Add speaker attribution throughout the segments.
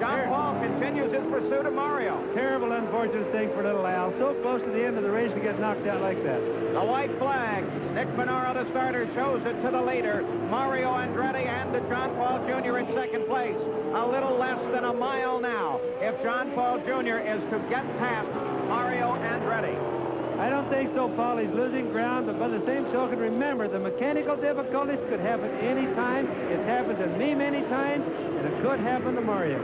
Speaker 1: John Paul continues his pursuit of Mario.
Speaker 2: Terrible, unfortunate thing for little Al. So close to the end of the race to get knocked out like that.
Speaker 1: The white flag. Nick Finaro, the starter, shows it to the leader, Mario Andretti, and to John Paul Jr. in second place. A little less than a mile now if John Paul Jr. is to get past Mario Andretti.
Speaker 2: I don't think so, Paul. He's losing ground, but by the same token, remember, the mechanical difficulties could happen any time. It's happened to me many times, and it could happen to Mario.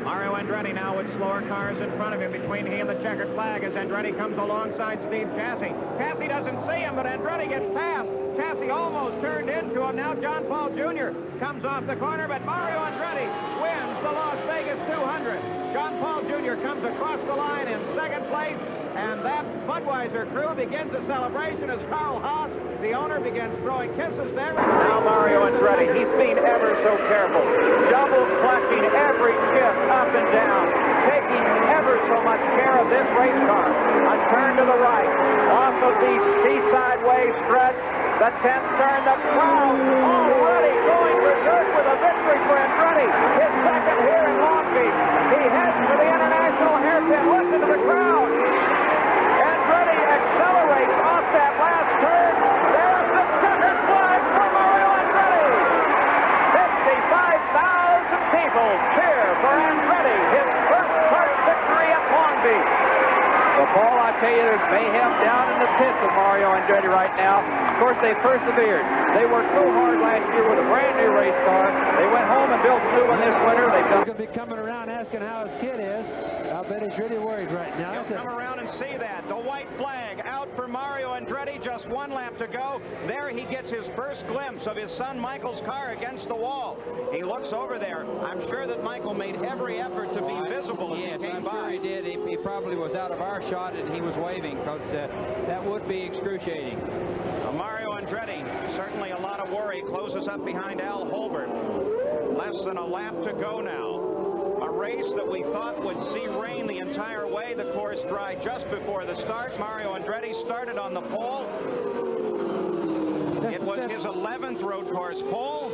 Speaker 1: Mario Andretti now with slower cars in front of him between he and the checkered flag as Andretti comes alongside Steve Chassis. Chassis doesn't see him, but Andretti gets past. Chassis almost turned into him. Now John Paul Jr. comes off the corner, but Mario Andretti wins the Las Vegas 200. John Paul Jr. comes across the line in second place, and that Budweiser crew begins a celebration as Carl Haas, the owner, begins throwing kisses there. Now Mario Andretti, he's been ever so careful, double clutching every shift up and down, taking ever so much care of this race car. A turn to the right, off of the Seaside Way stretch, the 10th turn, the crowd already going for good with a victory for Andretti. His second here in Long Beach. He heads for the International Hairpin. Listen to the crowd. Andretti accelerates off that last turn. There's the checkered flag for Mario Andretti. 55,000 people cheer for Andretti, his first kart victory at Long Beach.
Speaker 3: Well, Paul, I tell you, there's mayhem down in the pits of Mario Andretti right now. Of course, they persevered. They worked so hard last year with a brand new race car. They went home and built a new one this winter. They've done.
Speaker 2: He's going to be coming around asking how his kid is. I bet he's really worried right now.
Speaker 1: He'll come around and see that. The white flag out for Mario Andretti. Just one lap to go. There he gets his first glimpse of his son Michael's car against the wall. He looks over there. I'm sure that Michael made every effort to be visible as he came by.
Speaker 3: Sure he did. He probably was out of our shot and he was waving, because that would be excruciating.
Speaker 1: Mario Andretti, certainly a lot of worry, closes up behind Al Holbert. Less than a lap to go now. A race that we thought would see rain the entire way. The course dry just before the start. Mario Andretti started on the pole. It was his 11th road course pole.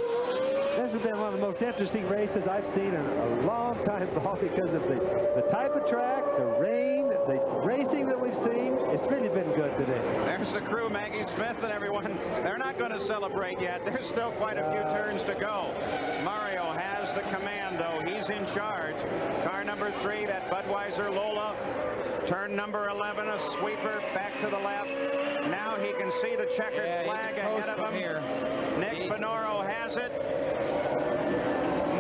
Speaker 2: This has been one of the most interesting races I've seen in a long time, Paul, because of the type of track, the rain, the racing that we've seen. It's really been good today.
Speaker 1: There's the crew, Maggie Smith and everyone. They're not going to celebrate yet. There's still quite a few turns to go. Mario has the command, though. He's in charge. Car number 3, that Budweiser Lola. Turn number 11, a sweeper back to the left. Now he can see the checkered flag ahead of him.
Speaker 3: Here.
Speaker 1: Nick Finaro has it.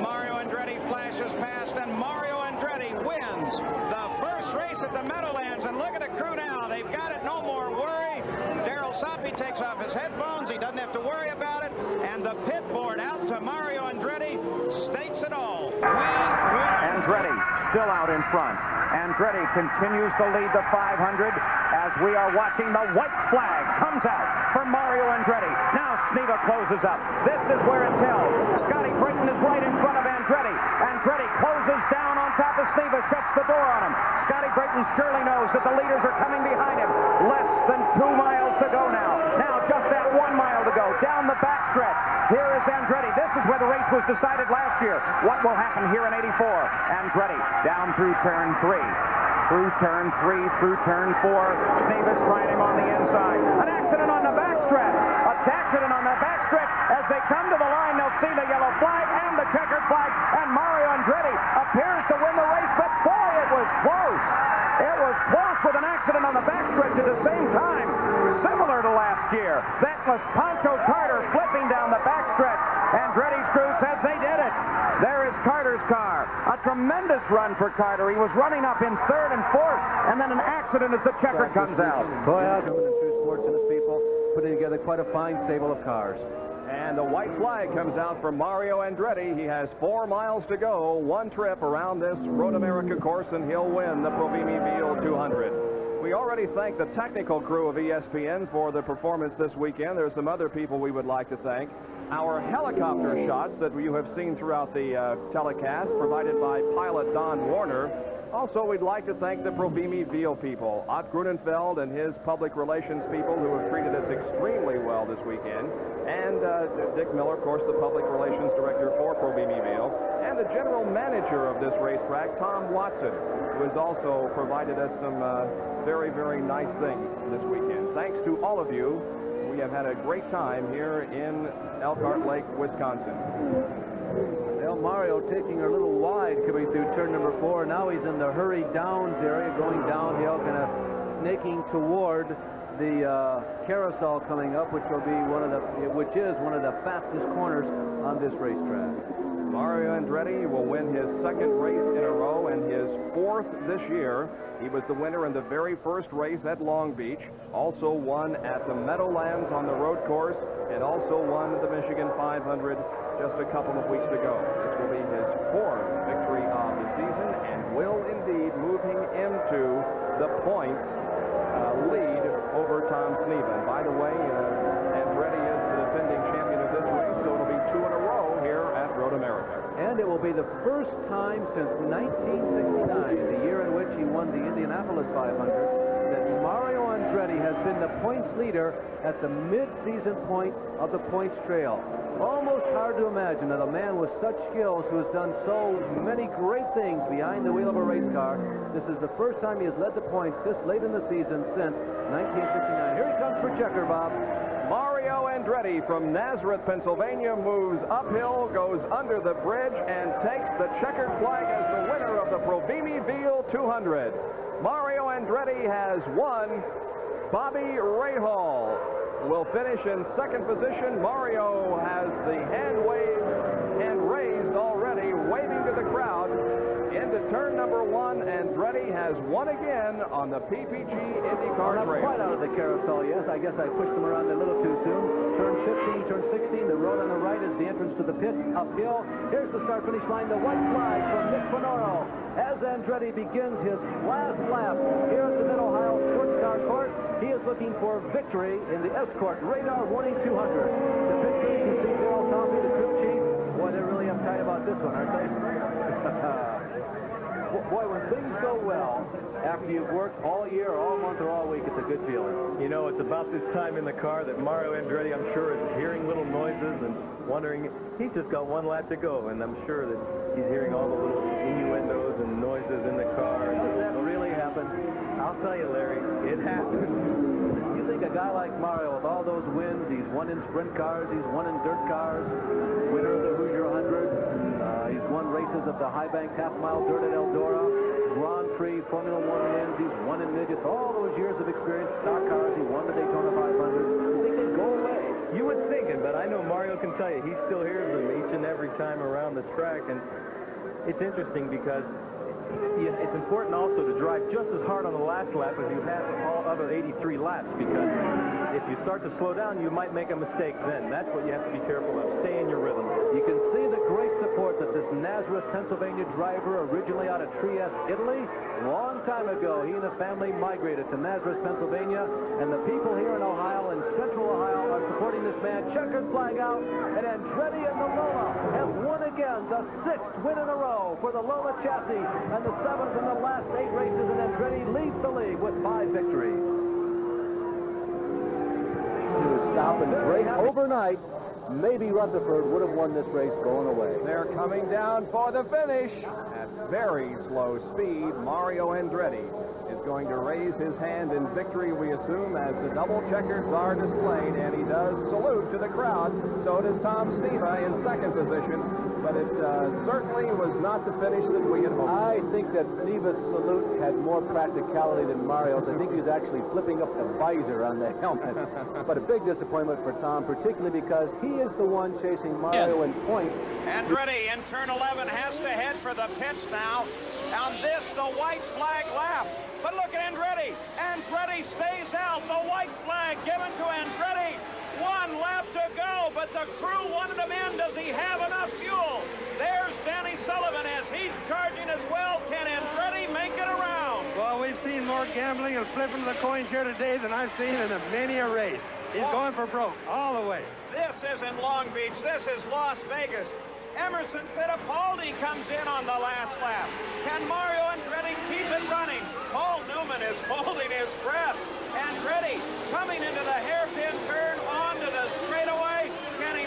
Speaker 1: Mario Andretti flashes past, and Mario Andretti wins the first race at the Meadowlands. And look at the crew now. They've got it. No more worry. Daryl Soppy takes off his headphones. He doesn't have to worry about it. And the pit board out to Mario Andretti states it all. We win.
Speaker 4: Andretti still out in front. Andretti continues to lead the 500 as we are watching the white flag comes out for Mario Andretti. Now Sneva closes up. This is where it tells. Scotty Brayton is right in front of Andretti. Andretti closes down on top of Sneva, shuts the door on him. Scotty Brayton surely knows that the leaders are coming behind him. Less than 2 miles to go now. Now just that 1 mile to go. Down the backstretch. Here is Andretti. This is where the race was decided last year. What will happen here in 84? Andretti down through turn 3. Through turn 3, through turn 4. Sneva's trying him on the inside. An accident on the backstretch. An accident on the backstretch. As they come to the line, they'll see the yellow flag and the checkered flag. And Mario Andretti appears to win the race, but boy, it was close. It was close with an accident on the backstretch at the same time. Similar to last year. That was Pancho Carter flipping down the backstretch. Andretti's crew says they did it. There is Carter's car. A tremendous run for Carter. He was running up in 3rd and 4th, and then an accident as the checker comes out.
Speaker 5: Boy, coming in through sports and his people, putting together quite a fine stable of cars.
Speaker 6: And the white flag comes out for Mario Andretti. He has 4 miles to go, 1 trip around this Road America course, and he'll win the Provimi Field 200. We already thank the technical crew of ESPN for the performance this weekend. There's some other people we would like to thank. Our helicopter shots that you have seen throughout the telecast, provided by pilot Don Warner. Also, we'd like to thank the Provimi Veal people, Ott Grunenfeld and his public relations people who have treated us extremely well this weekend. And Dick Miller, of course, the public relations director for PROVIMI, and the general manager of this racetrack, Tom Watson, who has also provided us some very, very nice things this weekend. Thanks to all of you. We have had a great time here in Elkhart Lake, Wisconsin.
Speaker 5: Well, Mario taking a little wide coming through turn number 4. Now he's in the Hurry Downs area, going downhill, kind of snaking toward the carousel coming up, which is one of the fastest corners on this racetrack.
Speaker 6: Mario Andretti will win his second race in a row and his 4th this year. He was the winner in the very first race at Long Beach, also won at the Meadowlands on the road course, and also won the Michigan 500 just a couple of weeks ago. This will be his 4th victory of the season and will indeed move him into the points lead over Tom Sneva. And by the way, Andretti is the defending champion of this race, so it'll be 2 in a row here at Road America.
Speaker 5: And it will be the first time since 1969, the year in which he won the Indianapolis 500, that Mario Andretti has been the points leader at the mid-season point of the points trail. Almost hard to imagine that a man with such skills who has done so many great things behind the wheel of a race car. This is the first time he has led the points this late in the season since 1969. Here he comes for checker, Bob.
Speaker 6: Mario Andretti from Nazareth, Pennsylvania, moves uphill, goes under the bridge, and takes the checkered flag as the winner of the PROVIMI 200. Mario Andretti has won. Bobby Rahal will finish in second position. Mario has the hand wave and raised already, waving to the crowd. Into turn number 1, Andretti has won again on the PPG IndyCar
Speaker 5: Not
Speaker 6: race.
Speaker 5: quite out of the carousel, yes. I guess I pushed them around a little too soon. Turn 15, turn 16, the road on the right is the entrance to the pit, uphill. Here's the start-finish line, the white flag from Nick Finoro as Andretti begins his last lap here at the Mid-Ohio Sports Car Court. He is looking for victory in the Escort Radar Warning 200. The pit crew, you see Darrell Tomby, the crew chief. Boy, they're really uptight about this one, aren't they? Boy, when things go well, after you've worked all year, all month, or all week, it's a good feeling.
Speaker 2: You know, it's about this time in the car that Mario Andretti, I'm sure, is hearing little noises and wondering, he's just got one lap to go, and I'm sure that he's hearing all the little innuendos and noises in the car.
Speaker 5: Does that really happen?
Speaker 2: I'll tell you, Larry, it happens.
Speaker 5: You think a guy like Mario, with all those wins, he's won in sprint cars, he's won in dirt cars, winner of the Hoosier 100, he's won races of the high bank half-mile dirt at Eldora, Grand Prix, Formula 1 wins, he's won in midgets, all those years of experience, stock cars, he won the Daytona 500. You think they'd go away?
Speaker 2: You would think it, but I know Mario can tell you, he still hears them each and every time around the track, and it's interesting because it's important also to drive just as hard on the last lap as you have all other 83 laps, because if you start to slow down, you might make a mistake then. That's what you have to be careful of. Stay in your rhythm.
Speaker 5: You can see the great support that this Nazareth, Pennsylvania driver, originally out of Trieste, Italy, long time ago, he and the family migrated to Nazareth, Pennsylvania, and the people here in Ohio and Central Ohio are supporting this man. Checkered flag out, and Andretti and the Lola have won again, the 6th win in a row for the Lola chassis, and the 7th in the last 8 races, and Andretti leads the league with 5 victories. To stop and break overnight, maybe Rutherford would have won this race going away.
Speaker 6: They're coming down for the finish at very slow speed. Mario Andretti is going to raise his hand in victory, we assume, as the double checkers are displayed, and he does salute to the crowd. So does Tom Sneva in second position, but it certainly was not the finish that we had hoped.
Speaker 5: I think that Sneva's salute had more practicality than Mario's. I think he was actually flipping up the visor on the helmet. But a big disappointment for Tom, particularly because he is the one chasing Mario in points.
Speaker 1: Andretti in turn 11 has to head for the pits now. On this, the white flag lap. But look at Andretti. Andretti stays out. The white flag given to Andretti. 1 lap to go, but the crew wanted him in. Does he have enough fuel? There's Danny Sullivan as he's charging as well. Can Andretti make it around?
Speaker 2: Well, we've seen more gambling and flipping of the coins here today than I've seen in many a race. He's going for broke all the way.
Speaker 1: This isn't Long Beach. This is Las Vegas. Emerson Fittipaldi comes in on the last lap. Can Mario Andretti keep it running? Paul Newman is holding his breath. Andretti coming into the hairpin turn onto the straightaway. Can he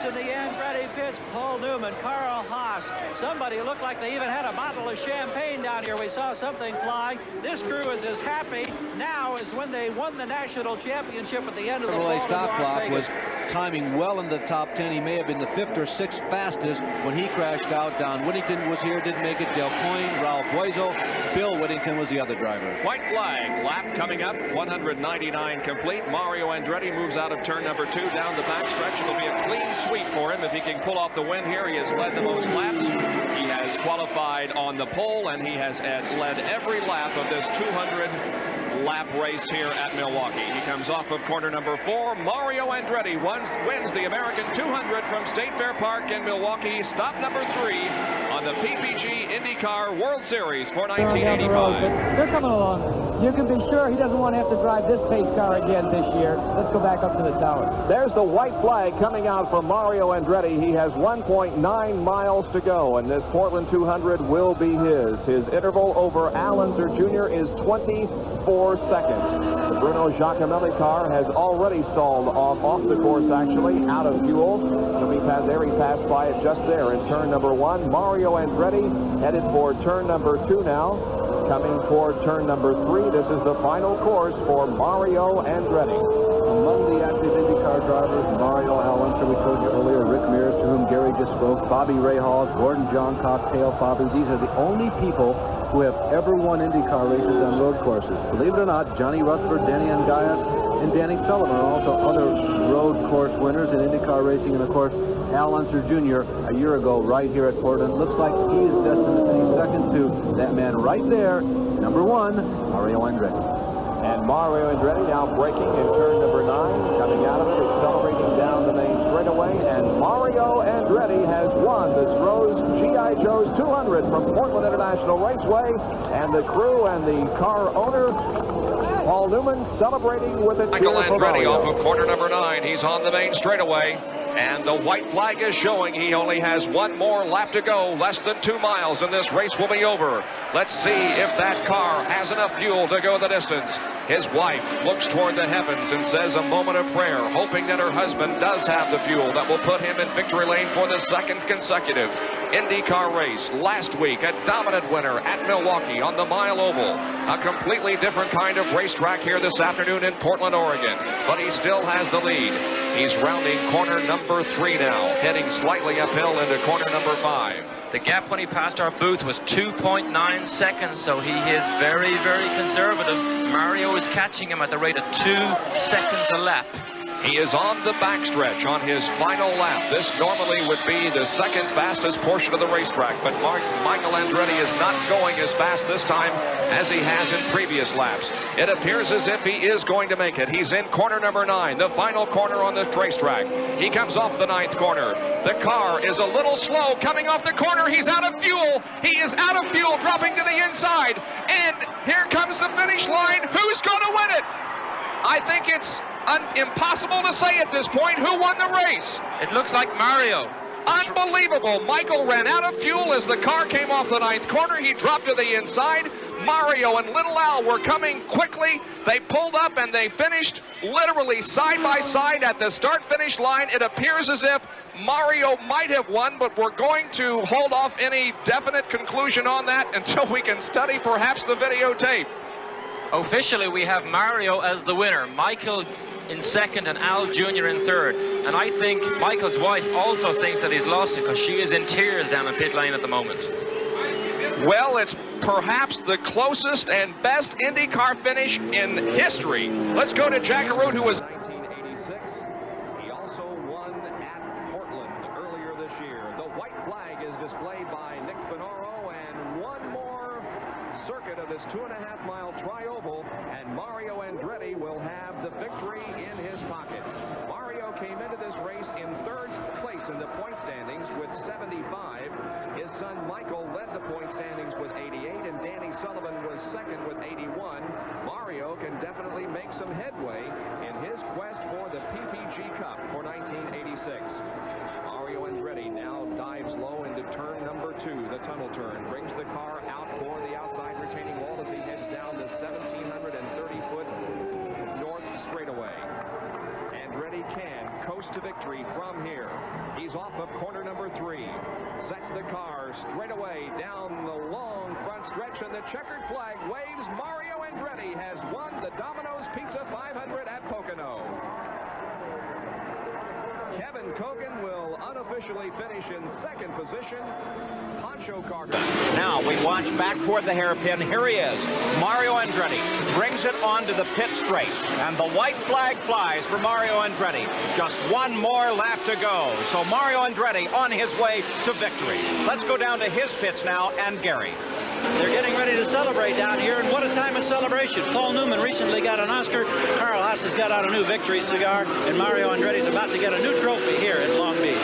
Speaker 7: in the Andretti pits. Paul Newman, Carl Haas. Somebody looked like they even had a bottle of champagne down here. We saw something flying. This crew is as happy now as when they won the national championship at the end of the fall.
Speaker 5: Stop clock was timing well in the top 10. He may have been the 5th or 6th fastest when he crashed out. Don Whittington was here, didn't make it. Del Coyne, Ralph Boiso, Bill Whittington was the other driver.
Speaker 6: White flag, lap coming up, 199 complete. Mario Andretti moves out of turn number 2 down the backstretch. It'll be a clean sweep for him if he can pull off the win here. He has led the most laps. He has qualified on the pole, and he has led every lap of this 200-lap race here at Milwaukee. He comes off of corner number 4. Mario Andretti wins the American 200 from State Fair Park in Milwaukee. Stop number 3 on the PPG IndyCar World Series for 1985.
Speaker 8: They're coming along. You can be sure he doesn't want to have to drive this pace car again this year. Let's go back up to the tower.
Speaker 6: There's the white flag coming out for Mario Andretti. He has 1.9 miles to go, and this Portland 200 will be his. His interval over Al Unser Jr. is 24 seconds. The Bruno Giacomelli car has already stalled off the course, actually, out of fuel. He passed by it just there in turn number 1. Mario Andretti headed for turn number 2 now. Coming toward turn number 3. This is the final course for Mario Andretti.
Speaker 5: Among the active IndyCar drivers, Mario, Al Unser, we told you earlier, Rick Mears, to whom Gary just spoke, Bobby Rahal, Gordon John Cocktail Bobby. These are the only people who have ever won IndyCar races on road courses. Believe it or not, Johnny Rutherford, Danny Angaias, and Danny Sullivan are also other road course winners in IndyCar racing. And of course, Al Unser Jr. a year ago right here at Portland. Looks like he is destined to finish second to that man right there, number 1, Mario Andretti.
Speaker 6: And Mario Andretti now braking in turn number 9, coming out of it, accelerating down the main straightaway, and Mario Andretti has won the Stroh's G.I. Joe's 200 from Portland International Raceway, and the crew and the car owner, Paul Newman, celebrating with a
Speaker 9: Michael Andretti off of corner number 9. He's on the main straightaway. And the white flag is showing he only has 1 more lap to go, less than 2 miles, and this race will be over. Let's see if that car has enough fuel to go the distance. His wife looks toward the heavens and says a moment of prayer, hoping that her husband does have the fuel that will put him in victory lane for the 2nd consecutive IndyCar race. Last week, a dominant winner at Milwaukee on the Mile Oval. A completely different kind of racetrack here this afternoon in Portland, Oregon. But he still has the lead. He's rounding corner number 3 now, heading slightly uphill into corner number 5.
Speaker 10: The gap when he passed our booth was 2.9 seconds, so he is very, very conservative. Mario is catching him at the rate of 2 seconds a lap.
Speaker 9: He is on the backstretch on his final lap. This normally would be the 2nd fastest portion of the racetrack, but Michael Andretti is not going as fast this time as he has in previous laps. It appears as if he is going to make it. He's in corner number 9, the final corner on this racetrack. He comes off the 9th corner. The car is a little slow coming off the corner. He's out of fuel. He is out of fuel, dropping to the inside. And here comes the finish line. Who's going to win it? I think it's impossible to say at this point who won the race.
Speaker 10: It looks like Mario.
Speaker 9: Unbelievable. Michael ran out of fuel as the car came off the 9th corner. He dropped to the inside. Mario and Little Al were coming quickly. They pulled up and they finished literally side by side at the start-finish line. It appears as if Mario might have won, but we're going to hold off any definite conclusion on that until we can study perhaps the videotape.
Speaker 10: Officially, we have Mario as the winner. Michael in 2nd and Al Jr. in 3rd. And I think Michael's wife also thinks that he's lost it because she is in tears down in pit lane at the moment.
Speaker 9: Well, it's perhaps the closest and best IndyCar finish in history. Let's go to Jack Arute, who was
Speaker 6: 1986. He also won at Portland earlier this year. The white flag is displayed by Nick Finaro, and 1 more circuit of this 2.5-mile tri-oval, and Mario Andretti will have the victory in his pocket. Mario came into this race in 3rd place in the point standings with 75. His son Michael led the point standings with 88, and Danny Sullivan was 2nd with 81. Mario can definitely make some headway in his quest for the PPG Cup for 1986. Mario Andretti now dives low into turn number 2, the tunnel turn, brings the car out for the outside retaining wall as he heads down the 1,730-foot north straightaway. Andretti can coast to victory from here. He
Speaker 9: is off of corner number 3. Sets the car straight away down the long front stretch, and the checkered flag waves. Mario Andretti has won the Domino's Pizza 500 at Pocono. Kevin Kogan will unofficially finish in second position. Poncho Carter.
Speaker 4: Now we watch back toward the hairpin. Here he is. Mario Andretti brings it onto the pit straight, and the white flag flies for Mario Andretti. Just one more lap to go. So Mario Andretti on his way to victory. Let's go down to his pits now, and Gary.
Speaker 7: They're getting ready to celebrate down here, and what a time of celebration. Paul Newman recently got an Oscar. Carl Haas has got out a new victory cigar, and Mario Andretti's about to get a new trophy here at Long Beach.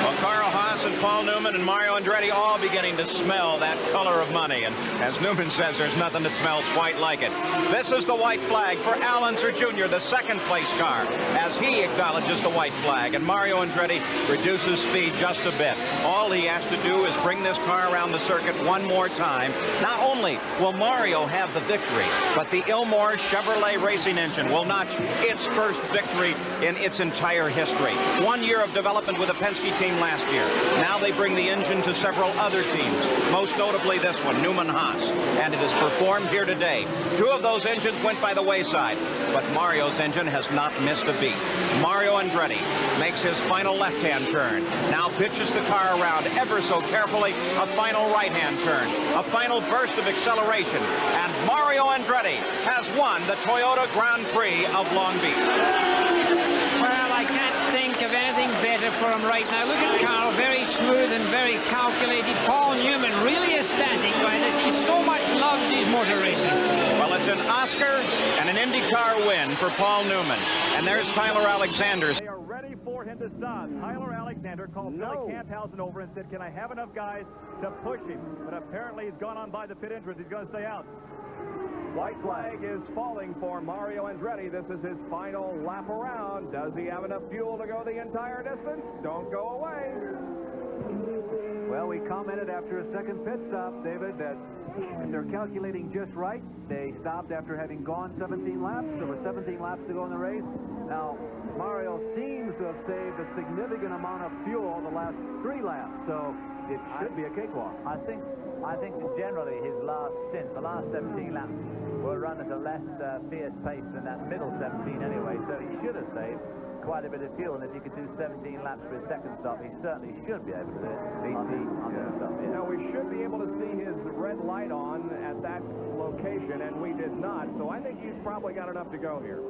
Speaker 4: Well, Carl Haas and Paul Newman and Mario Andretti all beginning to smell that color of money. And as Newman says, there's nothing that smells quite like it. This is the white flag for Al Unser Jr., the second place car, as he acknowledges the white flag. And Mario Andretti reduces speed just a bit. All he has to do is bring this car around the circuit one more time. Not only will Mario have the victory, but the Ilmor Chevrolet racing engine will notch its first victory in its entire history. 1 year of development with a Penske team last year. Now they bring the engine to several other teams, most notably this one, Newman Haas, and it is performed here today. 2 of those engines went by the wayside, but Mario's engine has not missed a beat. Mario Andretti makes his final left-hand turn, now pitches the car around ever so carefully, a final right-hand turn, a final burst of acceleration, and Mario Andretti has won the Toyota Grand Prix of Long Beach.
Speaker 8: Well, I can't think of anything better for him right now. Look at Carl, very smooth and very calculated. Paul Newman really is standing by this. He so much loves his motor racing.
Speaker 4: Well, it's an Oscar and an IndyCar win for Paul Newman. And there's Tyler Alexander.
Speaker 2: They are ready for him to stop. Tyler Alexander called Billy Camphausen over and said, can I have enough guys to push him? But apparently he's gone on by the pit entrance. He's going to stay out.
Speaker 6: White flag is falling for Mario Andretti. This is his final lap around. Does he have enough fuel to go the entire distance? Don't go away.
Speaker 5: Well, we commented after a second pit stop, David, that if they're calculating just right, they stopped after having gone 17 laps. There were 17 laps to go in the race. Now, Mario seems to have saved a significant amount of fuel the last 3 laps, so it should be a cakewalk.
Speaker 11: I think generally his last stint, the last 17 laps, will run at a less fierce pace than that middle 17 anyway, so he should have saved quite a bit of fuel, and if he could do 17 laps for his second stop, he certainly should be able to do it. 18 on this stop, yeah.
Speaker 6: Now, we should be able to see his red light on at that location, and we did not, so I think he's probably got enough to go here.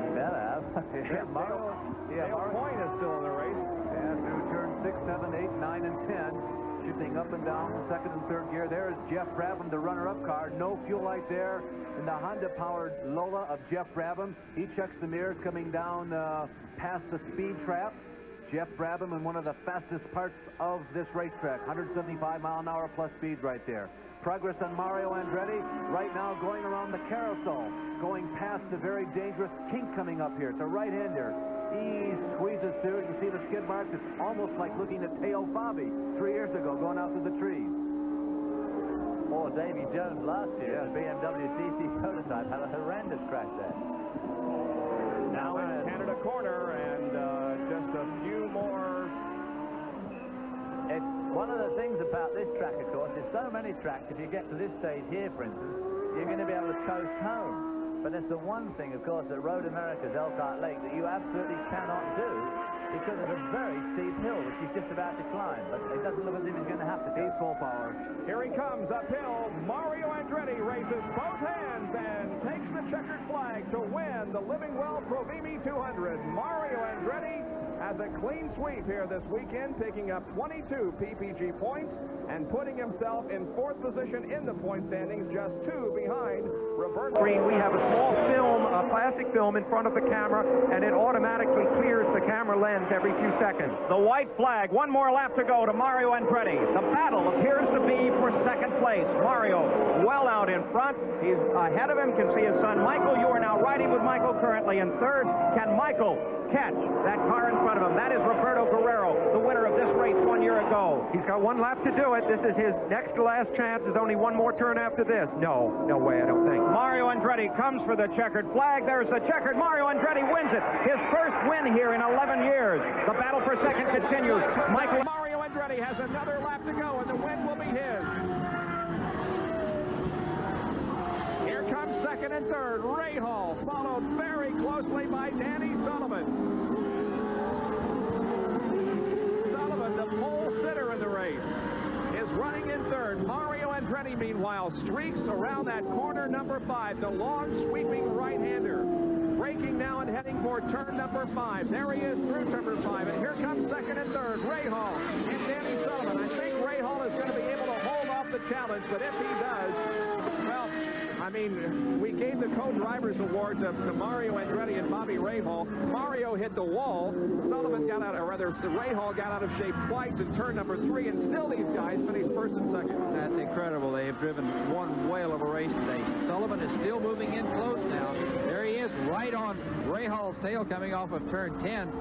Speaker 11: He better have.
Speaker 6: Dale Point is still in the race.
Speaker 5: And through turn 6, 7, 8, 9, and 10, shifting up and down the second and third gear. There is Jeff Brabham, the runner-up car. No fuel light there in the Honda-powered Lola of Jeff Brabham. He checks the mirrors coming down past the speed trap. Jeff Brabham in one of the fastest parts of this racetrack. 175-mile-an-hour plus speeds right there. Progress on Mario Andretti right now going around the carousel, going past the very dangerous kink coming up here. It's a right-hander. He squeezes through. You see the skid marks. It's almost like looking at Teo Fabi 3 years ago going out through the trees.
Speaker 11: Or Davy Jones last year, the BMW GT prototype, had a horrendous crash there.
Speaker 6: Now in Canada corner, and just a few more.
Speaker 11: It's one of the things about this track, of course, there's so many tracks. If you get to this stage here, for instance, you're going to be able to coast home. But there's the one thing, of course, at Road America's Elkhart Lake that you absolutely cannot do because of a very steep hill, which he's just about to climb. But it doesn't look as if he's going to have to.
Speaker 5: He's full power.
Speaker 6: Here he comes uphill. Mario Andretti raises both hands and takes the checkered flag to win the Livingwell PROVIMI 200. Mario Andretti has a clean sweep here this weekend, picking up 22 PPG points and putting himself in 4th position in the point standings, just 2 behind Roberto.
Speaker 1: We have a small film, a plastic film in front of the camera, and it automatically clears the camera lens every few seconds.
Speaker 4: The white flag, 1 more lap to go to Mario Andretti. The battle appears to be for second place. Mario well out in
Speaker 1: in front. He's ahead of him. Can see his son Michael. You are now riding with Michael currently in third. Can Michael catch that car in front of him? That is Roberto Guerrero, the winner of this race 1 year ago.
Speaker 12: He's got one lap to do it. This is his next to last chance. There's only one more turn after this. No way, I don't think.
Speaker 1: Mario Andretti comes for the checkered flag. There's the checkered. Mario Andretti wins it. His first win here in 11 years. The battle for second continues. Mario Andretti has another lap to go, and the win will be his. Here comes second and third. Ray Hall, followed very closely by Danny Sullivan. Sullivan, the pole sitter in the race, is running in third. Mario Andretti, meanwhile, streaks around that corner number 5, the long sweeping right-hander. Braking now and heading for turn number 5. There he is through number 5. And here comes second and third. Ray Hall and Danny Sullivan. I think Ray Hall is going to be able to hold off the challenge, but if he does, well, I mean, we gave the co-drivers award to Mario Andretti and Bobby Rahal. Mario hit the wall. Sullivan got out, or rather, Rahal got out of shape twice in turn number 3, and still these guys finished first and second.
Speaker 3: That's incredible. They have driven one whale of a race today. Sullivan is still moving in close now. There he is, right on Rahal's tail coming off of turn 10.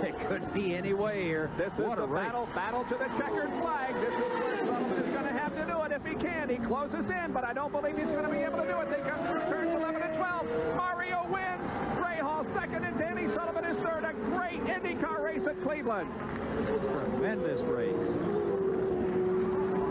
Speaker 3: It could be any way here.
Speaker 1: This is the battle to the checkered flag. This is where Sullivan is going to have to do it if he can. He closes in, but I don't believe he's going to be able to do it. They come through turns 11 and 12. Mario wins. Ray Hall second, and Danny Sullivan is third. A great IndyCar race at Cleveland.
Speaker 3: Tremendous race.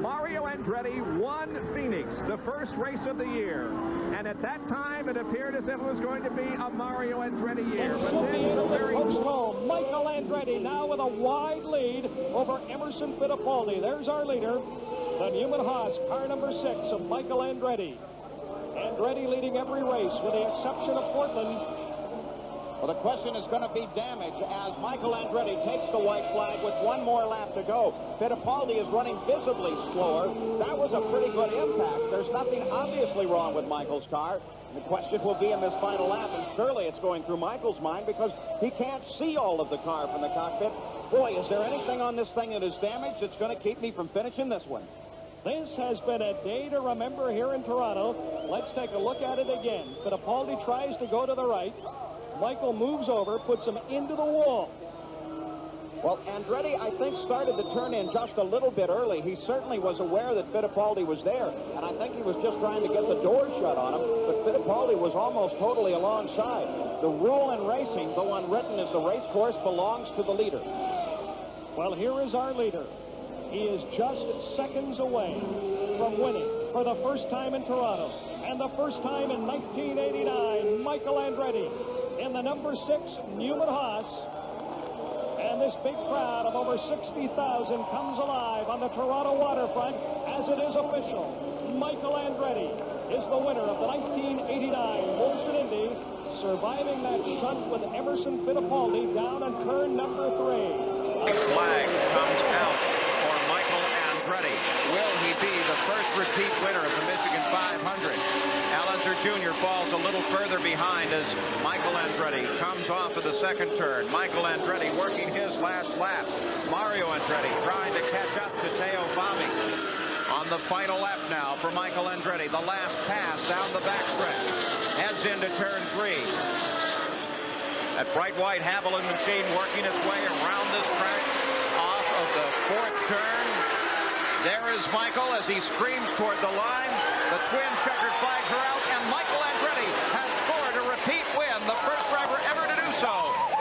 Speaker 1: Mario Andretti won Phoenix, the first race of the year. And at that time, it appeared as if it was going to be a Mario Andretti year. But then the very
Speaker 13: slow. Michael Andretti now with a wide lead over Emerson Fittipaldi. There's our leader, the Newman Haas, car number 6 of Michael Andretti. Andretti leading every race with the exception of Portland.
Speaker 4: Well, the question is going to be damage as Michael Andretti takes the white flag with one more lap to go. Fittipaldi is running visibly slower. That was a pretty good impact. There's nothing obviously wrong with Michael's car. The question will be in this final lap, and surely it's going through Michael's mind because he can't see all of the car from the cockpit. Boy, is there anything on this thing that is damaged that's going to keep me from finishing this one?
Speaker 13: This has been a day to remember here in Toronto. Let's take a look at it again. Fittipaldi tries to go to the right. Michael moves over, puts him into the wall.
Speaker 4: Well, Andretti, I think, started to turn in just a little bit early. He certainly was aware that Fittipaldi was there, and I think he was just trying to get the door shut on him, but Fittipaldi was almost totally alongside. The rule in racing, though unwritten, is the race course belongs to the leader.
Speaker 13: Well, here is our leader. He is just seconds away from winning for the first time in Toronto, and the first time in 1989, Michael Andretti in the number 6 Newman Haas. And this big crowd of over 60,000 comes alive on the Toronto waterfront as it is official. Michael Andretti is the winner of the 1989 Molson Indy, surviving that shunt with Emerson Fittipaldi down on turn number 3.
Speaker 9: The flag comes out for Michael Andretti. Will he be the first repeat winner of the Michigan 500? Allinger Jr. falls a little further behind as Michael Andretti comes off of the second turn. Michael Andretti working his last lap. Mario Andretti trying to catch up to Teo Fabi. On the final lap now for Michael Andretti. The last pass down the backstretch. Heads into turn 3. That bright white Haviland machine working its way around this track off of the 4th turn. There is Michael as he screams toward the line. The twin checkered flags are out, and Michael Andretti has scored a repeat win, the first driver ever to do so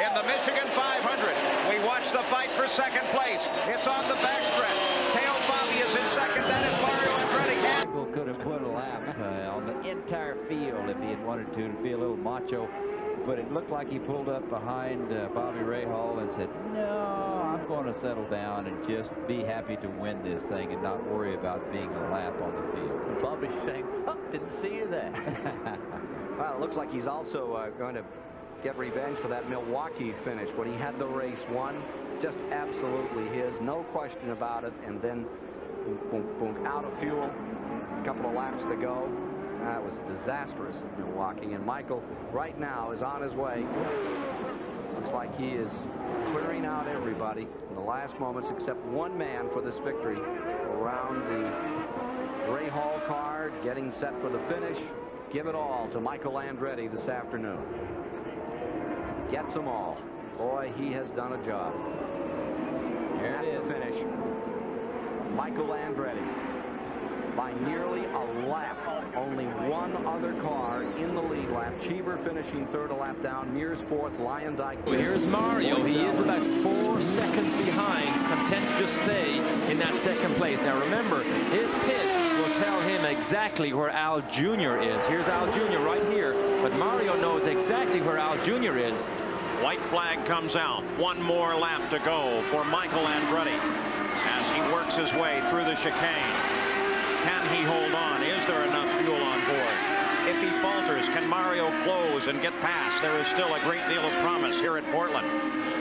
Speaker 9: in the Michigan 500. We watch the fight for second place. It's on the backstretch. Teo Fabi is in second. That is Mario Andretti.
Speaker 3: Michael could have put a lap on the entire field if he had wanted to be a little macho. But it looked like he pulled up behind Bobby Rahal and said, no, I'm going to settle down and just be happy to win this thing and not worry about being a lap on the field.
Speaker 11: Bobby's saying, oh, didn't see you there.
Speaker 14: Well, it looks like he's also going to get revenge for that Milwaukee finish when he had the race won. Just absolutely his, no question about it. And then, boom, boom, boom, out of fuel, a couple of laps to go. That was disastrous at Milwaukee, and Michael right now is on his way. Looks like he is clearing out everybody in the last moments except one man for this victory around the Rahal car, getting getting set for the finish. Give it all to Michael Andretti this afternoon. Gets them all. Boy, he has done a job. Here it is. Finish. Michael Andretti by nearly a lap. Only one other car in the lead lap. Cheever finishing third, a lap down. Mears fourth. LUYENDYK.
Speaker 15: Well, here's Mario. He is about 4 seconds behind, content to just stay in that second place. Now remember, his pit will tell him exactly where Al Jr. is. Here's Al Jr. right here, but Mario knows exactly where Al Jr. is.
Speaker 16: White flag comes out. One more lap to go for Michael Andretti as he works his way through the chicane. Can he hold on? Is there enough fuel on board? If he falters, can Mario close and get past? There is still a great deal of promise here at Portland.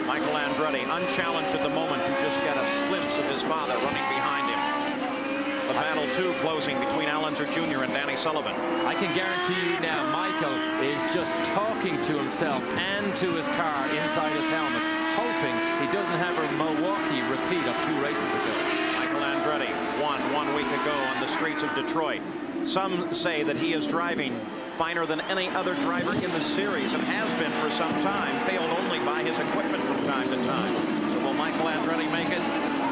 Speaker 16: Michael Andretti, unchallenged at the moment, to just get a glimpse of his father running behind him. The battle, too, closing between Al Unser Jr. and Danny Sullivan.
Speaker 15: I can guarantee you now, Michael is just talking to himself and to his car inside his helmet, hoping he doesn't have a Milwaukee repeat of 2 races ago.
Speaker 16: Michael Andretti won 1 week ago on the streets of Detroit. Some say that he is driving finer than any other driver in the series and has been for some time, failed only by his equipment from time to time. So will Michael Andretti make it?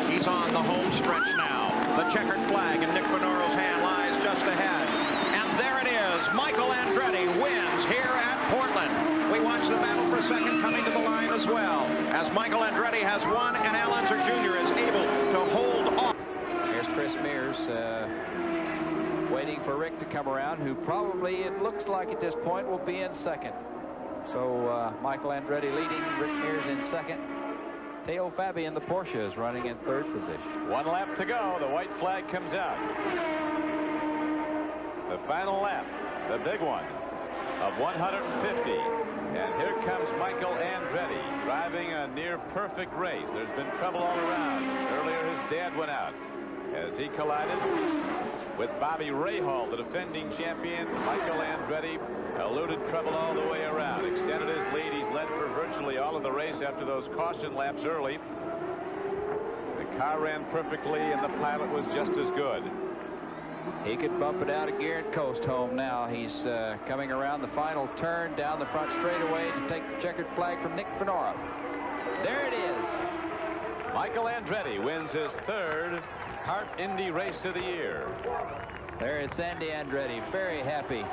Speaker 16: He's on the home stretch now. The checkered flag in Nick Bonoro's hand lies just ahead. And there it is. Michael Andretti wins here at Portland. We watch the battle for second coming to the line as well, as Michael Andretti has won and Al Unser Jr. is able to hold off.
Speaker 3: Here's Chris Mears waiting for Rick to come around, who probably, it looks like at this point, will be in second. So Michael Andretti leading, Rick Mears in second. Teo Fabi in the Porsche is running in third position.
Speaker 6: 1 lap to go. The white flag comes out. The final lap, the big one, of 150. And here comes Michael Andretti driving a near perfect race. There's been trouble all around. Earlier his dad went out as he collided with Bobby Rahal, the defending champion. Michael Andretti eluded trouble all the way around, extended his lead. He's led for virtually all of the race after those caution laps early. The car ran perfectly and the pilot was just as good.
Speaker 3: He could bump it out of gear and coast home now. He's coming around the final turn down the front straightaway to take the checkered flag from Nick Bonoro. There it is.
Speaker 6: Michael Andretti wins his 3rd Hart Indy race of the year.
Speaker 3: There is Sandy Andretti, very happy.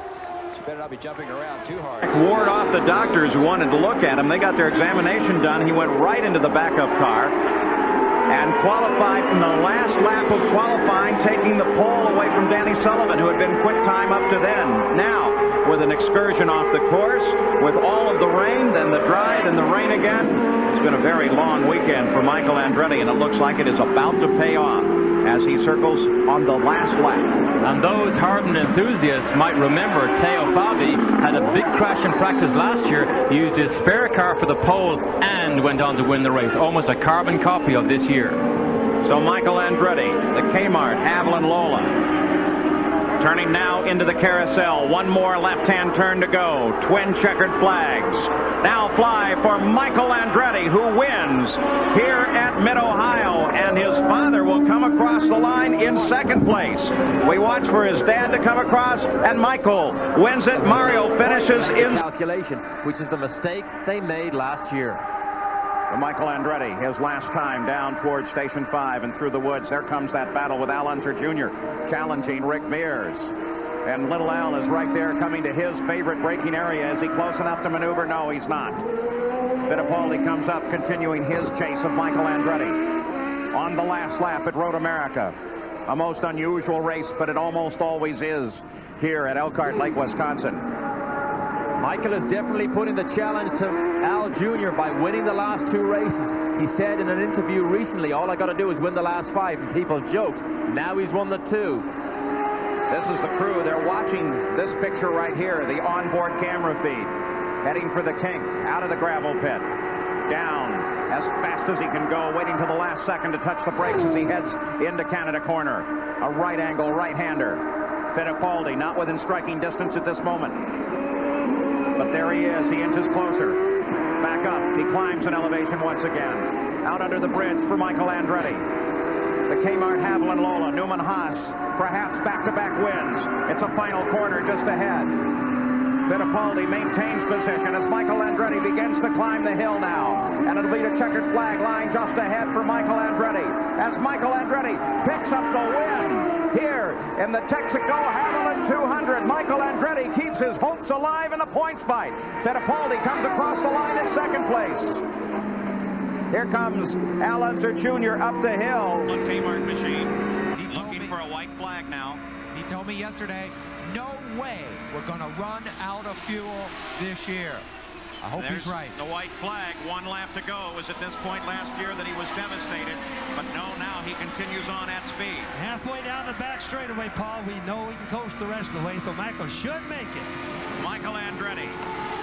Speaker 3: She better not be jumping around too hard.
Speaker 4: Ward off the doctors who wanted to look at him. They got their examination done. He went right into the backup car and qualified in the last lap of qualifying, taking the pole away from Danny Sullivan, who had been quick time up to then. Now, with an excursion off the course, with all of the rain, then the drive and the rain again, it's been a very long weekend for Michael Andretti, and it looks like it is about to pay off as he circles on the last lap.
Speaker 15: And those hardened enthusiasts might remember Teo Fabi had a big crash in practice last year. He used his spare car for the pole and went on to win the race. Almost a carbon copy of this year.
Speaker 4: So Michael Andretti, the Kmart, Haviland Lola, turning now into the carousel. One more left-hand turn to go. Twin checkered flags now fly for Michael Andretti, who wins here at Mid-Ohio, and his father will come across the line in second place. We watch for his dad to come across, and Michael wins it. Mario finishes in
Speaker 17: calculation, which is the mistake they made last year.
Speaker 16: Michael Andretti, his last time down towards Station 5 and through the woods. There comes that battle with Al Unser Jr. challenging Rick Mears. And little Al is right there coming to his favorite braking area. Is he close enough to maneuver? No, he's not. Fittipaldi comes up, continuing his chase of Michael Andretti. On the last lap at Road America. A most unusual race, but it almost always is here at Elkhart Lake, Wisconsin.
Speaker 17: Michael is definitely putting the challenge to Al Jr. by winning the last 2 races. He said in an interview recently, all I got to do is win the last 5, and people joked. Now he's won the 2.
Speaker 16: This is the crew. They're watching this picture right here, the onboard camera feed. Heading for the kink, out of the gravel pit. Down as fast as he can go, waiting to the last second to touch the brakes as he heads into Canada corner. A right angle right-hander. Fittipaldi not within striking distance at this moment. But there he is. He inches closer. Back up. He climbs an elevation once again. Out under the bridge for Michael Andretti.
Speaker 4: The Kmart, Haviland, Lola, Newman, Haas, perhaps back-to-back wins. It's a final corner just ahead. Fittipaldi maintains position as Michael Andretti begins to climb the hill now. And it'll be the checkered flag line just ahead for Michael Andretti. As Michael Andretti picks up the win here in the Texaco Haviland 200. Michael Andretti keeps his hopes alive in the points fight. Fittipaldi comes across the line in second place. Here comes Al Unser Jr. up the hill.
Speaker 16: On Kmart machine. Looking for a white flag now.
Speaker 18: He told me yesterday, no way we're going to run out of fuel this year. I hope he's right.
Speaker 16: The white flag, 1 lap to go. It was at this point last year that he was devastated. But no, now he continues on at speed.
Speaker 19: Halfway down the back straightaway, Paul, we know we can coast the rest of the way, so Michael should make it.
Speaker 16: Michael Andretti,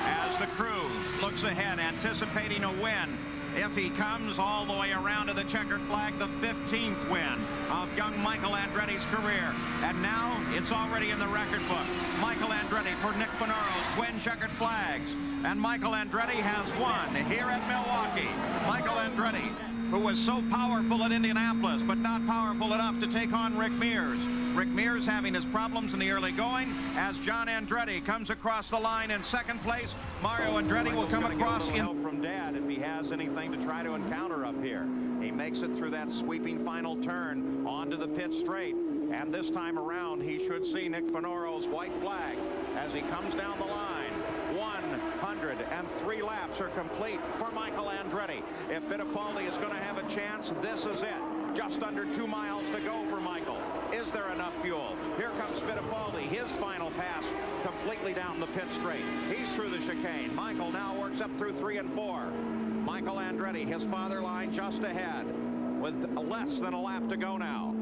Speaker 16: as the crew looks ahead, anticipating a win. If he comes all the way around to the checkered flag, the 15th win of young Michael Andretti's career. And now it's already in the record book. Michael Andretti for Nick Finauro's twin checkered flags. And Michael Andretti has won here at Milwaukee. Michael Andretti, who was so powerful at Indianapolis, but not powerful enough to take on Rick Mears. Rick Mears having his problems in the early going as John Andretti comes across the line in second place. Mario Andretti will come across in help from Dad if he has anything to try to encounter up here. He makes it through that sweeping final turn onto the pit straight. And this time around, he should see Nick Finauro's white flag as he comes down the line. 103 laps are complete for Michael Andretti. If Fittipaldi is going to have a chance, this is it. Just under 2 miles to go for Michael. Is there enough fuel? Here comes Fittipaldi, his final pass completely down the pit straight. He's through the chicane. Michael now works up through 3 and 4. Michael Andretti, his father line just ahead with less than a lap to go now.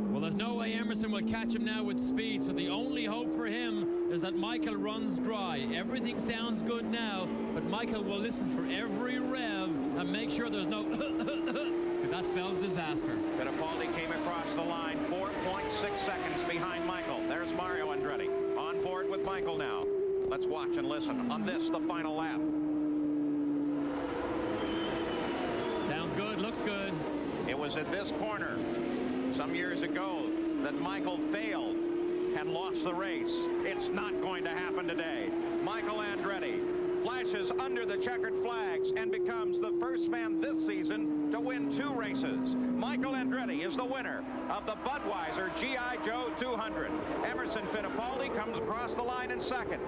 Speaker 15: Well, there's no way Emerson will catch him now with speed, so the only hope for him is that Michael runs dry. Everything sounds good now, but Michael will listen for every rev and make sure there's no if that spells disaster.
Speaker 16: Fittipaldi came across the line 4.6 seconds behind Michael. There's Mario Andretti on board with Michael now. Let's watch and listen on this, the final lap.
Speaker 15: Sounds good, looks good.
Speaker 16: It was at this corner some years ago that Michael failed and lost the race. It's not going to happen today. Michael Andretti flashes under the checkered flags and becomes the first man this season to win 2 races. Michael Andretti is the winner of the Budweiser G.I. Joe 200. Emerson Fittipaldi comes across the line in second.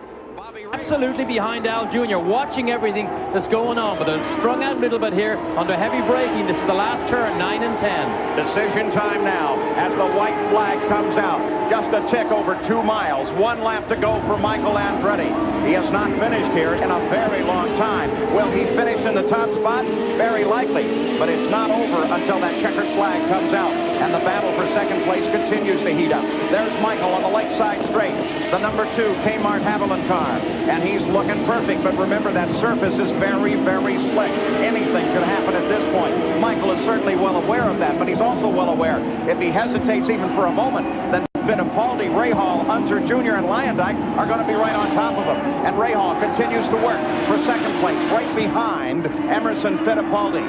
Speaker 3: Absolutely behind Al Jr., watching everything that's going on, but they're strung out a little bit here under heavy braking. This is the last turn, 9 and 10.
Speaker 4: Decision time now as the white flag comes out. Just a tick over 2 miles. 1 lap to go for Michael Andretti. He has not finished here in a very long time. Will he finish in the top spot? Very likely, but it's not over until that checkered flag comes out, and the battle for second place continues to heat up. There's Michael on the lakeside straight, the number 2 Kmart Haviland car. And he's looking perfect, but remember that surface is very, very slick. Anything could happen at this point. Michael is certainly well aware of that, but he's also well aware if he hesitates even for a moment, then Fittipaldi, Rahal, Unser Jr., and LUYENDYK are going to be right on top of him. And Rahal continues to work for second place, right behind Emerson Fittipaldi.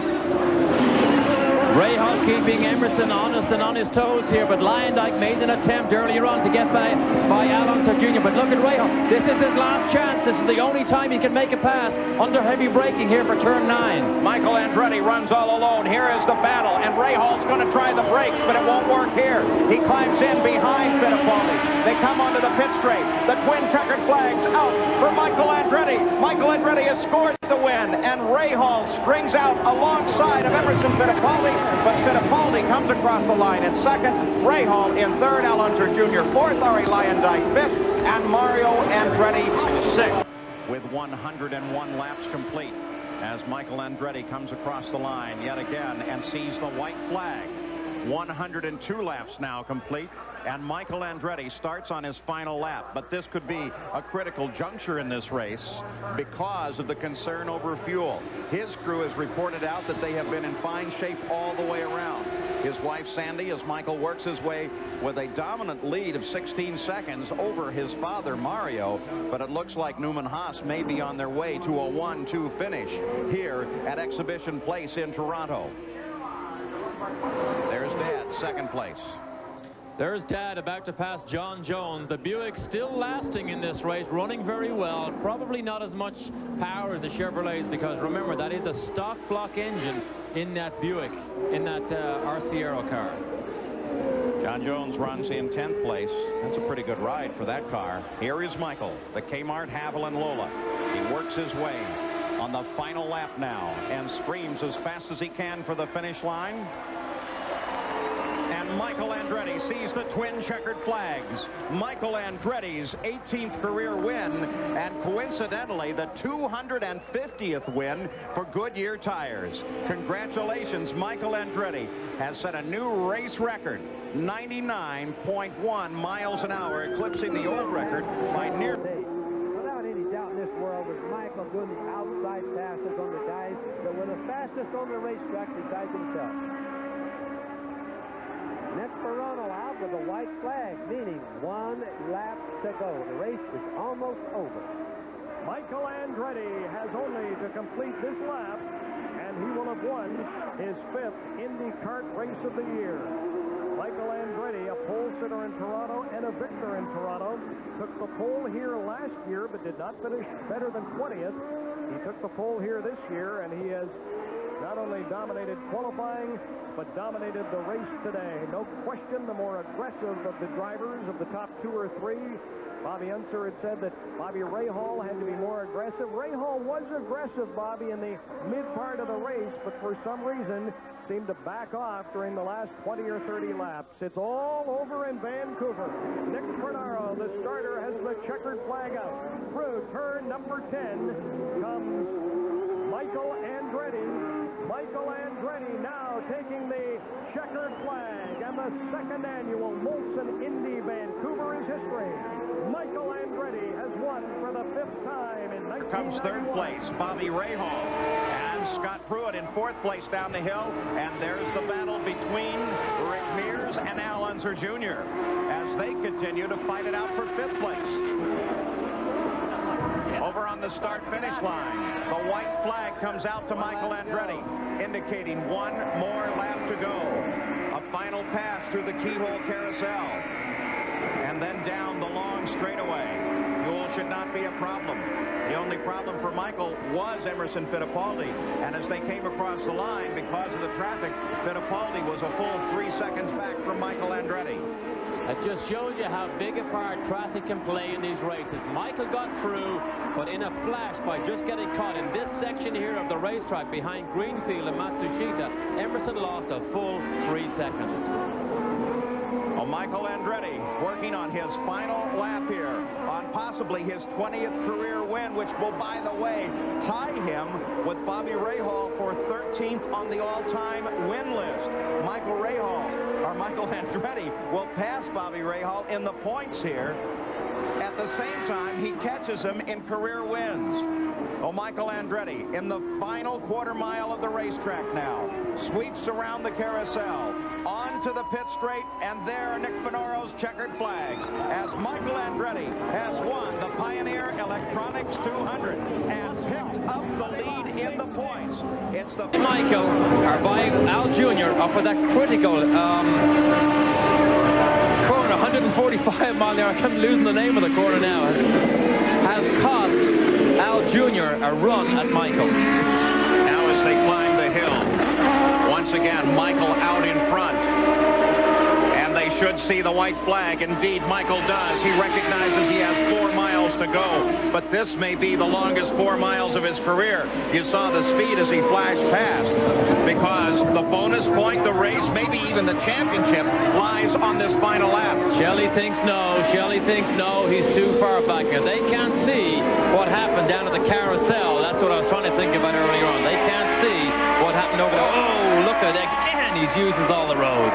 Speaker 3: Rahal keeping Emerson honest and on his toes here, but LUYENDYK made an attempt earlier on to get by Al Unser Jr. But look at Rahal. This is his last chance. This is the only time he can make a pass under heavy braking here for turn 9.
Speaker 4: Michael Andretti runs all alone. Here is the battle, and Rahal's going to try the brakes, but it won't work here. He climbs in behind Fittipaldi. They come onto the pit straight. The twin checkered flags out for Michael Andretti. Michael Andretti has scored the win, and Rahal strings out alongside of Emerson Fittipaldi, but Fittipaldi comes across the line in second, Rahal in third, Al Unser Jr. fourth, ARIE LUYENDYK fifth, and Mario Andretti sixth. With 101 laps complete, as Michael Andretti comes across the line yet again and sees the white flag. 102 laps now complete, and Michael Andretti starts on his final lap. But this could be a critical juncture in this race because of the concern over fuel. His crew has reported out that they have been in fine shape all the way around. His wife Sandy, as Michael works his way with a dominant lead of 16 seconds over his father Mario, but it looks like Newman Haas may be on their way to a 1-2 finish here at Exhibition Place in Toronto. There's Dad second place.
Speaker 20: There's Dad about to pass John Jones. The Buick still lasting in this race, running very well. Probably not as much power as the Chevrolets, because remember, that is a stock block engine in that Buick, in that RC car.
Speaker 4: John Jones runs in 10th place. That's a pretty good ride for that car. Here is Michael, the Kmart Haviland Lola. He works his way on the final lap now and screams as fast as he can for the finish line. And Michael Andretti sees the twin checkered flags. Michael Andretti's 18th career win, and coincidentally the 250th win for Goodyear tires. Congratulations, Michael Andretti has set a new race record, 99.1 miles an hour, eclipsing the old record by near.
Speaker 5: Without any doubt in this world, was Michael doing the outside passes on the guys that were the fastest on the racetrack besides himself. Next, Ferrano out with a white flag, meaning 1 lap to go. The race is almost over.
Speaker 13: Michael Andretti has only to complete this lap, and he will have won his 5th Indy kart race of the year. Michael Andretti, a pole sitter in Toronto and a victor in Toronto, took the pole here last year but did not finish better than 20th. He took the pole here this year, and he has not only dominated qualifying, but dominated the race today. No question, the more aggressive of the drivers of the top 2 or 3. Bobby Unser had said that Bobby Rahal had to be more aggressive. Rahal was aggressive, Bobby, in the mid part of the race, but for some reason seemed to back off during the last 20 or 30 laps. It's all over in Vancouver. Nick Fernaro, the starter, has the checkered flag out. Through turn number 10 comes Michael Andretti. Michael Andretti now taking the checkered flag, and the 2nd annual Molson Indy Vancouver is history. Michael Andretti has won for the 5th time in 1991.
Speaker 4: Comes 3rd place, Bobby Rahal, and Scott Pruitt in 4th place down the hill, and there's the battle between Rick Mears and Al Unser Jr. as they continue to fight it out for 5th place. Over on the start-finish line, the white flag comes out to Michael Andretti, indicating 1 more lap to go. A final pass through the keyhole carousel, and then down the long straightaway. Fuel should not be a problem. The only problem for Michael was Emerson Fittipaldi, and as they came across the line, because of the traffic, Fittipaldi was a full 3 seconds back from Michael Andretti.
Speaker 20: It just shows you how big a part traffic can play in these races. Michael got through, but in a flash, by just getting caught in this section here of the racetrack behind Greenfield and Matsushita, Emerson lost a full 3 seconds.
Speaker 4: Well, Michael Andretti working on his final lap here on possibly his 20th career win, which will, by the way, tie him with Bobby Rahal for 13th on the all-time win list. Michael Andretti will pass Bobby Rahal in the points here. At the same time, he catches him in career wins. Oh, Michael Andretti in the final quarter mile of the racetrack now. Sweeps around the carousel, onto the pit straight, and there are Nick Fernaro's checkered flags as Michael Andretti has won the Pioneer Electronics 200 and picked up the lead in the points. It's the
Speaker 20: Michael are buying Al Jr. up for that critical corner, 145 mile an hour. I'm losing the name of the corner now. Has cost Al Jr. a run at Michael.
Speaker 4: Now as they climb the hill, once again Michael out in front, and they should see the white flag. Indeed, Michael does. He recognizes he has 4 miles to go, but this may be the longest 4 miles of his career. You saw the speed as he flashed past, because the bonus point, the race, maybe even the championship, lies on this final lap.
Speaker 20: Shelley thinks no. Shelley thinks no. He's too far back here. They can't see what happened down at the carousel. That's what I was trying to think about earlier on. They can't see what happened over there. Oh, look at it again. He uses all the road.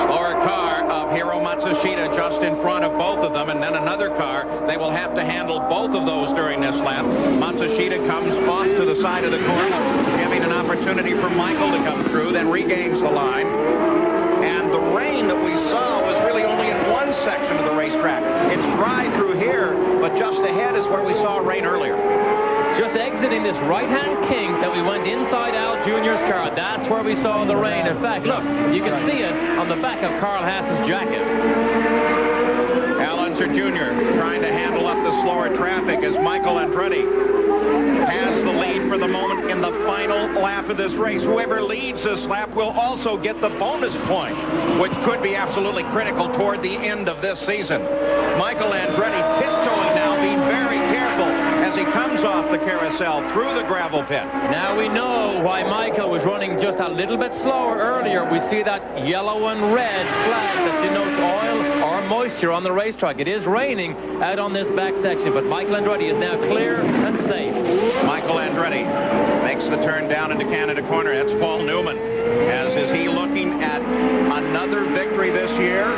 Speaker 4: Slower car of Hiro Matsushita just in front of both of them, and then another car. They will have to handle both of those during this lap. Matsushita comes off to the side of the course, giving an opportunity for Michael to come through, then regains the line. And the rain that we saw was really only in one section of the racetrack. It's dry through here, but just ahead is where we saw rain earlier.
Speaker 20: just exiting this right-hand kink that we went inside Al Jr.'s car. That's where we saw the rain. In fact, look, you can see it on the back of Carl Haas's jacket.
Speaker 1: Al Unser Jr. trying to handle up the slower traffic as Michael Andretti has the lead for the moment in the final lap of this race. Whoever leads this lap will also get the bonus point, which could be absolutely critical toward the end of this season. Michael Andretti tiptoeing now, being very careful as he comes off the carousel through the gravel pit.
Speaker 20: Now we know why Michael was running just a little bit slower earlier. We see that yellow and red flag that denotes oil or moisture on the racetrack. It is raining out on this back section, but Michael Andretti is now clear and safe.
Speaker 1: Michael Andretti makes the turn down into Canada Corner. That's Paul Newman. Is he looking at another victory this year?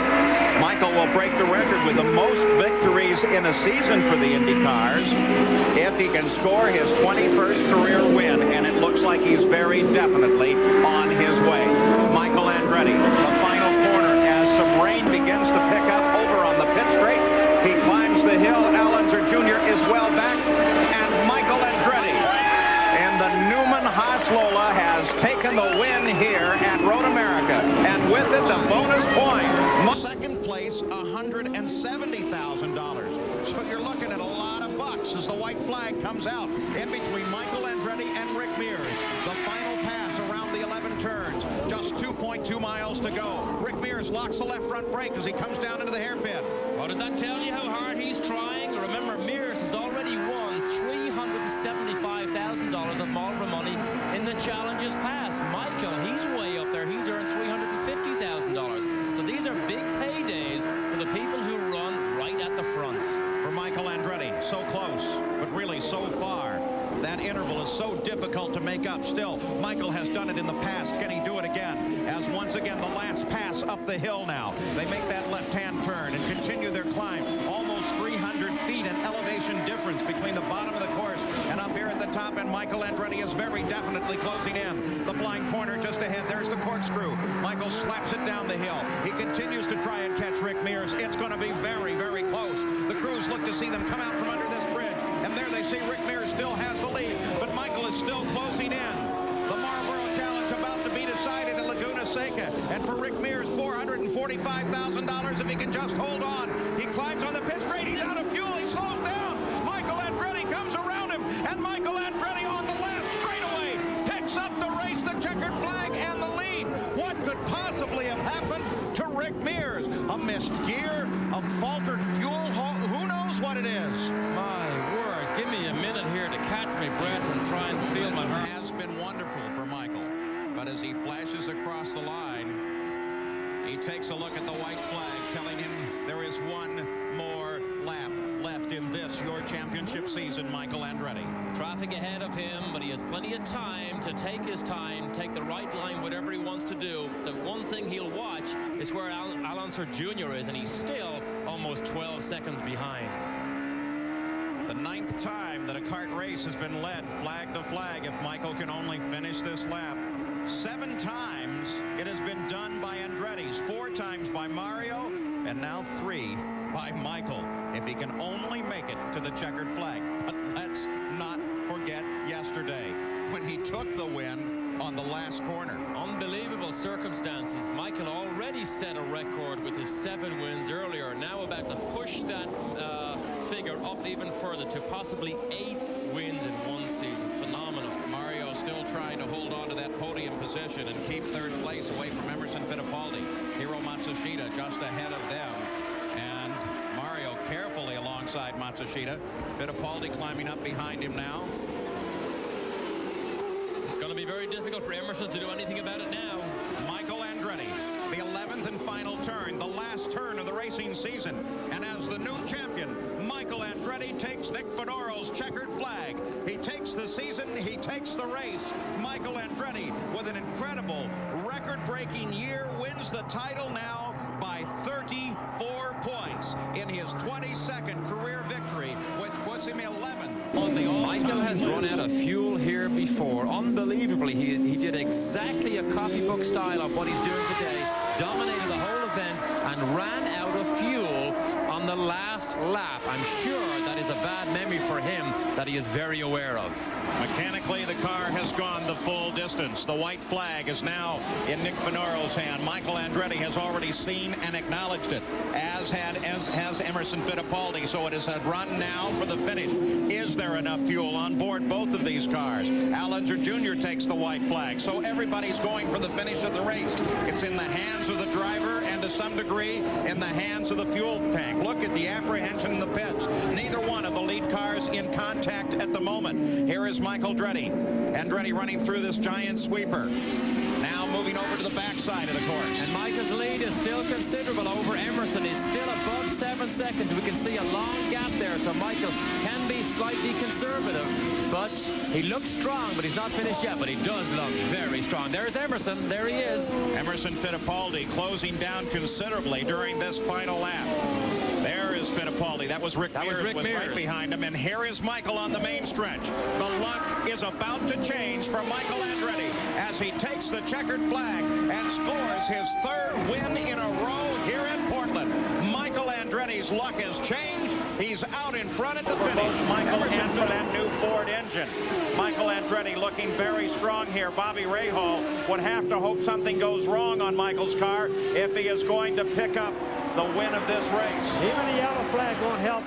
Speaker 1: Michael will break the record with the most victories in a season for the IndyCars if he can score his 21st career win, and it looks like he's very definitely on his way. Michael Andretti, the final corner as some rain begins to pick up over on the pit straight. He climbs the hill. Al Unser Jr. is well back, and Michael Andretti in the Newman Haas Lola has taken the win here at Road America, and with it the bonus point.
Speaker 16: Second place, $170,000. So you're looking at a lot of bucks as the white flag comes out in between Michael Andretti and Rick Mears. The final pass around the 11 turns. Just 2.2 miles to go. Rick Mears locks the left front brake as he comes down into the hairpin.
Speaker 15: Well, does that tell you how hard he's trying? Remember, Mears has already won $375,000 of Marlboro money in the Challenges Pass. Michael, he's way up there. He's earned $350,000. So these are big paydays for the people who run right at the front.
Speaker 16: For Michael Andretti, so close, but really so far. That interval is so difficult to make up. Still, Michael has done it in the past. Can he do it again? As once again, the last pass up the hill now. They make that left-hand turn and continue their climb. Almost 300 feet in elevation difference between the bottom of the course and up here at the top, and Michael Andretti is very definitely closing in. The blind corner just ahead. There's the corkscrew. Michael slaps it down the hill. He continues to try and catch Rick Mears. It's going to be very, very close. The crews look to see them come out from under this bridge, and there they see Rick Mears still has the lead, but Michael is still closing in. The Marlboro Challenge about to be decided in Laguna Seca, and for Rick Mears, $445,000 if he can just hold on. He climbs on the pit straight. He's out of fuel. He slows down. Michael Andretti comes around him, and Michael Andretti on the last straightaway picks up the race, the checkered flag, and the lead. What could possibly have happened to Rick Mears? A missed gear, a faltered fuel, who knows what it is?
Speaker 15: My word, give me a minute here to catch my breath and try and feel my heart.
Speaker 16: Has been wonderful for Michael, but as he flashes across the line, he takes a look at the white flag telling him there is one more lap left in this, your championship season, Michael Andretti.
Speaker 15: Traffic ahead of him, but he has plenty of time to take his time, take the right line, whatever he wants to do. The one thing he'll watch is where Al Unser Jr. is, and he's still almost 12 seconds behind.
Speaker 16: The 9th time that a kart race has been led flag to flag if Michael can only finish this lap. 7 times it has been done by Andretti's, 4 times by Mario, and now 3 by Michael, if he can only make it to the checkered flag. But let's not forget yesterday when he took the win on the last corner.
Speaker 15: Unbelievable circumstances. Michael already set a record with his 7 wins earlier, now about to push that figure up even further to possibly 8 wins in one season. Phenomenal.
Speaker 16: Mario still trying to hold on to that podium position and keep 3rd place away from Emerson Fittipaldi. Hiro Matsushita just ahead of them, and Mario carefully alongside Matsushita. Fittipaldi climbing up behind him now.
Speaker 15: It's going to be very difficult for Emerson to do anything about it now.
Speaker 16: Michael Andretti, the 11th and final turn, the last turn of the racing season. And as the new champion, Michael Andretti takes Nick Fedoro's checkered flag. He takes the season, he takes the race. Michael Andretti, with an incredible record-breaking year, wins the title now by 34 points in his 22nd career victory, which puts him 11th on the all-time
Speaker 15: Michael has run out of fuel here before. Unbelievably, he did exactly a copybook style of what he's doing today, dominated the whole event, and ran out of fuel on the last lap. I'm sure that is is a bad memory for him that he is very aware of.
Speaker 16: Mechanically, the car has gone the full distance. The white flag is now in Nick Finauro's hand. Michael Andretti has already seen and acknowledged it, as has Emerson Fittipaldi. So it is a run now for the finish. Is there enough fuel on board both of these cars? Al Unser Jr. takes the white flag. So everybody's going for the finish of the race. It's in the hands of the driver and to some degree in the hands of the fuel tank. Look at the apprehension in the pits. Neither one of the lead cars in contact at the moment. Here is Michael Andretti. Andretti running through this giant sweeper. Now moving over to the backside of the course.
Speaker 15: And Michael's lead is still considerable over Emerson. He's still above 7 seconds. We can see a long gap there, so Michael can be slightly conservative. But he looks strong, but he's not finished yet. But he does look very strong. There's Emerson. There he is.
Speaker 16: Emerson Fittipaldi closing down considerably during this final lap. There is Fittipaldi. That was Rick Mears right behind him. And here is Michael on the main stretch. The luck is about to change for Michael Andretti as he takes the checkered flag and scores his 3rd win in a row here at Portland. Michael Andretti's luck has changed. He's out in front at the finish. Michael and for that new Ford engine. Michael Andretti looking very strong here. Bobby Rahal would have to hope something goes wrong on Michael's car if he is going to pick up the win of this race.
Speaker 19: Even the yellow flag won't help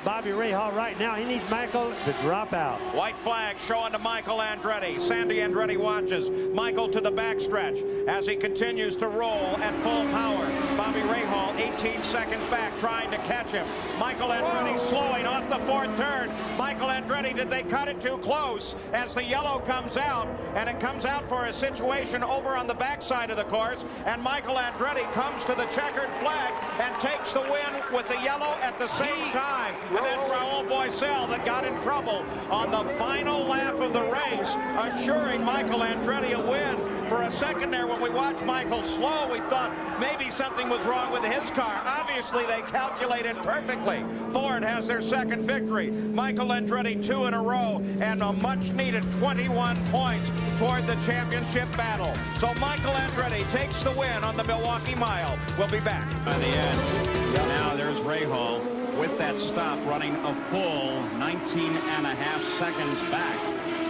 Speaker 19: Bobby Rahal right now. He needs Michael to drop out.
Speaker 16: White flag showing to Michael Andretti. Sandy Andretti watches. Michael to the backstretch as he continues to roll at full power. Bobby Rahal 18 seconds back trying to catch him. Michael Andretti slowing off the 4th turn. Michael Andretti, did they cut it too close as the yellow comes out? And it comes out for a situation over on the backside of the course. And Michael Andretti comes to the checkered flag and takes the win with the yellow at the same time. And that's Raul Boisel that got in trouble on the final lap of the race, assuring Michael Andretti a win. For a second there, when we watched Michael slow, we thought maybe something was wrong with his car. Obviously, they calculated perfectly. Ford has their 2nd victory. Michael Andretti 2 in a row and a much-needed 21 points toward the championship battle. So Michael Andretti takes the win on the Milwaukee Mile. We'll be back. By the end, now there's Rahal with that stop running a full 19.5 seconds back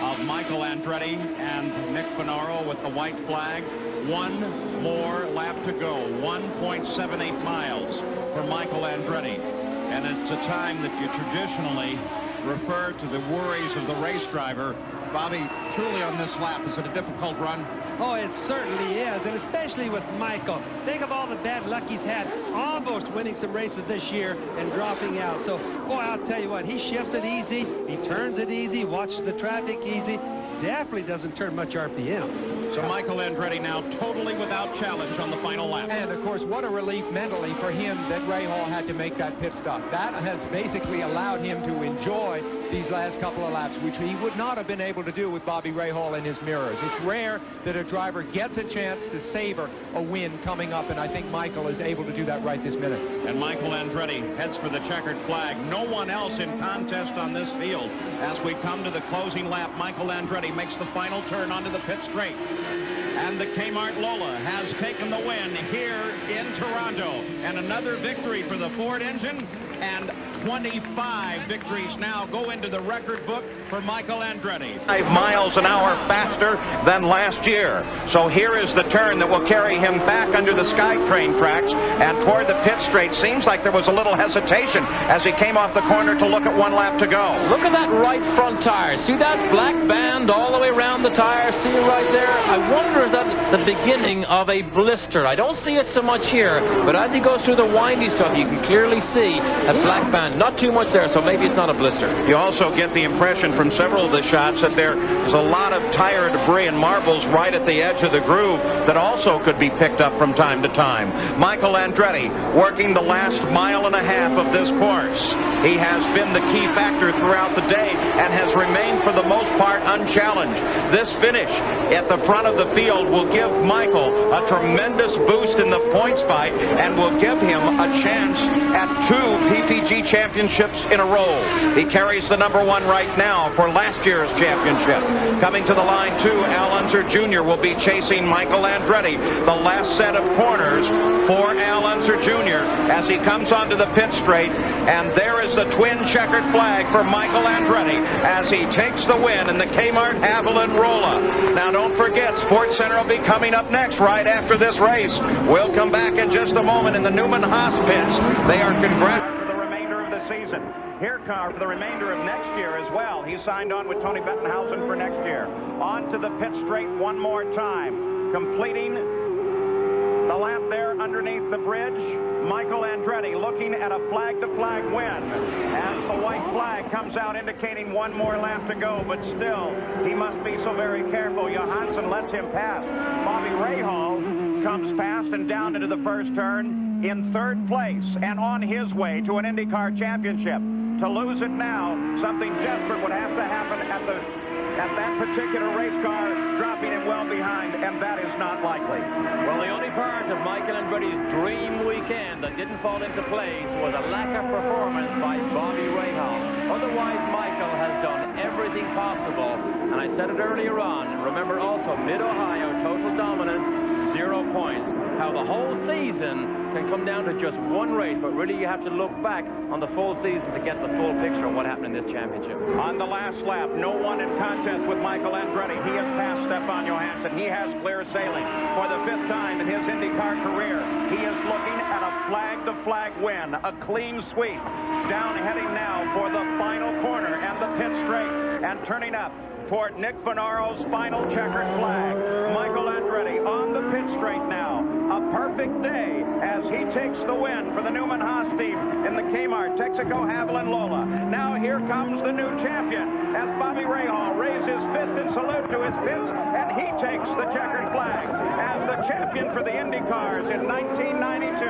Speaker 16: of Michael Andretti and Nick Finauro with the white flag. 1 more lap to go. 1.78 miles for Michael Andretti. And it's a time that you traditionally refer to the worries of the race driver. Bobby, truly on this lap, is it a difficult run?
Speaker 19: Oh, it certainly is, and especially with Michael. Think of all the bad luck he's had, almost winning some races this year and dropping out. So, boy, I'll tell you what, he shifts it easy, he turns it easy, watches the traffic easy, definitely doesn't turn much RPM.
Speaker 16: So Michael Andretti now totally without challenge on the final lap.
Speaker 12: And, of course, what a relief mentally for him that Rahal had to make that pit stop. That has basically allowed him to enjoy these last couple of laps, which he would not have been able to do with Bobby Rahal in his mirrors. It's rare that a driver gets a chance to savor a win coming up, and I think Michael is able to do that right this minute.
Speaker 16: And Michael Andretti heads for the checkered flag. No one else in contest on this field. As we come to the closing lap, Michael Andretti makes the final turn onto the pit straight. And the Kmart Lola has taken the win here in Toronto. And another victory for the Ford engine. And 25 victories now go into the record book for Michael Andretti. 5 miles an hour faster than last year. So here is the turn that will carry him back under the SkyTrain tracks and toward the pit straight. Seems like there was a little hesitation as he came off the corner to look at 1 lap to go.
Speaker 20: Look at that right front tire. See that black band all the way around the tire? See it right there? I wonder, is that the beginning of a blister? I don't see it so much here, but as he goes through the windy stuff, you can clearly see a black band. Not too much there, so maybe it's not a blister.
Speaker 16: You also get the impression from several of the shots that there's a lot of tire debris and marbles right at the edge of the groove that also could be picked up from time to time. Michael Andretti working the last 1.5 miles of this course. He has been the key factor throughout the day and has remained for the most part unchallenged. This finish at the front of the field will give Michael a tremendous boost in the points fight and will give him a chance at 2
Speaker 9: PPG championships in a row. He carries the #1 right now for last year's championship. Coming to the line, too, Al Unser Jr. will be chasing Michael Andretti. The last set of corners for Al Unser Jr. as he comes onto the pit straight. And there is the twin checkered flag for Michael Andretti as he takes the win in the Kmart Haviland Rolla. Now, don't forget, Sports Center will be coming up next right after this race. We'll come back in just a moment in the Newman Haas pits. They are congratulating
Speaker 1: for the remainder of the season. Here, Carr, for the remainder of next year as well. He signed on with Tony Bettenhausen for next year. On to the pit straight one more time. Completing the lap there underneath the bridge. Michael Andretti looking at a flag-to-flag win as the white flag comes out indicating one more lap to go, but still, he must be so very careful. Johansson lets him pass. Bobby Rahal comes past and down into the first turn in third place and on his way to an IndyCar championship. To lose it now, something desperate would have to happen at that particular race car, dropping him well behind, and that is not likely.
Speaker 20: Well, the only part of Michael Andretti's dream weekend that didn't fall into place was a lack of performance by Bobby Rahal. Otherwise, Michael has done everything possible, and I said it earlier on. Remember also, Mid-Ohio, total dominance, 0 points. How the whole season can come down to just one race, but really you have to look back on the full season to get the full picture of what happened in this championship.
Speaker 1: On the last lap, no one in contest with Michael Andretti. He has passed Stefan Johansson. He has clear sailing for the 5th time in his IndyCar career. He is looking at a flag-to-flag win, a clean sweep. Down heading now for the final corner and the pit straight, and turning up toward Nick Venaro's final checkered flag. Michael Andretti on the pit straight now. A perfect day as he takes the win for the Newman Haas team in the Kmart Texaco Haviland Lola. Now here comes the new champion as Bobby Rahal raises his fist in salute to his pits, and he takes the checkered flag as the champion for the IndyCars in 1992,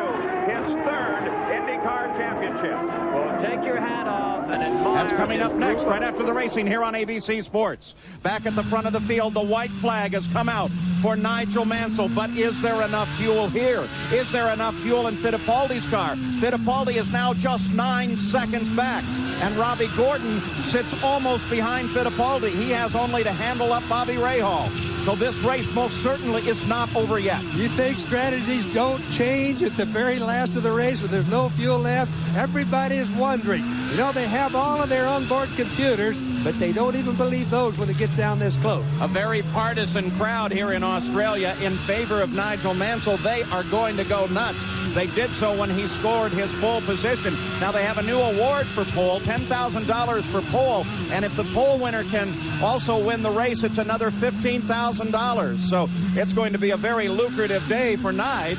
Speaker 1: his 3rd IndyCar championship.
Speaker 20: Well, take your hat off and admire.
Speaker 4: That's coming up next, right after the racing here on ABC Sports. Back at the front of the field, the white flag has come out for Nigel Mansell, but is there enough fuel here? Is there enough fuel in Fittipaldi's car? Fittipaldi is now just 9 seconds back, and Robbie Gordon sits almost behind Fittipaldi. He has only to handle up Bobby Rahal. So this race most certainly is not over yet.
Speaker 19: You think strategies don't change at the very last of the race when there's no fuel left? Everybody is wondering. You know, they have all of their onboard computers, but they don't even believe those when it gets down this close.
Speaker 4: A very partisan crowd here in Australia in favor of Nigel Mansell. They are going to go nuts. They did so when he scored his pole position. Now they have a new award for pole, $10,000 for pole, and if the pole winner can also win the race, it's another $15,000. So it's going to be a very lucrative day for Nige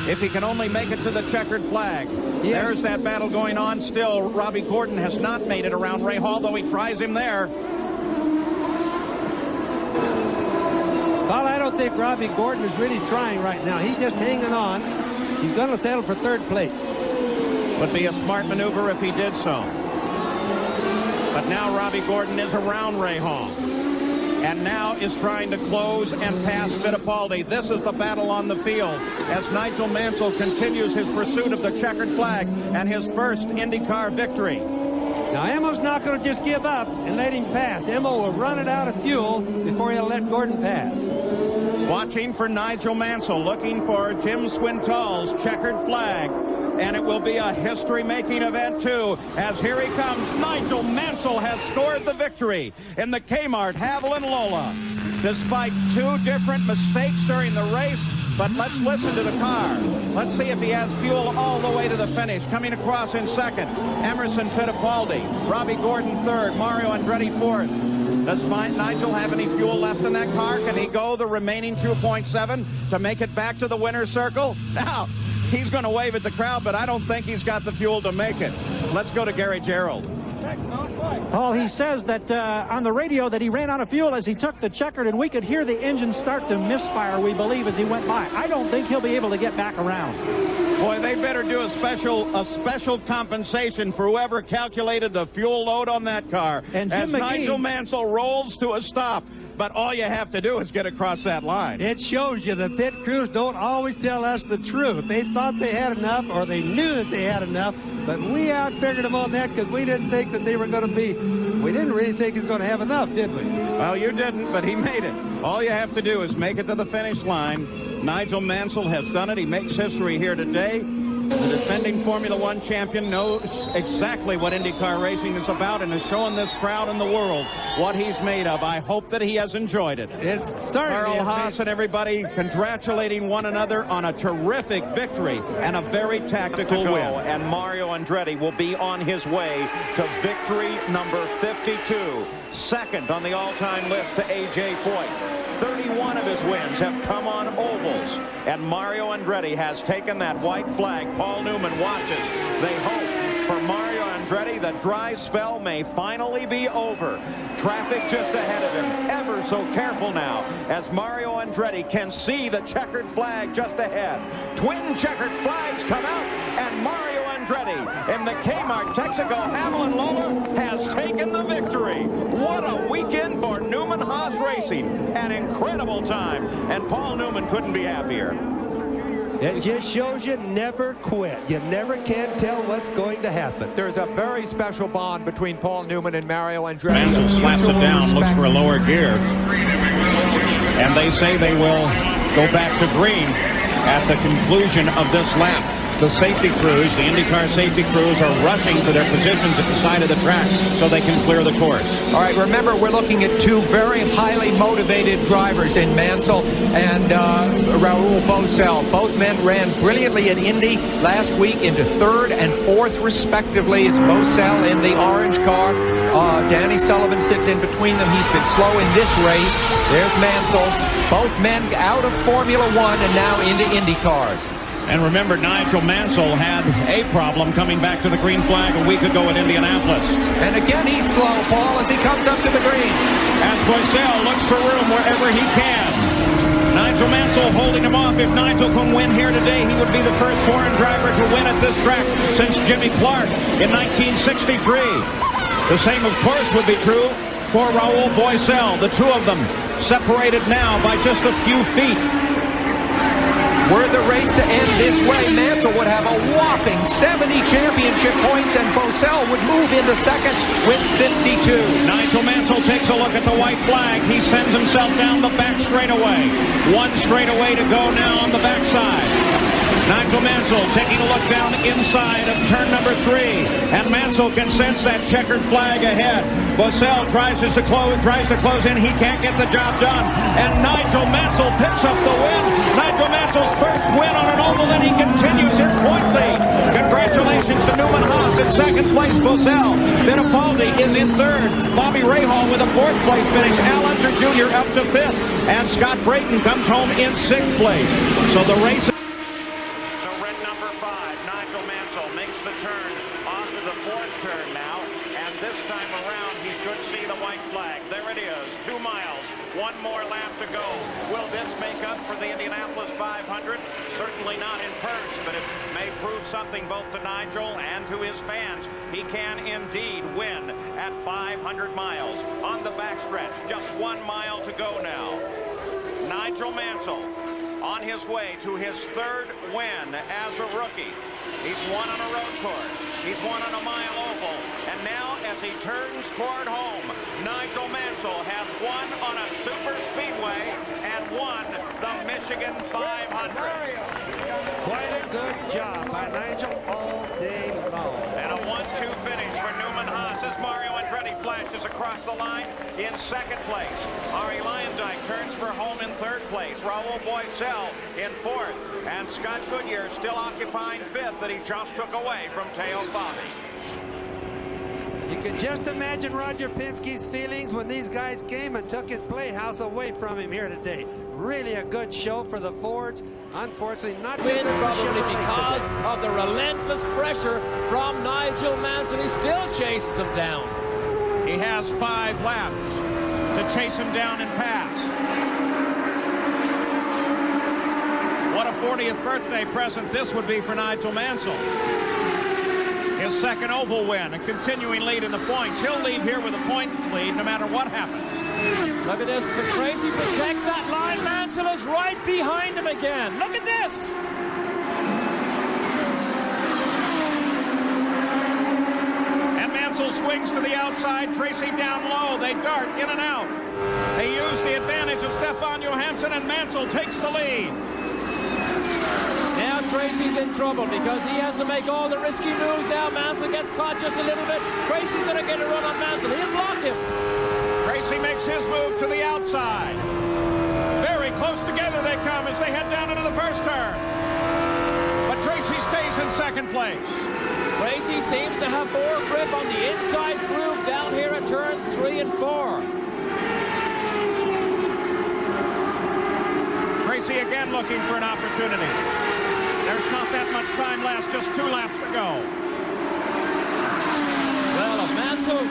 Speaker 4: if he can only make it to the checkered flag. Yes. There's that battle going on still. Robbie Gordon has not made it around Rahal, though he tries him there.
Speaker 19: Well, I don't think Robbie Gordon is really trying right now. He's just hanging on. He's going to settle for 3rd place.
Speaker 4: Would be a smart maneuver if he did so. But now Robbie Gordon is around Rahal, and now is trying to close and pass Fittipaldi. This is the battle on the field as Nigel Mansell continues his pursuit of the checkered flag and his first IndyCar victory.
Speaker 19: Now, Emo's not going to just give up and let him pass. Emo will run it out of fuel before he'll let Gordon pass.
Speaker 4: Watching for Nigel Mansell, looking for Jim Swintoll's checkered flag. And it will be a history-making event, too, as here he comes. Nigel Mansell has scored the victory in the Kmart Haviland Lola. Despite 2 different mistakes during the race, but let's listen to the car. Let's see if he has fuel all the way to the finish. Coming across in 2nd, Emerson Fittipaldi. Robbie Gordon 3rd, Mario Andretti 4th. Does Nigel have any fuel left in that car? Can he go the remaining 2.7 to make it back to the winner's circle? Now, he's going to wave at the crowd, but I don't think he's got the fuel to make it. Let's go to Gary Gerald.
Speaker 21: Paul, he says that on the radio that he ran out of fuel as he took the checkered, and we could hear the engine start to misfire, we believe, as he went by. I don't think he'll be able to get back around.
Speaker 4: Boy, they better do a special compensation for whoever calculated the fuel load on that car.
Speaker 21: And
Speaker 4: as
Speaker 21: Jim McGee,
Speaker 4: Nigel Mansell rolls to a stop.
Speaker 10: but all you have to do is get across that line.
Speaker 19: It shows you the pit crews don't always tell us the truth. They thought they had enough, or they knew that they had enough, but we out-figured them on that because we didn't think that they were going to be, we didn't really think he was going to have enough, did we?
Speaker 10: Well, you didn't, but he made it. All you have to do is make it to the finish line. Nigel Mansell has done it. He makes history here today. The defending Formula One champion knows exactly what IndyCar racing is about and is showing this crowd and the world what he's made of. I hope that he has enjoyed it.
Speaker 19: It's certainly
Speaker 10: Carl Haas and everybody congratulating one another on a terrific victory and a very tactical win.
Speaker 9: And Mario Andretti will be on his way to victory number 52. Second on the all-time list to A.J. Foyt. 31 of his wins have come on ovals, and Mario Andretti has taken that white flag. Paul Newman watches. They hope for Mario Andretti the dry spell may finally be over. Traffic just ahead of him, ever so careful now, as Mario Andretti can see the checkered flag just ahead. Twin checkered flags come out, and Mario Andretti in the Kmart Texaco Havoline Lola has taken the victory. What a weekend for Newman Haas Racing. An incredible time, and Paul Newman couldn't be happier.
Speaker 19: It just shows you never quit. You never can tell what's going to happen.
Speaker 12: There's a very special bond between Paul Newman and Mario Andretti.
Speaker 10: Mansell slaps it down, looks for a lower gear. And they say they will go back to green at the conclusion of this lap. The safety crews, the IndyCar safety crews, are rushing to their positions at the side of the track so they can clear the course.
Speaker 12: All right, remember, we're looking at two very highly motivated drivers in Mansell and Raul Boesel. Both men ran brilliantly at Indy last week into third and fourth, respectively. It's Boesel in the orange car. Danny Sullivan sits in between them. He's been slow in this race. There's Mansell. Both men out of Formula One and now into Indy cars.
Speaker 10: And remember, Nigel Mansell had a problem coming back to the green flag a week ago at Indianapolis.
Speaker 12: And again, he's slow, Paul, as he comes up to the green.
Speaker 10: As Boesel looks for room wherever he can. Nigel Mansell holding him off. If Nigel can win here today, he would be the first foreign driver to win at this track since Jimmy Clark in 1963. The same, of course, would be true for Raul Boesel. The two of them separated now by just a few feet.
Speaker 12: Were the race to end this way, Mansell would have a whopping 70 championship points, and Boesel would move into second with 52.
Speaker 10: Nigel Mansell takes a look at the white flag. He sends himself down the back straightaway. One straightaway to go now on the backside. Nigel Mansell taking a look down inside of turn number 3, and Mansell can sense that checkered flag ahead. Boesel tries to close in. He can't get the job done, and Nigel Mansell picks up the win. Nigel Mansell's first win on an oval, and he continues his point lead. Congratulations to Newman Haas in second place. Boesel. Fittipaldi is in third. Bobby Rahal with a fourth place finish. Al Unser Jr. up to fifth, and Scott Brayton comes home in sixth place. So the race.
Speaker 9: Certainly not in purse, but it may prove something both to Nigel and to his fans. He can indeed win at 500 miles. On the backstretch, just 1 mile to go now. Nigel Mansell on his way to his third win as a rookie. He's won on a road course. He's won on a mile oval. And now as he turns toward home, Nigel Mansell has won on a super speedway and won the Michigan 500.
Speaker 19: Quite a good job by Nigel all day long.
Speaker 9: And a 1-2 finish for Newman Haas as Mario Andretti flashes across the line in second place. ARIE LUYENDYK turns for home in third place. Raul Boesel in fourth. And Scott Goodyear still occupying fifth that he just took away from Teo Fabi.
Speaker 19: You can just imagine Roger Penske's feelings when these guys came and took his playhouse away from him here today. Really a good show for the Fords. Unfortunately, not good for
Speaker 22: probably because of the relentless pressure from Nigel Mansell. He still chases him down.
Speaker 10: He has 5 laps to chase him down and pass. What a 40th birthday present this would be for Nigel Mansell. His second oval win, a continuing lead in the points. He'll leave here with a point lead no matter what happens.
Speaker 22: Look at this. Tracy protects that line. Mansell is right behind him again. Look at this.
Speaker 1: And Mansell swings to the outside. Tracy down low. They dart in and out. They use the advantage of Stefan Johansson, and Mansell takes the lead.
Speaker 22: Now Tracy's in trouble because he has to make all the risky moves now. Mansell gets caught just a little bit. Tracy's going to get a run on Mansell. He'll block him.
Speaker 1: Tracy makes his move to the outside. Very close together they come as they head down into the first turn. But Tracy stays in second place.
Speaker 22: Tracy seems to have more grip on the inside groove down here at turns 3 and 4.
Speaker 1: Tracy again looking for an opportunity. There's not that much time left, just 2 laps to go.
Speaker 22: Well, if Mansell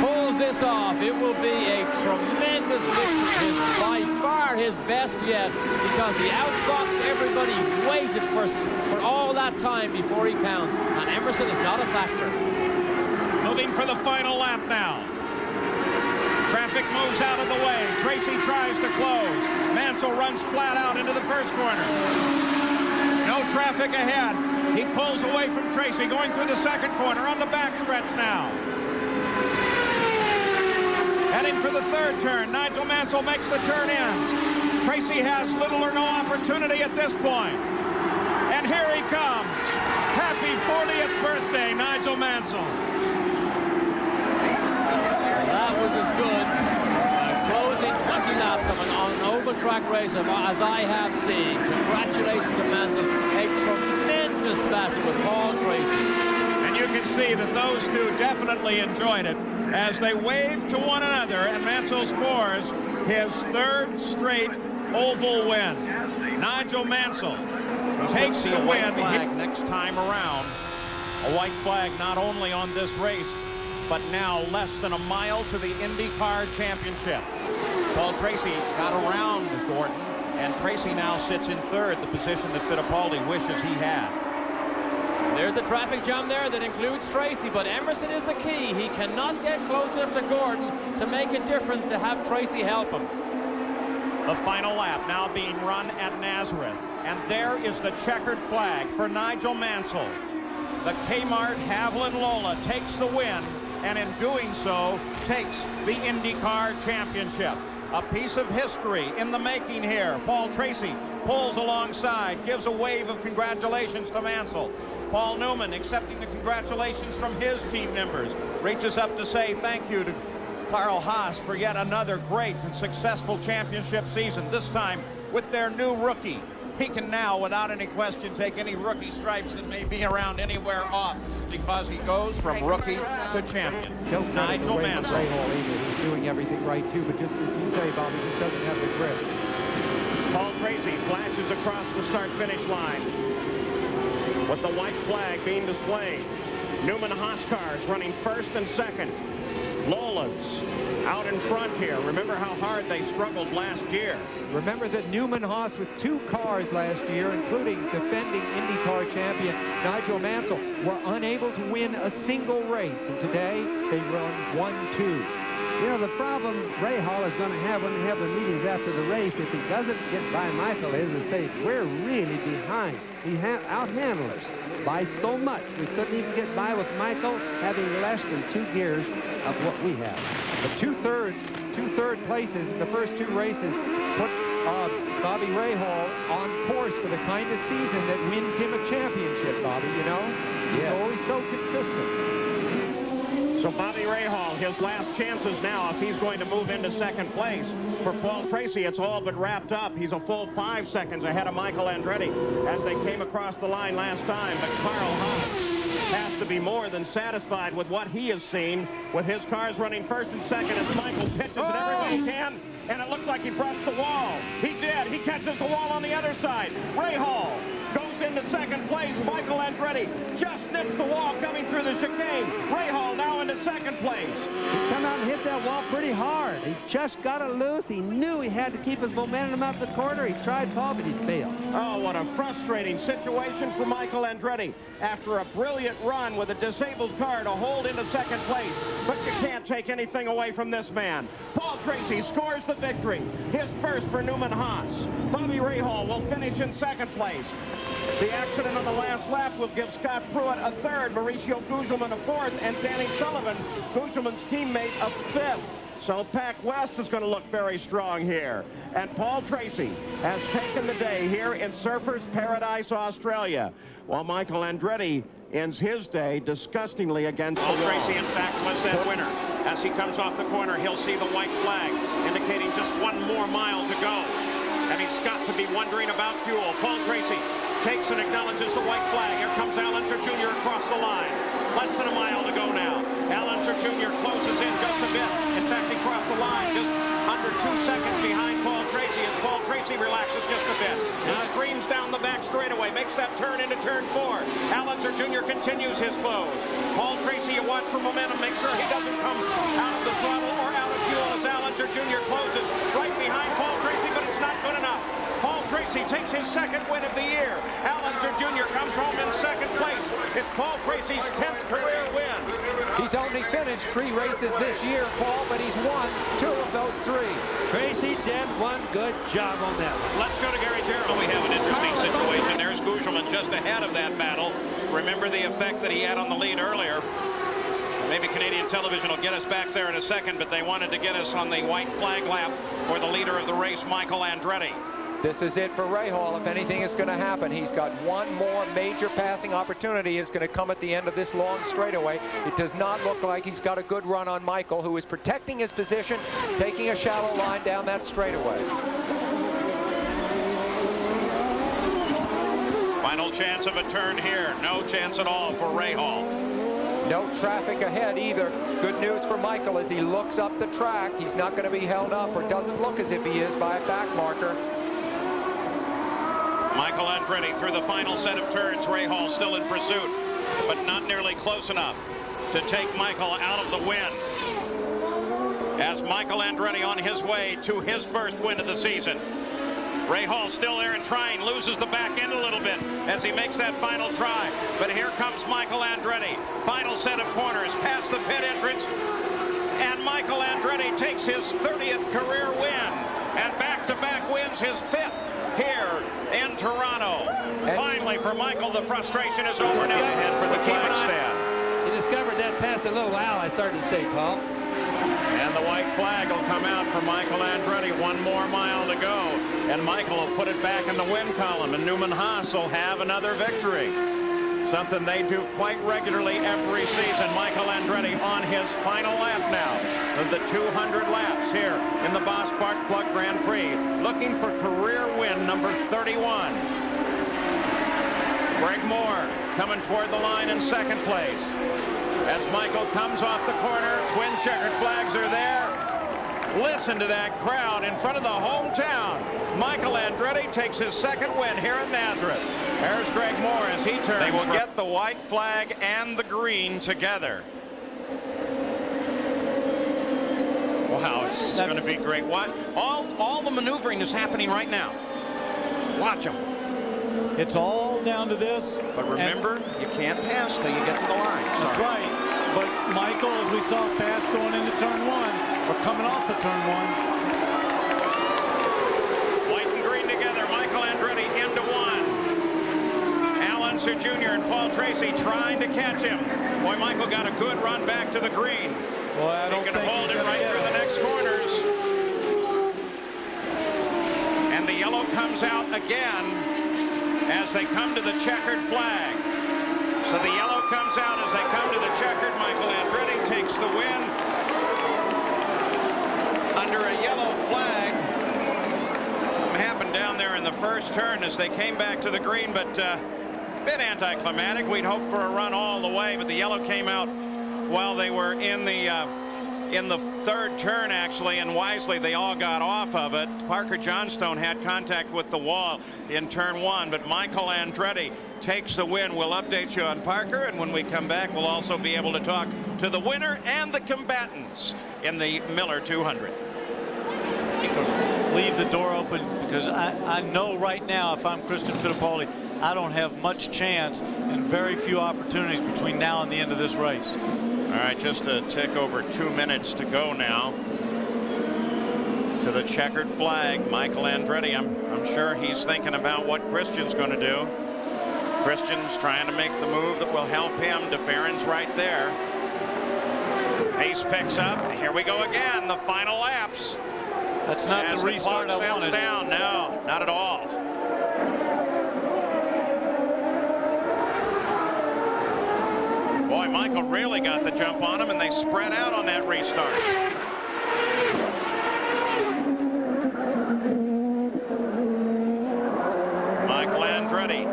Speaker 22: pulls this off, it will be a tremendous victory. By far his best yet, because he outboxed everybody, waited for all that time before he pounced, and Emerson is not a factor.
Speaker 1: Moving for the final lap now. Traffic moves out of the way. Tracy tries to close. Mansell runs flat out into the first corner. No traffic ahead. He pulls away from Tracy, going through the second corner on the backstretch now. Heading for the third turn. Nigel Mansell makes the turn in. Tracy has little or no opportunity at this point. And here he comes. Happy 40th birthday, Nigel Mansell.
Speaker 22: That was as good closing 20 laps of an oval track race as I have seen. Congratulations to Mansell. A tremendous battle with Paul Tracy.
Speaker 1: And you can see that those two definitely enjoyed it as they wave to one another, and Mansell scores his 3rd straight oval win. Nigel Mansell takes the win. Flag next time around. A white flag not only on this race, but now less than a mile to the IndyCar Championship. Paul Tracy got around Gordon, and Tracy now sits in 3rd, the position that Fittipaldi wishes he had.
Speaker 22: There's the traffic jam there that includes Tracy, but Emerson is the key. He cannot get close enough to Gordon to make a difference to have Tracy help him.
Speaker 1: The final lap now being run at Nazareth, and there is the checkered flag for Nigel Mansell. The Kmart Haviland Lola takes the win, and in doing so takes the IndyCar Championship. A piece of history in the making here. Paul Tracy pulls alongside, gives a wave of congratulations to Mansell. Paul Newman, accepting the congratulations from his team members, reaches up to say thank you to Carl Haas for yet another great and successful championship season, this time with their new rookie. He can now, without any question, take any rookie stripes that may be around anywhere off, because he goes from rookie to champion. Nigel Mansell.
Speaker 12: He's doing everything right, too, but just as you say, Bobby, just doesn't have the grip.
Speaker 1: Paul Tracy flashes across the start-finish line with the white flag being displayed. Newman Haas cars running 1st and 2nd. Lola's out in front here. Remember how hard they struggled last year.
Speaker 12: Remember that Newman Haas with 2 cars last year, including defending IndyCar champion Nigel Mansell, were unable to win a single race. And today, they run 1-2.
Speaker 19: You know, the problem Ray Hall is going to have when they have the meetings after the race, if he doesn't get by Michael, is to say, we're really behind. He out-handled us by so much. We couldn't even get by with Michael having less than 2 gears of what we have.
Speaker 12: But two third places in the first 2 races put Bobby Rahal on course for the kind of season that wins him a championship, Bobby, you know? He's always so consistent.
Speaker 1: So Bobby Rahal, his last chances now if he's going to move into 2nd place. For Paul Tracy, it's all but wrapped up. He's a full 5 seconds ahead of Michael Andretti as they came across the line last time. But Carl Haas has to be more than satisfied with what he has seen with his cars running 1st and 2nd as Michael pitches it every way he can. And it looks like he brushed the wall. He did. He catches the wall on the other side. Rahal goes into 2nd place. Michael Andretti just nips the wall coming through the chicane. Rahal now into into second place.
Speaker 19: He come out and hit that wall pretty hard. He just got it loose. He knew he had to keep his momentum up the corner. He tried, Paul, but he failed.
Speaker 1: Oh, what a frustrating situation for Michael Andretti after a brilliant run with a disabled car to hold into second place. But you can't take anything away from this man. Paul Tracy scores the victory. His first for Newman Haas. Bobby Rahal will finish in second place. The accident on the last lap will give Scott Pruitt a third, Mauricio Gugelmin a fourth, and Danny Sullivan, Gugelmin's teammate, a fifth. So Pac West is going to look very strong here. And Paul Tracy has taken the day here in Surfers Paradise, Australia, while Michael Andretti ends his day disgustingly against
Speaker 13: Paul
Speaker 1: the wall.
Speaker 13: Tracy, in fact, was that winner. As he comes off the corner, he'll see the white flag, indicating just 1 more mile to go. And he's got to be wondering about fuel. Paul Tracy takes and acknowledges the white flag. Here comes Al Unser Jr. across the line. Less than a mile to go now. Al Unser Jr. closes in just a bit. In fact, he crossed the line just under 2 seconds behind Paul Tracy as Paul Tracy relaxes just a bit. He screams down the back straightaway, makes that turn into turn 4. Al Unser Jr. continues his close. Paul Tracy, you watch for momentum, make sure he doesn't come out of the throttle or out of fuel as Al Unser Jr. closes right behind Paul Tracy, but it's not good enough. Paul Tracy takes his second win of the year. Al Unser Jr. comes home in second place. It's Paul Tracy's 10th career win.
Speaker 18: He's only finished 3 races this year, Paul, but he's won 2 of those 3.
Speaker 19: Tracy did one good job on that one.
Speaker 13: Let's go to Gary Darrell. We have an interesting situation. There's Gugelmin just ahead of that battle. Remember the effect that he had on the lead earlier. Maybe Canadian television will get us back there in a second, but they wanted to get us on the white flag lap for the leader of the race, Michael Andretti.
Speaker 18: This is it for Rahal. If anything is going to happen, he's got one more major passing opportunity. It's going to come at the end of this long straightaway. It does not look like he's got a good run on Michael, who is protecting his position, taking a shallow line down that straightaway.
Speaker 13: Final chance of a turn here. No chance at all for Rahal.
Speaker 18: No traffic ahead either. Good news for Michael as he looks up the track. He's not going to be held up, or doesn't look as if he is, by a back marker.
Speaker 13: Michael Andretti through the final set of turns. Rahal still in pursuit, but not nearly close enough to take Michael out of the win. As Michael Andretti on his way to his first win of the season. Rahal still there and trying, loses the back end a little bit as he makes that final try. But here comes Michael Andretti. Final set of corners past the pit entrance. And Michael Andretti takes his 30th career win. And back-to-back wins, his 5th here in Toronto. And finally, for Michael, the frustration is over now. Ahead for the flag stand.
Speaker 19: He discovered that past a little while, I started to say, Paul.
Speaker 13: And the white flag will come out for Michael Andretti. 1 more mile to go. And Michael will put it back in the win column. And Newman Haas will have another victory. Something they do quite regularly every season. Michael Andretti on his final lap now of the 200 laps here in the Boss Spark Plug Grand Prix, looking for career win number 31. Greg Moore coming toward the line in second place. As Michael comes off the corner, twin checkered flags are there. Listen to that crowd in front of the hometown. Michael Andretti takes his second win here at Nazareth. There's Greg Moore as he turns. They will get the white flag and the green together. Wow, it's going to be great. What? All the maneuvering is happening right now. Watch them.
Speaker 7: It's all down to this.
Speaker 13: But remember, you can't pass till you get to the line.
Speaker 7: That's right. But Michael, as we saw pass going into turn 1, or coming off of turn 1.
Speaker 13: White and green together. Michael Andretti into 1. Al Unser Jr. and Paul Tracy trying to catch him. Boy, Michael got a good run back to the green.
Speaker 7: Boy, I don't think
Speaker 13: hold it right through the next corners. And the yellow comes out again as they come to the checkered flag. So the yellow comes out as they come to the checkered. Michael Andretti takes the win under a yellow flag. Something happened down there in the first turn as they came back to the green, but a bit anticlimactic. We'd hoped for a run all the way, but the yellow came out while they were in the
Speaker 16: in the third turn, actually, and wisely they all got off of it. Parker Johnstone had contact with the wall in turn 1, but Michael Andretti takes the win. We'll update you on Parker, and when we come back, we'll also be able to talk to the winner and the combatants in the Miller 200.
Speaker 7: Leave the door open, because I know right now, if I'm Christian Fittipaldi, I don't have much chance and very few opportunities between now and the end of this race.
Speaker 16: All right, just a tick over 2 minutes to go now to the checkered flag. Michael Andretti, I'm sure he's thinking about what Christian's going to do. Christian's trying to make the move that will help him. DeFerrin's right there. Pace picks up. Here we go again, the final laps.
Speaker 7: That's not
Speaker 16: as
Speaker 7: the restart
Speaker 16: the clock
Speaker 7: I wanted.
Speaker 16: down. No, not at all. Boy, Michael really got the jump on him, and they spread out on that restart. Michael Andretti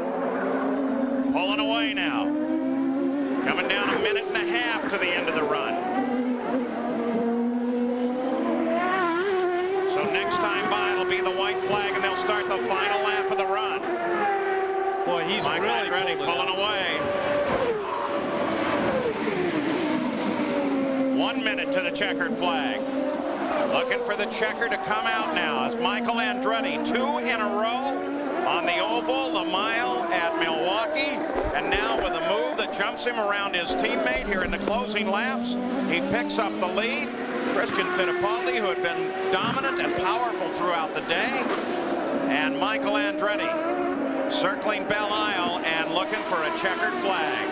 Speaker 16: pulling away now. Coming down a minute and a half to the end of the run. So next time by, it'll be the white flag, and they'll start the final lap of the run.
Speaker 7: Boy, he's
Speaker 16: Michael
Speaker 7: really
Speaker 16: Andretti pulling away. 1 minute to the checkered flag. Looking for the checker to come out now as Michael Andretti, 2 in a row on the oval, the mile at Milwaukee, and now with a move that jumps him around his teammate here in the closing laps, he picks up the lead. Christian Fittipaldi, who had been dominant and powerful throughout the day, and Michael Andretti circling Belle Isle and looking for a checkered flag.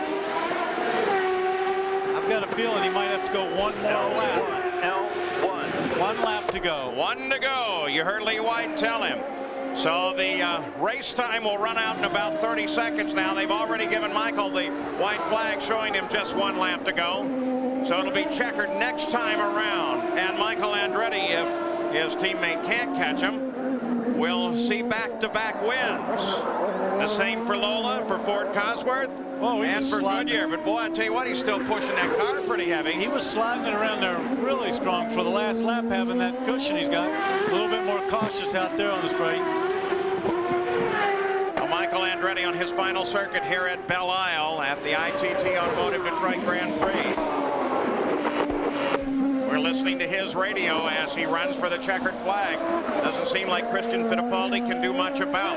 Speaker 7: I've got a feeling he might have to go one more lap.
Speaker 16: L1.
Speaker 7: 1 lap to go.
Speaker 16: 1 to go. You heard Lee White tell him. So the race time will run out in about 30 seconds now. They've already given Michael the white flag, showing him just 1 lap to go. So it'll be checkered next time around. And Michael Andretti, if his teammate can't catch him, will see back-to-back wins. The same for Lola, for Ford Cosworth, and for Goodyear. But boy, I tell you what, he's still pushing that car pretty heavy.
Speaker 7: He was sliding it around there really strong for the last lap, having that cushion he's got. A little bit more cautious out there on the straight.
Speaker 16: Well, Michael Andretti on his final circuit here at Belle Isle at the ITT Automotive Detroit Grand Prix. We're listening to his radio as he runs for the checkered flag. Doesn't seem like Christian Fittipaldi can do much about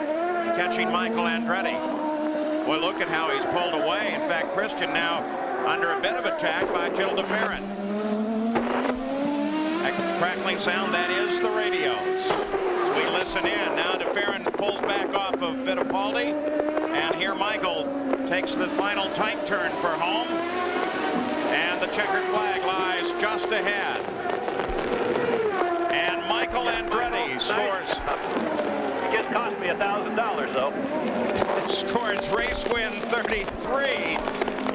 Speaker 16: catching Michael Andretti. Boy, look at how he's pulled away. In fact, Christian now under a bit of attack by Jill DeFerrin. That crackling sound, that is the radios. As we listen in, now DeFerrin pulls back off of Fittipaldi, and here Michael takes the final tight turn for home. And the checkered flag lies just ahead. And Michael Andretti scores.
Speaker 2: It just cost me $1,000, though.
Speaker 16: Scores race win 33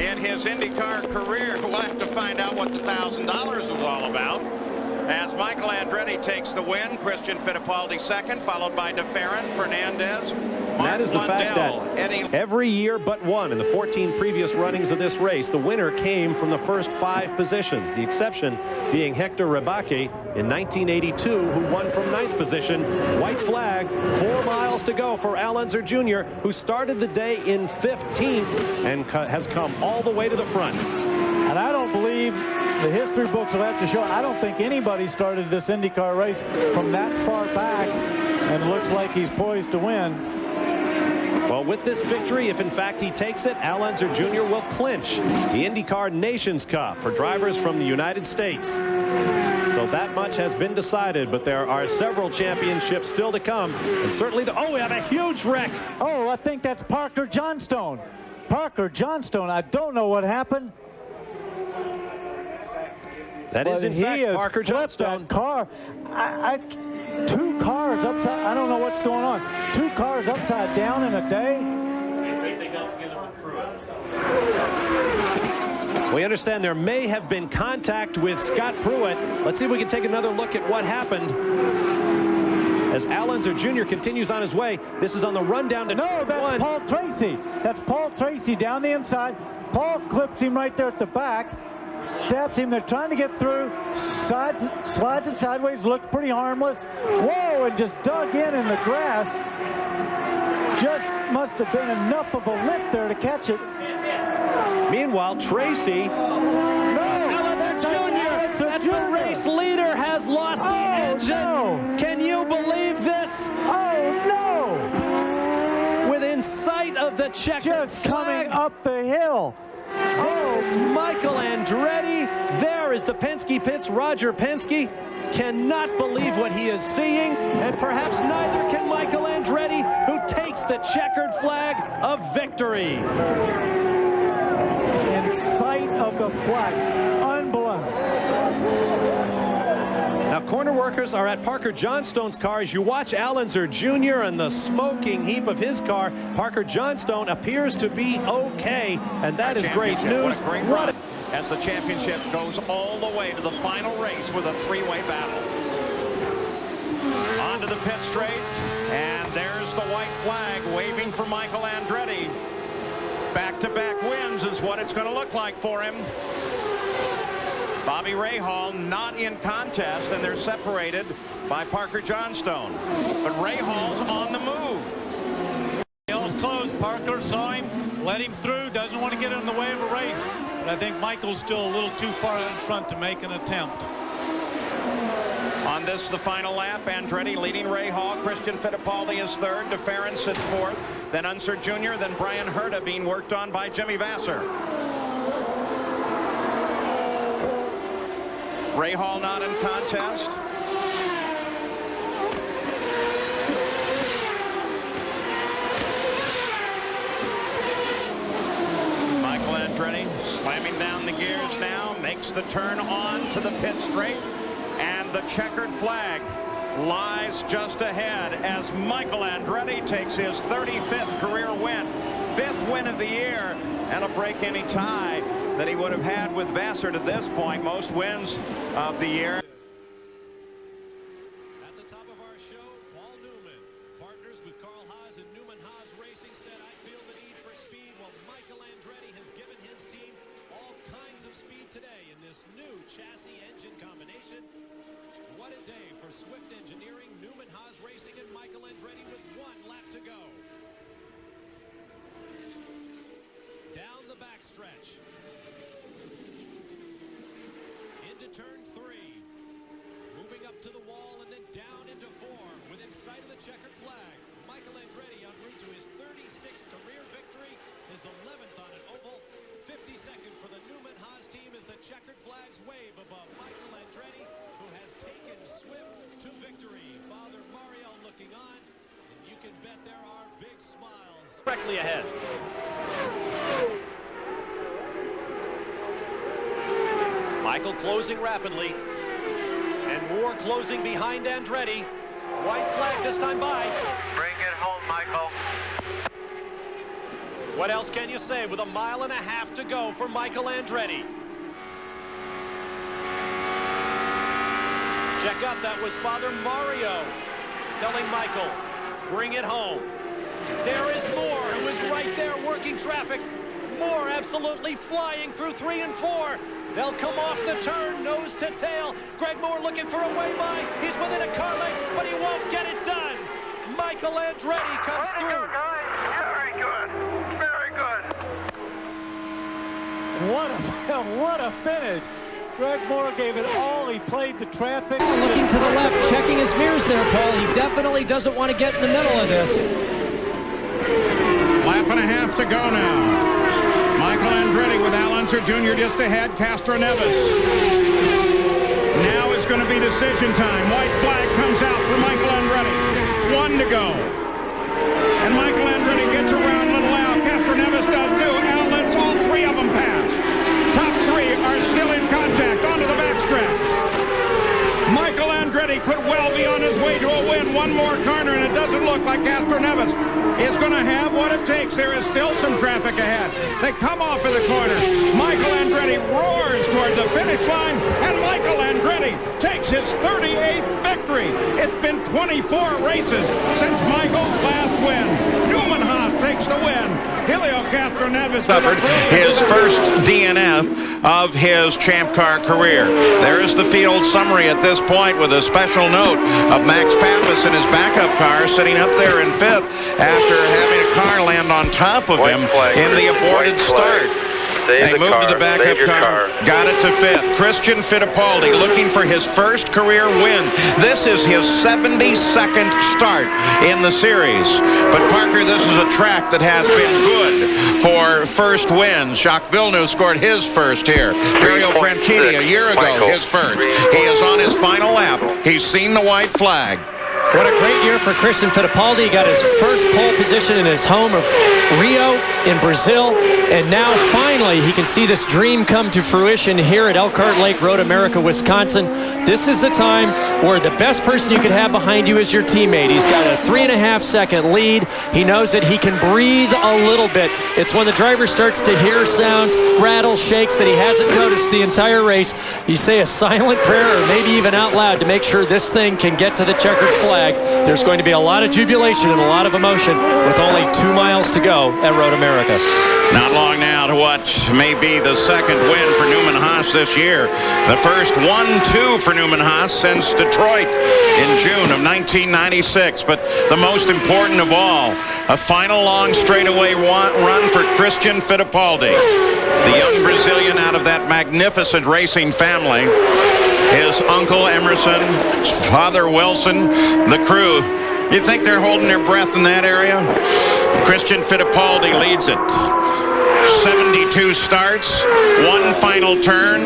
Speaker 16: in his INDYCAR career. We'll have to find out what the $1,000 was all about. As Michael Andretti takes the win, Christian Fittipaldi second, followed by DeFerrin, Fernandez,
Speaker 8: That is the fact that every year but one in the 14 previous runnings of this race, the winner came from the first 5 positions. The exception being Hector Rebacki in 1982, who won from 9th position. White flag, 4 miles to go for Al Unser Jr., who started the day in 15th and has come all the way to the front.
Speaker 23: And I don't believe the history books will have to show. I don't think anybody started this IndyCar race from that far back, and looks like he's poised to win.
Speaker 8: Well, with this victory, if in fact he takes it, Al Unser Jr. will clinch the IndyCar Nations Cup for drivers from the United States. So that much has been decided, but there are several championships still to come. And certainly oh, we have a huge wreck.
Speaker 23: Oh, I think that's Parker Johnstone. Parker Johnstone, I don't know what happened.
Speaker 8: That is in fact Parker Johnstone.
Speaker 23: That car. 2 cars upside, I don't know what's going on. 2 cars upside down in a day?
Speaker 8: We understand there may have been contact with Scott Pruitt. Let's see if we can take another look at what happened. As Al Unser Jr. continues on his way, this is on the run down to
Speaker 23: No, that's Paul Tracy. That's Paul Tracy down the inside. Paul clips him right there at the back. Steps him. They're trying to get through. Slides it sideways. Looks pretty harmless. Whoa, and just dug in the grass. Just must have been enough of a lip there to catch it.
Speaker 8: Meanwhile, Tracy.
Speaker 23: That's
Speaker 8: the race leader, has lost the engine.
Speaker 23: No.
Speaker 8: Can you believe this?
Speaker 23: Oh, no.
Speaker 8: Within sight of the checkered
Speaker 23: Just coming up the hill.
Speaker 8: There's Michael Andretti. There is the Penske pits. Roger Penske cannot believe what he is seeing, and perhaps neither can Michael Andretti, who takes the checkered flag of victory.
Speaker 23: In sight of the flag, unbelievable.
Speaker 8: Now, corner workers are at Parker Johnstone's car. As you watch Al Unser Jr. and the smoking heap of his car, Parker Johnstone appears to be okay, and that is great news.
Speaker 16: What a great run as the championship goes all the way to the final race with a three-way battle. Onto the pit straight, and there's the white flag waving for Michael Andretti. Back-to-back wins is what it's going to look like for him. Bobby Rahal not in contest, and they're separated by Parker Johnstone. But Rahal's on the move.
Speaker 7: Rahal's closed. Parker saw him, let him through, doesn't want to get in the way of a race. But I think Michael's still a little too far in front to make an attempt.
Speaker 16: On this, the final lap, Andretti leading Rahal. Christian Fittipaldi is third. DeFerrin sits fourth. Then Unser Jr., then Brian Herta being worked on by Jimmy Vasser. Rahal not in contest. Michael Andretti slamming down the gears now, makes the turn on to the pit straight, and the checkered flag lies just ahead as Michael Andretti takes his 35th career win, 5th win of the year, and a break any tie that he would have had with Vasser to this point, most wins of the year.
Speaker 8: At the top of our show, Paul Newman, partners with Carl Haas and Newman Haas Racing, said, "I feel the need for speed." Well, Michael Andretti has given his team all kinds of speed today in this new chassis engine combination. What a day for Swift Engineering, Newman Haas Racing, and Michael Andretti with 1 lap to go. Down the backstretch. Into turn 3. Moving up to the wall and then down into 4. Within sight of the checkered flag. Michael Andretti en route to his 36th career victory. His 11th on an oval. 52nd for the Newman Haas team as the checkered flags wave above Michael Andretti, who has taken Swift to victory. Father Mario looking on, and you can bet there are big smiles. Directly ahead. Michael closing rapidly, and Moore closing behind Andretti. White flag this time by.
Speaker 2: Bring it home, Michael.
Speaker 8: What else can you say with 1.5 miles to go for Michael Andretti? Check up, that was Father Mario telling Michael, bring it home. There is Moore, who is right there working traffic. Moore absolutely flying through 3 and 4. They'll come off the turn, nose to tail. Greg Moore looking for a way-by. He's within a car length, but he won't get it done. Michael Andretti comes through.
Speaker 2: Very good. Very good.
Speaker 23: What a finish. Greg Moore gave it all. He played the traffic.
Speaker 22: Looking to the left, checking his mirrors there, Paul. He definitely doesn't want to get in the middle of this.
Speaker 16: Lap and a half to go now. Michael Andretti with Al Unser Jr. just ahead. Castro Neves. Now it's going to be decision time. White flag comes out for Michael Andretti. 1 to go. And Michael Andretti gets around Little Al. Castro Neves does too. Al lets all 3 of them pass. Top 3 are still in contact onto the backstretch. Michael Andretti could well be on his way to a win. 1 more corner, and it doesn't look like Castro Neves is going to have what it takes. There is still some traffic ahead. They come off of the corner. Michael Andretti roars toward the finish line, and Michael Andretti takes his 38th victory. It's been 24 races since Michael's last win. Newman Haas takes the win. Helio Castro Neves
Speaker 9: suffered his first DNF
Speaker 16: of his Champ Car career. There is the field summary at this point with a special note of Max Pappas in his backup car sitting up there in 5th after having a car land on top of him in the aborted start. They moved to the backup car, got it to 5th. Christian Fittipaldi looking for his first career win. This is his 72nd start in the series. But Parker, this is a track that has been good for first wins. Jacques Villeneuve scored his first here. Dario Franchitti a year ago, his first. He is on his final lap. He's seen the white flag.
Speaker 22: What a great year for Christian Fittipaldi. He got his first pole position in his home of Rio in Brazil. And now finally he can see this dream come to fruition here at Elkhart Lake, Road America, Wisconsin. This is the time where the best person you could have behind you is your teammate. He's got a 3.5-second lead. He knows that he can breathe a little bit. It's when the driver starts to hear sounds, rattles, shakes that he hasn't noticed the entire race. You say a silent prayer or maybe even out loud to make sure this thing can get to the checkered flag. There's going to be a lot of jubilation and a lot of emotion with only 2 miles to go at Road America.
Speaker 16: Not long now to what may be the second win for Newman Haas this year. The first 1-2 for Newman Haas since Detroit in June of 1996. But the most important of all, a final long straightaway run for Christian Fittipaldi, the young Brazilian out of that magnificent racing family. His uncle Emerson, his father Wilson, the crew. You think they're holding their breath in that area? Christian Fittipaldi leads it. 72 starts, 1 final turn,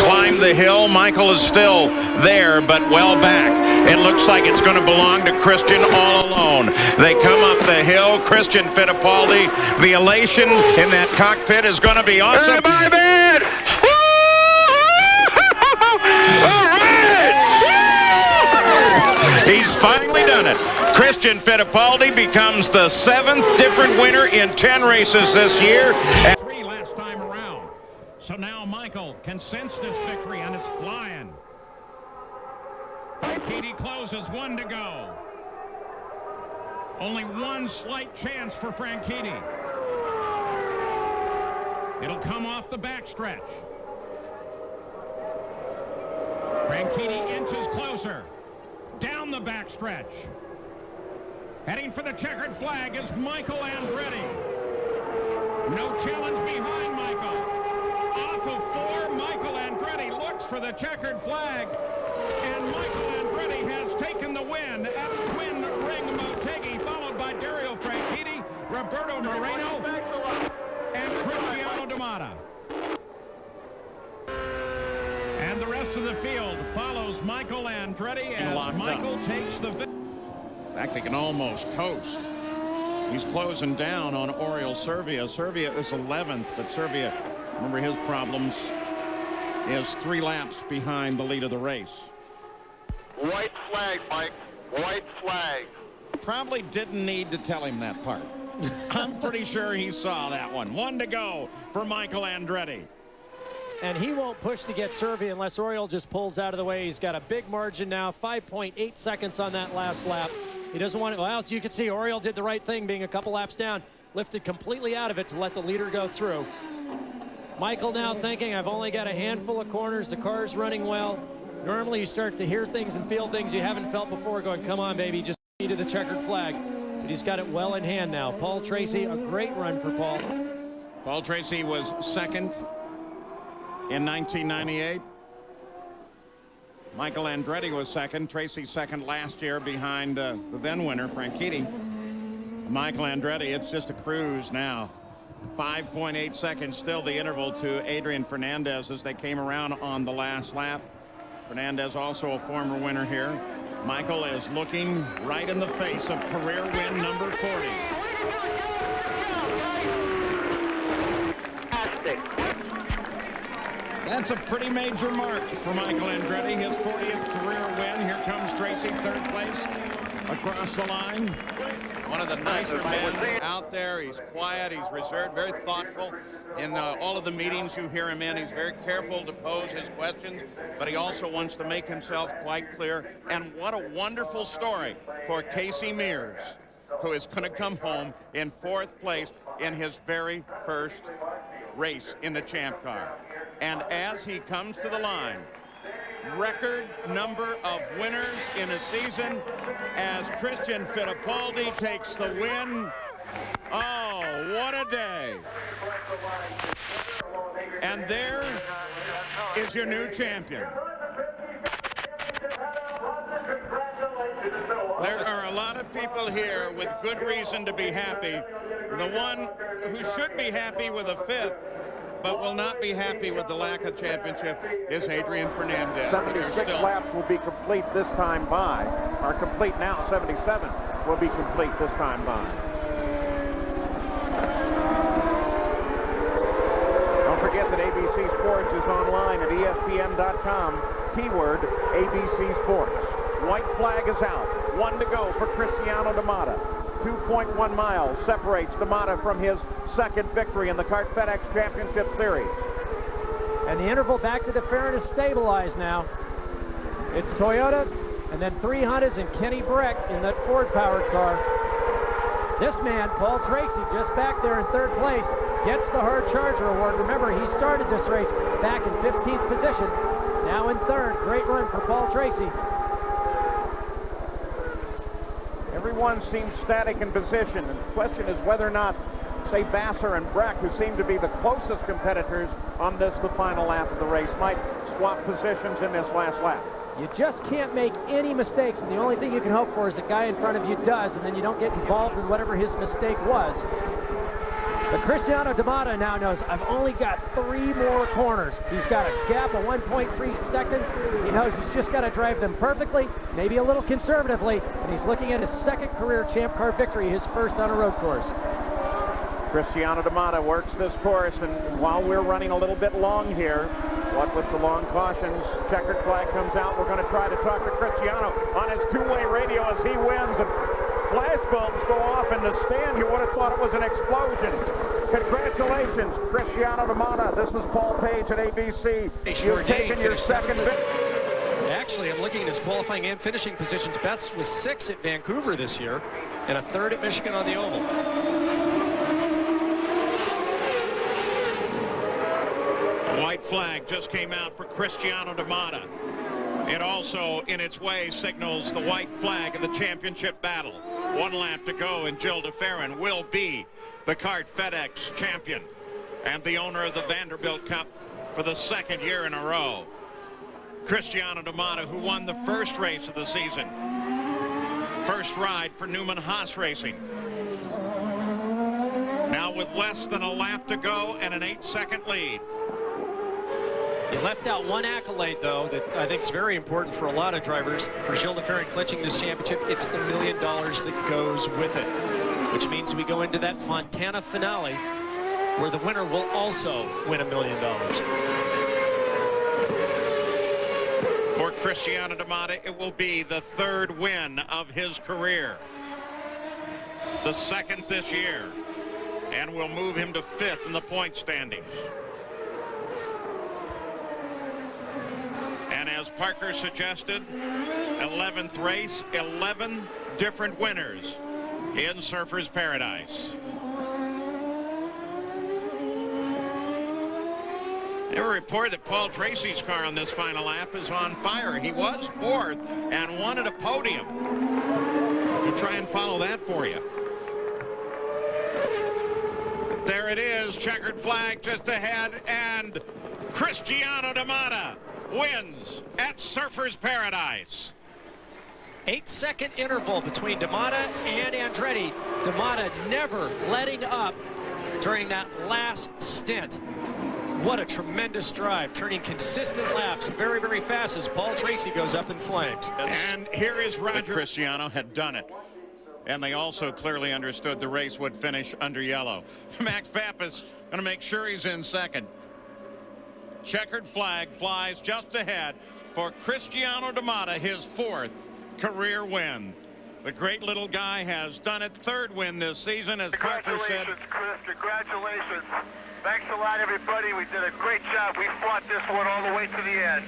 Speaker 16: climb the hill. Michael is still there, but well back. It looks like it's going to belong to Christian all alone. They come up the hill. Christian Fittipaldi, the elation in that cockpit is going to be awesome.
Speaker 2: My bad!
Speaker 16: He's finally done it. Christian Fittipaldi becomes the 7th different winner in 10 races this year.
Speaker 1: 3 last time around. So now Michael can sense this victory and is flying. Franchitti closes, 1 to go. Only 1 slight chance for Franchitti. It'll come off the backstretch. Franchitti inches closer. Down the backstretch. Heading for the checkered flag is Michael Andretti. No challenge behind Michael. Off of 4, Michael Andretti looks for the checkered flag. And Michael Andretti has taken the win at Twin Ring Motegi, followed by Dario Franchitti, Roberto Moreno, and Cristiano D'Amata. And the rest of the field follows Michael Andretti as Michael takes the victory.
Speaker 16: In fact, they can almost coast. He's closing down on Oriol Servia. Servia is 11th, but Servia, remember his problems, is 3 laps behind the lead of the race.
Speaker 2: White flag, Mike. White flag.
Speaker 16: Probably didn't need to tell him that part. I'm pretty sure he saw that one. 1 to go for Michael Andretti.
Speaker 22: And he won't push to get Servia unless Oriol just pulls out of the way. He's got a big margin now, 5.8 seconds on that last lap. He doesn't want it. Well, as you can see, Oriol did the right thing, being a couple laps down, lifted completely out of it to let the leader go through. Michael now thinking, I've only got a handful of corners. The car's running well. Normally you start to hear things and feel things you haven't felt before, going, come on, baby, just to the checkered flag. But he's got it well in hand now. Paul Tracy, a great run for Paul.
Speaker 16: Paul Tracy was 2nd in 1998. Michael Andretti was 2nd. Tracy 2nd last year behind the then winner, Franchitti. Michael Andretti, it's just a cruise now. 5.8 seconds still the interval to Adrian Fernandez as they came around on the last lap. Fernandez also a former winner here. Michael is looking right in the face of career win number 40. That's a pretty major mark for Michael Andretti, his 40th career win. Here comes Tracy, 3rd place across the line. One of the nicer men out there. He's quiet, he's reserved, very thoughtful. In all of the meetings you hear him in, he's very careful to pose his questions, but he also wants to make himself quite clear. And what a wonderful story for Casey Mears, who is going to come home in 4th place in his very first race in the Champ Car.
Speaker 6: And as he comes to the line, record number of winners in a season as Christian Fittipaldi takes the win. Oh, what a day. And there is your new champion. There are a lot of people here with good reason to be happy. The one who should be happy with a fifth, but will not be happy with the lack of championship, is Adrian Fernandez.
Speaker 4: 76 laps will be complete this time by, or complete now, 77 will be complete this time by. Don't forget that ABC Sports is online at ESPN.com, keyword ABC Sports. White flag is out. 1 to go for Cristiano D'Amata. 2.1 miles separates D'Amata from his second victory in the Kart FedEx Championship Series.
Speaker 21: And the interval back to the fair is stabilized now. It's Toyota, and then 3 Hondas and Kenny Breck in that Ford-powered car. This man, Paul Tracy, just back there in third place, gets the Hard Charger Award. Remember, he started this race back in 15th position. Now in third. Great run for Paul Tracy.
Speaker 4: Everyone seems static in position, and the question is whether or not, say, Vassar and Breck, who seem to be the closest competitors on the final lap of the race, might swap positions in this last lap.
Speaker 21: You just can't make any mistakes, and the only thing you can hope for is the guy in front of you does, and then you don't get involved in whatever his mistake was. But Cristiano D'Amata now knows, I've only got 3 more corners. He's got a gap of 1.3 seconds. He knows he's just got to drive them perfectly, maybe a little conservatively, and he's looking at his second career Champ Car victory, his first on a road course.
Speaker 4: Cristiano D'Amata works this course, and while we're running a little bit long here, what with the long cautions, checkered flag comes out. We're going to try to talk to Cristiano on his two-way radio as he wins, and flash bulbs go off in the stand. You would have thought it was an explosion. Congratulations, Cristiano D'Amata. This is Paul Page at ABC. You've taken your second victory.
Speaker 11: Actually, I'm looking at his qualifying and finishing positions. Best was 6 at Vancouver this year, and a 3rd at Michigan on the oval.
Speaker 6: White flag just came out for Cristiano D'Amata. It also, in its way, signals the white flag of the championship battle. 1 lap to go, and Jill DeFerrin will be the Kart FedEx champion and the owner of the Vanderbilt Cup for the 2nd year in a row. Cristiano D'Amata, who won the first race of the season. First ride for Newman Haas Racing. Now with less than a lap to go and an 8-second lead.
Speaker 11: He left out one accolade, though, that I think is very important for a lot of drivers. For Gilles DeFerrin clinching this championship, it's the $1 million that goes with it, which means we go into that Fontana finale where the winner will also win $1 million.
Speaker 6: For Cristiano D'Amata, it will be the 3rd win of his career. The 2nd this year, and will move him to 5th in the point standings. And as Parker suggested, 11th race, 11 different winners in Surfers Paradise. There were reports that Paul Tracy's car on this final lap is on fire. He was 4th and wanted a podium. We'll try and follow that for you. There it is, checkered flag just ahead, and Cristiano D'Amata wins at Surfers Paradise.
Speaker 11: 8-second interval between D'Amata and Andretti. D'Amata never letting up during that last stint. What a tremendous drive, turning consistent laps very, very fast as Paul Tracy goes up in flames.
Speaker 6: And here is Roger. Cristiano had done it. And they also clearly understood the race would finish under yellow. Max Pappas going to make sure he's in 2nd. Checkered flag flies just ahead for Cristiano D'Amata, his 4th career win. The great little guy has done it. 3rd win this season, as Parker said.
Speaker 2: Congratulations, Chris. Congratulations. Thanks a lot, everybody. We did a great job. We fought this one all the way to the end.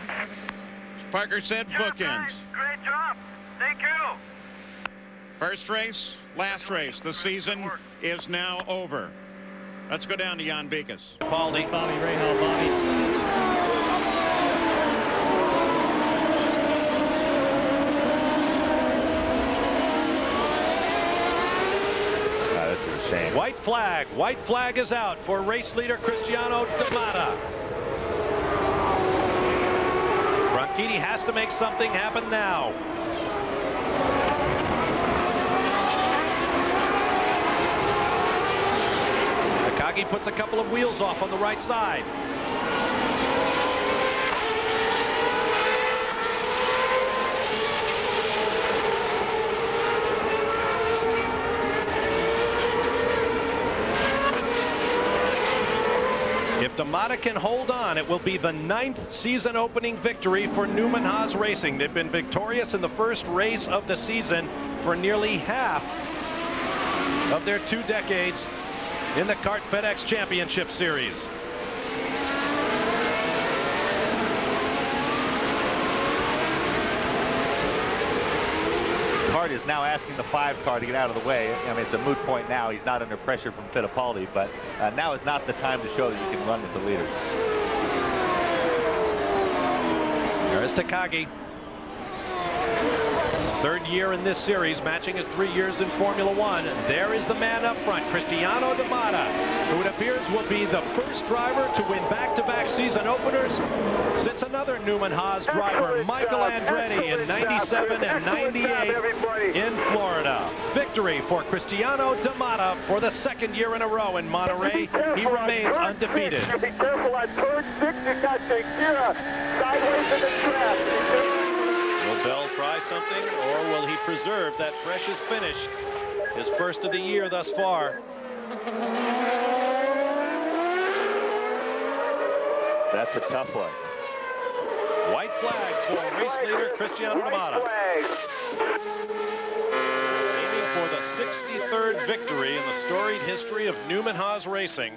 Speaker 6: As Parker said, bookends.
Speaker 2: Great job. Thank you.
Speaker 6: First race, last race. The season is now over. Let's go down to Jan Beekes.
Speaker 20: Bobby Rahal, Bobby.
Speaker 8: flag. White flag is out for race leader Cristiano D'Amata. Ronchini has to make something happen now. Takagi puts a couple of wheels off on the right side. If D'Amata can hold on, it will be the 9th season opening victory for Newman Haas Racing. They've been victorious in the first race of the season for nearly half of their 2 decades in the Kart FedEx Championship Series.
Speaker 3: Kart is now asking the 5 car to get out of the way. I mean, it's a moot point now. He's not under pressure from Fittipaldi, but now is not the time to show that you can run with the leaders.
Speaker 8: There is Takagi. His 3rd year in this series, matching his 3 years in Formula One. And there is the man up front, Cristiano D'Amata, who it appears will be the first driver to win back-to-back season openers since another Newman Haas driver, Michael Andretti, in 97 and 98 in Florida. Victory for Cristiano D'Amata for the 2nd year in a row in Monterey. He remains undefeated.
Speaker 2: Be careful on turn 6. You got Shakira sideways in the trap.
Speaker 8: Will Bell try something, or will he preserve that precious finish, his first of the year thus far?
Speaker 3: That's a tough one.
Speaker 8: White flag for race leader Cristiano D'Amata. Aiming for the 63rd victory in the storied history of Newman Haas Racing.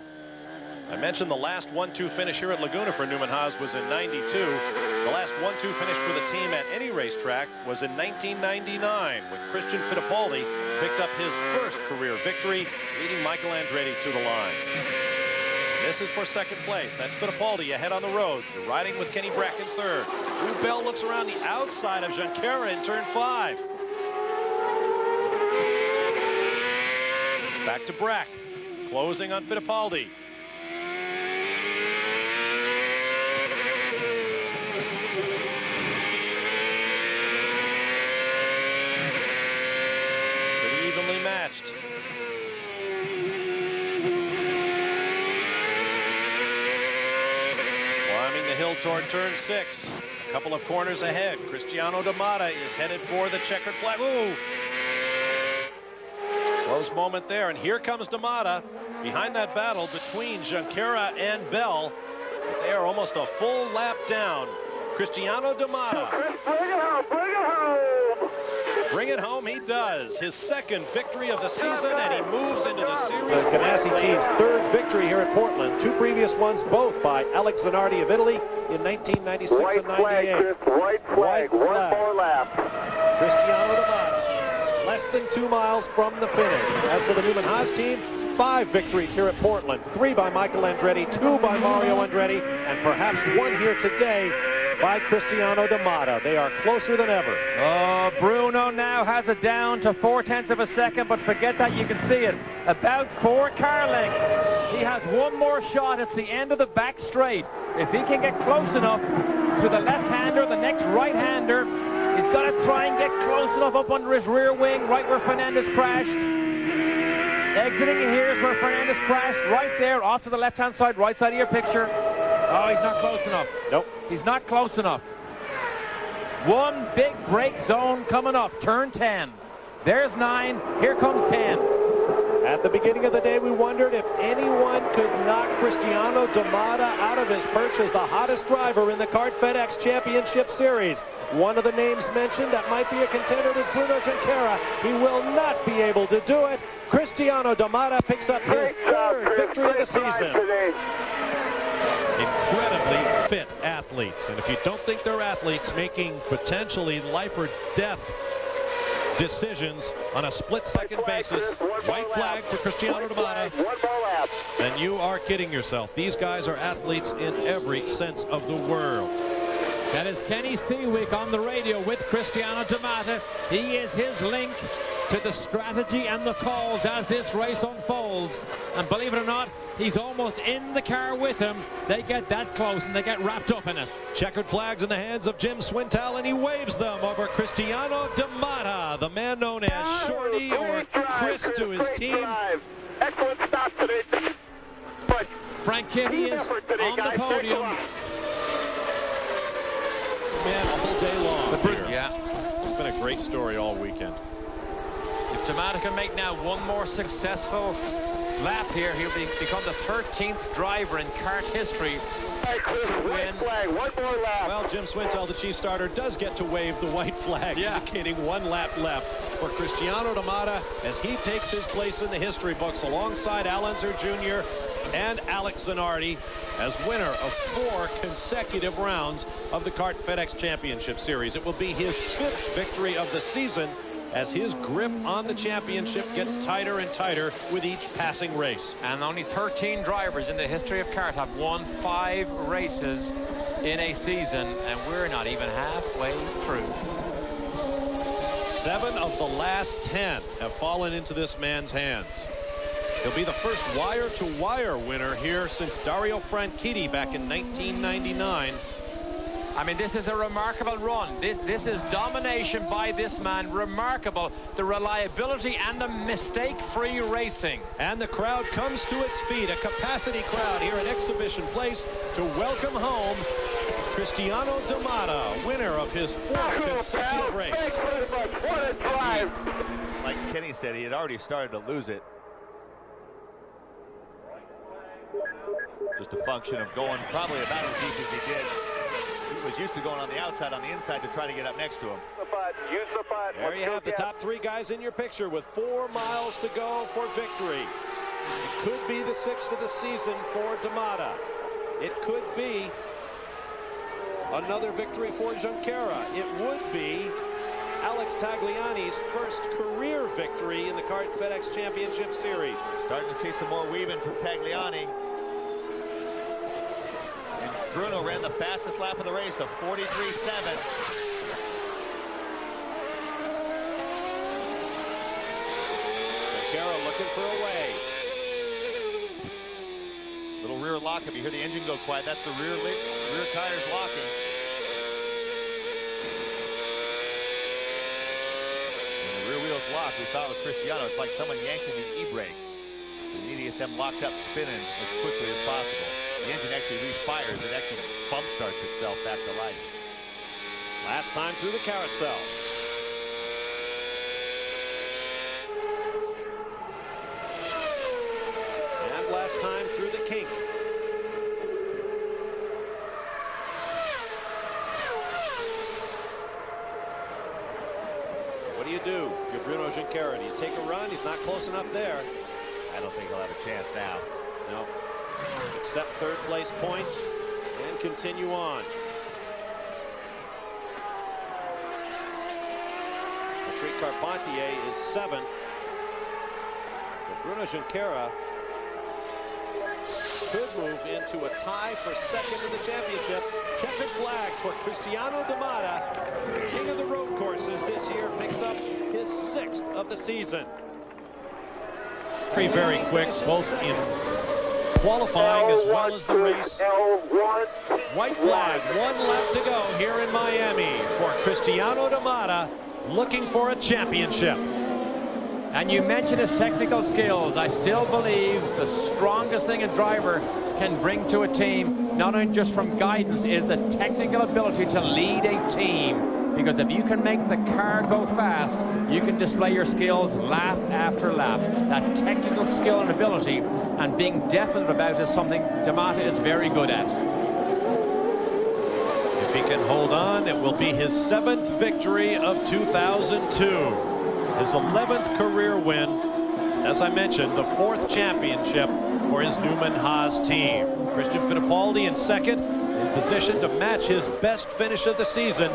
Speaker 8: I mentioned the last 1-2 finish here at Laguna for Newman Haas was in '92. The last 1-2 finish for the team at any racetrack was in 1999 when Christian Fittipaldi picked up his first career victory, leading Michael Andretti to the line. This is for 2nd place. That's Fittipaldi ahead on the road. They're riding with Kenny Brack in 3rd. Lou Bell looks around the outside of Junqueira in turn 5. Back to Brack, closing on Fittipaldi. Pretty evenly matched. Hill toward turn 6. A couple of corners ahead. Cristiano D'Amata is headed for the checkered flag. Ooh! Close moment there. And here comes D'Amata behind that battle between Junqueira and Bell. They are almost a full lap down. Cristiano D'Amata.
Speaker 2: Bring it home! Bring it home!
Speaker 8: Bring it home, he does. His 2nd victory of the season, and he moves into the series. The Ganassi team's 3rd victory here at Portland. 2 previous ones, both by Alex Zanardi of Italy in 1996
Speaker 2: White
Speaker 8: and 98.
Speaker 2: Flag, Chris. White flag. One more lap.
Speaker 8: Cristiano D'Amata, less than 2 miles from the finish. As for the Newman Haas team, 5 victories here at Portland. 3 by Michael Andretti, 2 by Mario Andretti, and perhaps 1 here today by Cristiano D'Amata. They are closer than ever.
Speaker 18: Oh, Bruno now has it down to 0.4 of a second, but forget that, you can see it. About 4 car lengths. He has 1 more shot. It's the end of the back straight. If he can get close enough to the left-hander, the next right-hander, he's got to try and get close enough up under his rear wing, right where Fernandez crashed. Exiting here is where Fernandez crashed, right there, off to the left-hand side, right side of your picture. Oh, he's not close enough.
Speaker 8: Nope.
Speaker 18: He's not close enough. 1 big break zone coming up. Turn 10. There's 9. Here comes 10.
Speaker 8: At the beginning of the day, we wondered if anyone could knock Cristiano D'Amata out of his perch as the hottest driver in the Kart FedEx Championship Series. One of the names mentioned that might be a contender is Bruno Junqueira. He will not be able to do it. Cristiano D'Amata picks up his 3rd victory of the season. Incredibly fit athletes, and if you don't think they're athletes making potentially life or death decisions on a split-second basis, white flag for Cristiano D'Amata, then you are kidding yourself. These guys are athletes in every sense of the word.
Speaker 11: That is Kenny Seawick on the radio with Cristiano D'Amata. He is his link
Speaker 22: to the strategy and the calls as this race unfolds. And believe it or not, he's almost in the car with him. They get that close and they get wrapped up in it.
Speaker 8: Checkered flags in the hands of Jim Swintel, and he waves them over Cristiano D'Amata, the man known as Shorty or Chris to his team.
Speaker 2: Excellent stop today. But
Speaker 22: Frank Kitty is on the podium.
Speaker 8: Man, all day long.
Speaker 20: Yeah.
Speaker 8: It's been a great story all weekend.
Speaker 20: If D'Amata can make now one more successful lap here, he'll become the 13th driver in kart history to win.
Speaker 2: Flag, one more lap.
Speaker 8: Well, Jim Swintel, the chief starter, does get to wave the white flag, indicating one lap left for Cristiano D'Amata as he takes his place in the history books alongside Al Unser Jr. and Alex Zanardi as winner of 4 consecutive rounds of the Kart FedEx Championship Series. It will be his 5th victory of the season as his grip on the championship gets tighter and tighter with each passing race.
Speaker 20: And only 13 drivers in the history of kart have won 5 races in a season, and we're not even halfway through.
Speaker 8: 7 of the last 10 have fallen into this man's hands. He'll be the first wire-to-wire winner here since Dario Franchitti back in 1999.
Speaker 20: I mean, this is a remarkable run. This is domination by this man. Remarkable. The reliability and the mistake-free racing.
Speaker 8: And the crowd comes to its feet. A capacity crowd here at Exhibition Place to welcome home Cristiano D'Amata, winner of his 4th consecutive race.
Speaker 2: Thanks very much. What a drive.
Speaker 3: Like Kenny said, he had already started to lose it. Just a function of going probably about as deep as he did. He was used to going on the outside, on the inside to try to get up next to him.
Speaker 2: Use the putt.
Speaker 8: There you have the top 3 guys in your picture with 4 miles to go for victory. It could be the 6th of the season for D'Amata. It could be another victory for Junqueira. It would be Alex Tagliani's first career victory in the Kart FedEx Championship Series.
Speaker 3: Starting to see some more weaving from Tagliani. And Bruno ran the fastest lap of the race of 43.7.
Speaker 8: Junqueira looking for a wave.
Speaker 3: Little rear lockup. You hear the engine go quiet. That's the rear tires locking. Locked. We saw it with Cristiano. It's like someone yanking the e-brake. So you need to get them locked up spinning as quickly as possible. The engine actually refires. It actually bump starts itself back to life.
Speaker 8: Last time through the carousel. And last time through the kink. What do you do? You're Bruno Junqueira. Do you take a run? He's not close enough there.
Speaker 3: I don't think he'll have a chance now.
Speaker 8: No. Accept 3rd place points and continue on. Patrick Carpentier is 7th. So Bruno Junqueira could move into a tie for 2nd in the championship. Checkered flag for Cristiano D'Amata, the king of the road courses this year, picks up his 6th of the season. Very, very quick, both in qualifying as well as the race. White flag, 1 lap to go here in Miami for Cristiano D'Amata, looking for a championship.
Speaker 22: And you mentioned his technical skills. I still believe the strongest thing a driver can bring to a team, not only just from guidance, is the technical ability to lead a team. Because if you can make the car go fast, you can display your skills lap after lap. That technical skill and ability and being definite about it is something D'Amata is very good at.
Speaker 8: If he can hold on, it will be his 7th victory of 2002. His 11th career win, as I mentioned, the 4th championship for his Newman Haas team. Christian Fittipaldi in 2nd, in position to match his best finish of the season,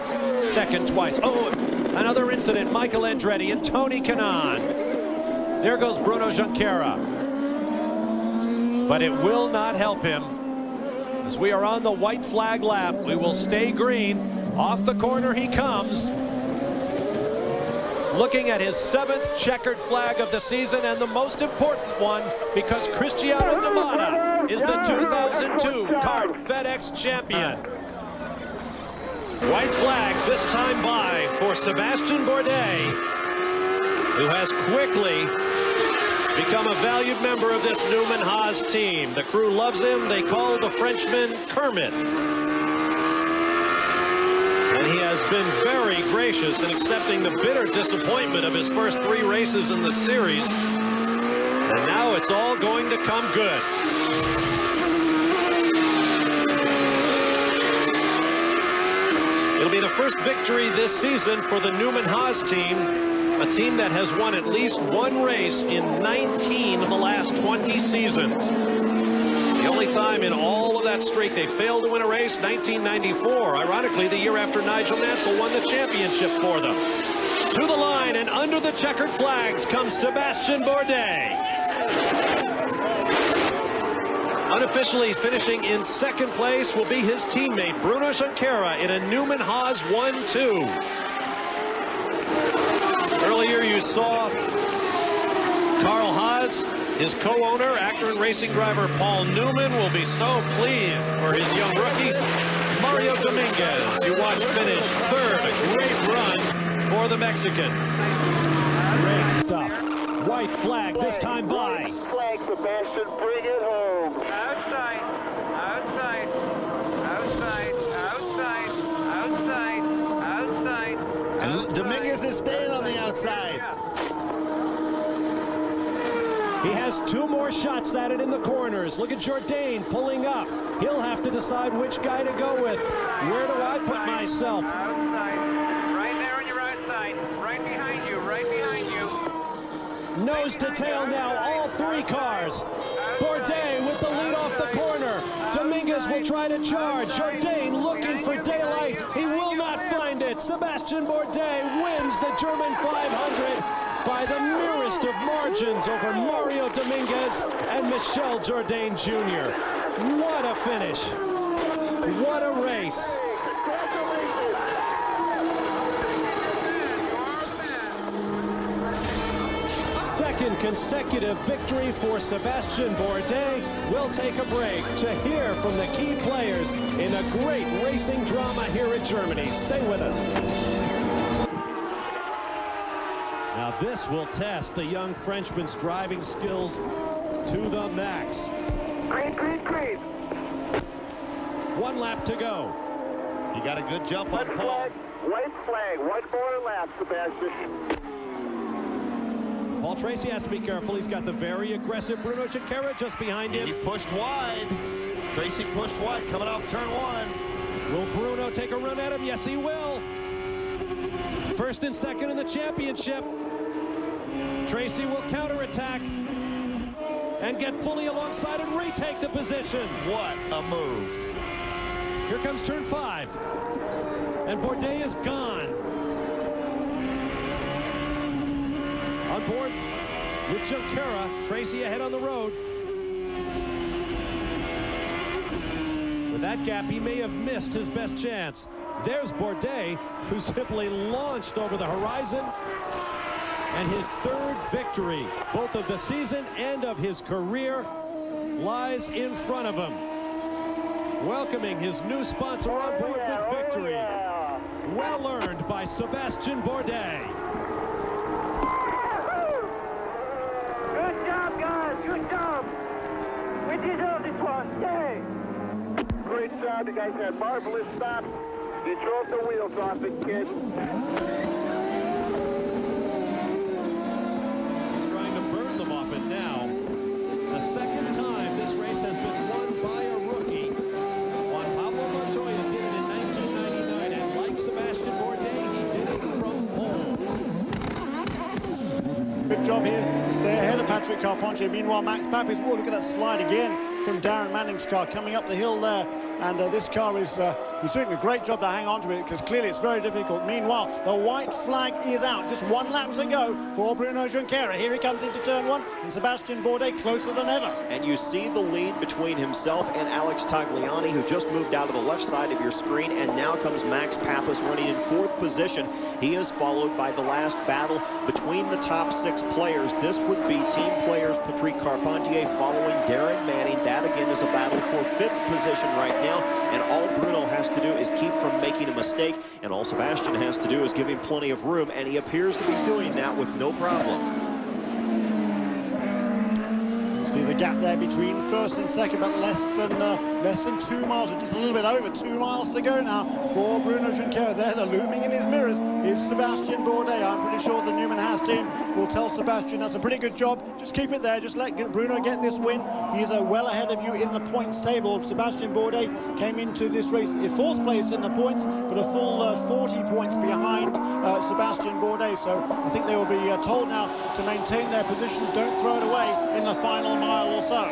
Speaker 8: 2nd twice. Oh, another incident, Michael Andretti and Tony Kanaan. There goes Bruno Junqueira. But it will not help him. As we are on the white flag lap, we will stay green. Off the corner he comes. looking at his 7th checkered flag of the season, and the most important one because Cristiano D'Amata is the 2002 kart FedEx champion. White flag this time by for Sébastien Bourdais, who has quickly become a valued member of this Newman Haas team. The crew loves him. They call the Frenchman Kermit. And he has been very gracious in accepting the bitter disappointment of his first 3 races in the series. And now it's all going to come good. It'll be the first victory this season for the Newman Haas team, a team that has won at least 1 race in 19 of the last 20 seasons. The only time in all of that streak they failed to win a race, 1994, ironically the year after Nigel Mansell won the championship for them. To the line and under the checkered flags comes Sébastien Bourdais. Unofficially finishing in 2nd place will be his teammate Bruno Junqueira in a Newman Haas 1-2. Earlier you saw Carl Haas, his co-owner, actor and racing driver Paul Newman will be so pleased for his young rookie, Mario Dominguez, you watch finish 3rd. A great run for the Mexican. Great stuff. White flag this time by.
Speaker 2: Flag, Sebastian, bring it home.
Speaker 1: Outside, outside, outside, outside, outside, outside.
Speaker 3: And Dominguez is staying on the outside.
Speaker 8: He has 2 more shots at it in the corners. Look at Jourdain pulling up. He'll have to decide which guy to go with. Where do I put myself?
Speaker 1: Outside. Right there on your outside. Right behind you, right behind you.
Speaker 8: Nose to tail now, all 3 cars. Bourdais with the lead off the corner. Dominguez will try to charge. Jourdain looking for daylight. He will not find it. Sébastien Bourdais wins the German 500 by the merest of margins over Mario Dominguez and Michel Jourdain Jr. What a finish. What a race. Second consecutive victory for Sébastien Bourdais. We'll take a break to hear from the key players in a great racing drama here in Germany. Stay with us. Now this will test the young Frenchman's driving skills to the max.
Speaker 2: Green, green, green.
Speaker 8: 1 lap to go.
Speaker 3: He got a good jump on pole.
Speaker 2: White flag, 1 more lap, Sebastian.
Speaker 8: Paul Tracy has to be careful. He's got the very aggressive Bruno Junqueira just behind him.
Speaker 3: He pushed wide. Tracy pushed wide coming off turn 1.
Speaker 8: Will Bruno take a run at him? Yes, he will. 1st and 2nd in the championship. Tracy will counterattack and get fully alongside and retake the position.
Speaker 3: What a move.
Speaker 8: Here comes turn 5. And Bourdais is gone. On board with Junqueira. Tracy ahead on the road. With that gap, he may have missed his best chance. There's Bourdais, who simply launched over the horizon. And his 3rd victory, both of the season and of his career, lies in front of him. Welcoming his new sponsor on board with victory. Well earned by Sébastien Bourdais.
Speaker 2: Good job, guys. Good job. We deserve this one. Yay. Great job. You guys had marvelous stops. You drove the wheels off it, kid.
Speaker 8: Off it now. The 2nd time this race has been won by a rookie. Juan Pablo Montoya did it in 1999, and like Sébastien Bourdais, he did it from pole.
Speaker 23: Good job here to stay ahead of Patrick Carpentier. Meanwhile, Max Papis, whoa, look at that slide again.
Speaker 5: from Darren Manning's car coming up the hill there. And this car is he's doing a great job to hang on to it, because clearly it's very difficult. Meanwhile, the white flag is out. Just 1 lap to go for Bruno Junqueira. Here he comes into turn 1, and Sebastian Bourdais closer than ever.
Speaker 14: And you see the lead between himself and Alex Tagliani, who just moved out of the left side of your screen, and now comes Max Pappas running in 4th position. He is followed by the last battle between the top 6 players. This would be team players Patrick Carpentier following Darren Manning. That again is a battle for 5th position right now, and all Bruno has to do is keep from making a mistake, and all Sebastian has to do is give him plenty of room, and he appears to be doing that with no problem.
Speaker 5: See the gap there between first and second, but less than 2 miles, or just a little bit over 2 miles to go now for Bruno Junqueira. There, the looming in his mirrors is Sebastian Bourdais. I'm pretty sure the Newman Haas team will tell Sebastian that's a pretty good job. Just keep it there. Just let Bruno get this win. He's well ahead of you in the points table. Sebastian Bourdais came into this race in 4th place in the points, but a full 40 points behind Sebastian Bourdais. So I think they will be told now to maintain their positions. Don't throw it away in the final mile or so.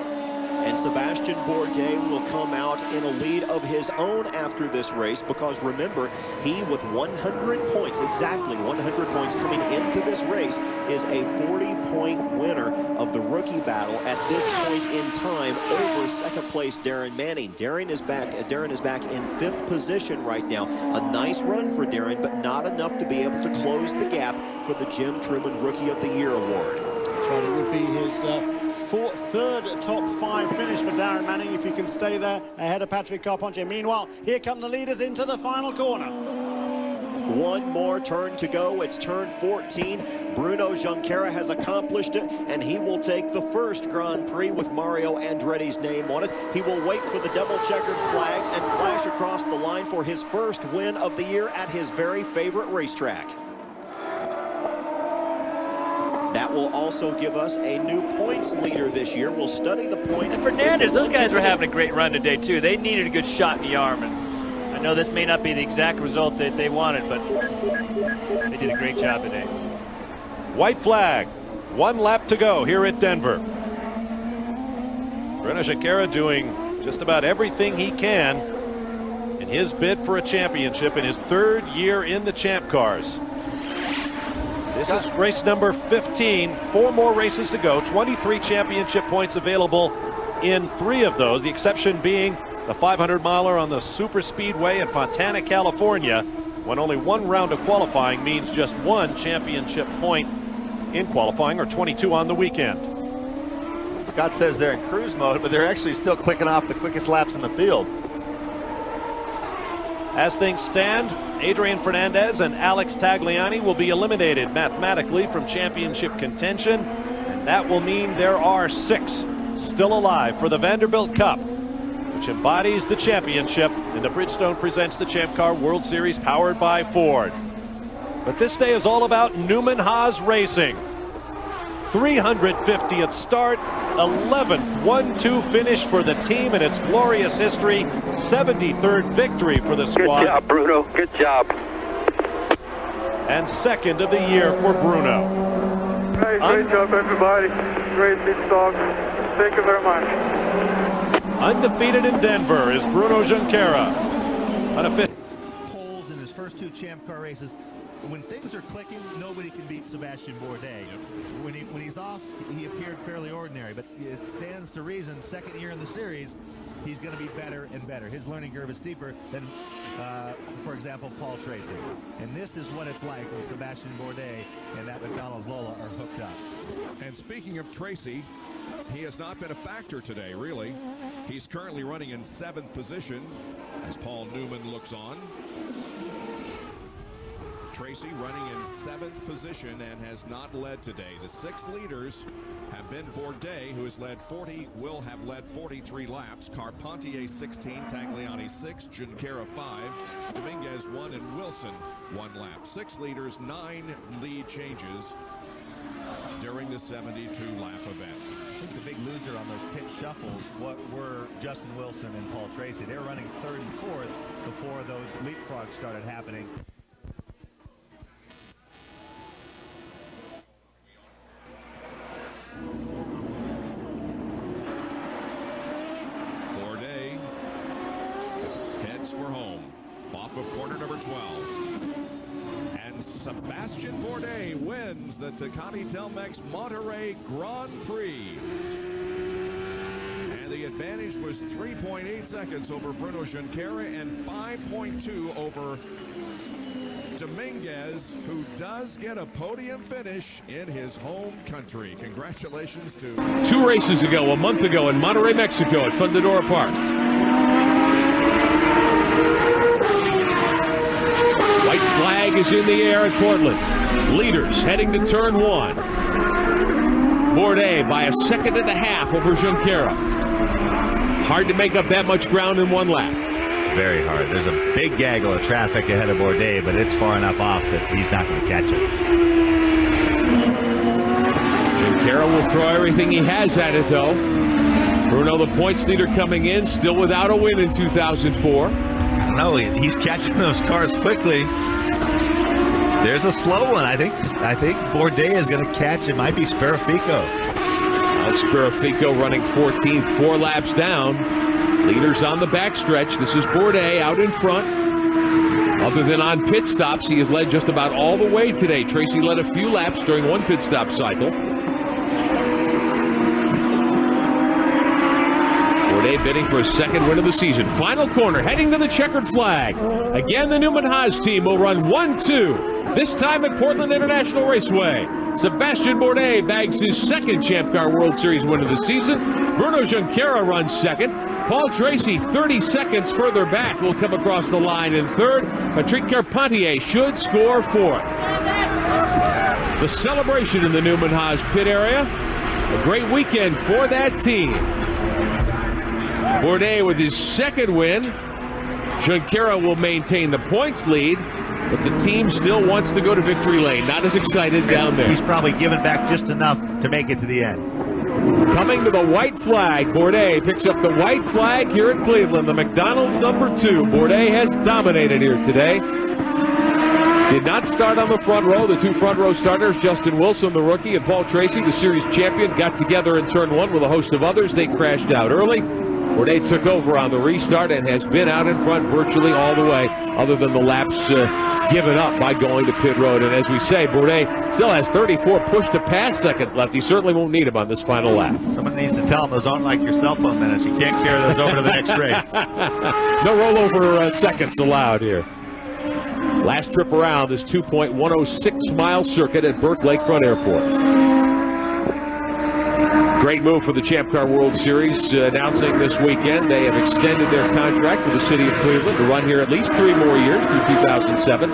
Speaker 14: And Sebastian Bourdais will come out in a lead of his own after this race, because remember, he with 100 points, exactly 100 points coming into this race, is a 40-point winner of the rookie battle at this point in time over 2nd place Darren Manning. Darren is back in 5th position right now. A nice run for Darren, but not enough to be able to close the gap for the Jim Truman Rookie of the Year award.
Speaker 5: That's right, it would be his 3rd top 5 finish for Darren Manning if he can stay there ahead of Patrick Carpentier. Meanwhile, here come the leaders into the final corner.
Speaker 14: 1 more turn to go. It's turn 14. Bruno Junqueira has accomplished it, and he will take the first Grand Prix with Mario Andretti's name on it. He will wait for the double checkered flags and flash across the line for his first win of the year at his very favorite racetrack. That will also give us a new points leader this year. We'll study the points.
Speaker 17: And Fernandez, those guys were having a great run today, too. They needed a good shot in the arm. And I know this may not be the exact result that they wanted, but they did a great job today.
Speaker 8: White flag. 1 lap to go here at Denver. Bruno Junqueira doing just about everything he can in his bid for a championship in his 3rd year in the Champ Cars. This is race number 15. 4 more races to go. 23 championship points available in 3 of those. The exception being the 500-miler on the Super Speedway in Fontana, California, when only 1 round of qualifying means just 1 championship point in qualifying, or 22 on the weekend.
Speaker 3: Scott says they're in cruise mode, but they're actually still clicking off the quickest laps in the field.
Speaker 8: As things stand, Adrian Fernandez and Alex Tagliani will be eliminated mathematically from championship contention, and that will mean there are 6 still alive for the Vanderbilt Cup, which embodies the championship, and the Bridgestone presents the Champ Car World Series powered by Ford. But this day is all about Newman Haas Racing. 350th start, 11th 1-2 finish for the team in its glorious history, 73rd victory for the squad.
Speaker 2: Good job, Bruno. Good job.
Speaker 8: And 2nd of the year for Bruno.
Speaker 2: Hey, great job, everybody. Great pit stop. Thank you very much.
Speaker 8: Undefeated in Denver is Bruno Junqueira.
Speaker 3: Poles in his first 2 Champ Car races. When things are clicking, nobody can beat Sebastian Bourdais. When he's off, he appeared fairly ordinary, but it stands to reason, 2nd year in the series, he's going to be better and better. His learning curve is steeper than, for example, Paul Tracy. And this is what it's like when Sebastian Bourdais and that McDonald's Lola are hooked up.
Speaker 24: And speaking of Tracy, he has not been a factor today, really. He's currently running in 7th position as Paul Newman looks on. Tracy running in 7th position and has not led today. The 6 leaders have been Bourdais, who will have led 43 laps. Carpentier 16, Tagliani 6, Junqueira 5, Dominguez 1, and Wilson 1 lap. 6 leaders, 9 lead changes during the 72-lap event.
Speaker 3: I think the big loser on those pit shuffles were Justin Wilson and Paul Tracy. They were running 3rd and 4th before those leapfrogs started happening.
Speaker 24: 12. And Sebastian Bourdais wins the Tecate Telmex Monterey Grand Prix. And the advantage was 3.8 seconds over Bruno Junqueira and 5.2 over Dominguez, who does get a podium finish in his home country. Congratulations to...
Speaker 10: 2 races ago, a month ago, in Monterey, Mexico at Fundadora Park. White flag is in the air at Portland. Leaders heading to turn 1. Bourdais by a second and a half over Junqueira. Hard to make up that much ground in 1 lap.
Speaker 3: Very hard. There's a big gaggle of traffic ahead of Bourdais, but it's far enough off that he's not going to catch it.
Speaker 10: Junqueira will throw everything he has at it, though. Bruno, the points leader, coming in, still without a win in 2004.
Speaker 3: No, he's catching those cars quickly. There's a slow one. I think Bourdais is going to catch. It might be Sparafico.
Speaker 10: Sparafico running 14th, 4 laps down. Leaders on the backstretch. This is Bourdais out in front. Other than on pit stops, he has led just about all the way today. Tracy led a few laps during 1 pit stop cycle. Bourdais bidding for a 2nd win of the season. Final corner, heading to the checkered flag. Again, the Newman Haas team will run 1-2, this time at Portland International Raceway. Sebastian Bourdais bags his 2nd Champ Car World Series win of the season. Bruno Junqueira runs 2nd. Paul Tracy, 30 seconds further back, will come across the line in 3rd. Patrick Carpentier should score 4th. The celebration in the Newman Haas pit area. A great weekend for that team. Bourdais with his 2nd win. Junqueira will maintain the points lead, but the team still wants to go to victory lane. Not as excited down there.
Speaker 3: He's probably given back just enough to make it to the end.
Speaker 10: Coming to the white flag, Bourdais picks up the white flag here at Cleveland. The McDonald's number 2. Bourdais has dominated here today. Did not start on the front row. The 2 front row starters, Justin Wilson, the rookie, and Paul Tracy, the series champion, got together in turn 1 with a host of others. They crashed out early. Bourdais took over on the restart and has been out in front virtually all the way, other than the laps given up by going to pit road. And as we say, Bourdais still has 34 push-to-pass seconds left. He certainly won't need them on this final lap.
Speaker 3: Someone needs to tell him those aren't like your cell phone minutes. You can't carry those over to the next race.
Speaker 10: No rollover seconds allowed here. Last trip around this 2.106-mile circuit at Burke Lakefront Airport. Great move for the Champ Car World Series, announcing this weekend they have extended their contract with the city of Cleveland to run here at least 3 more years through 2007.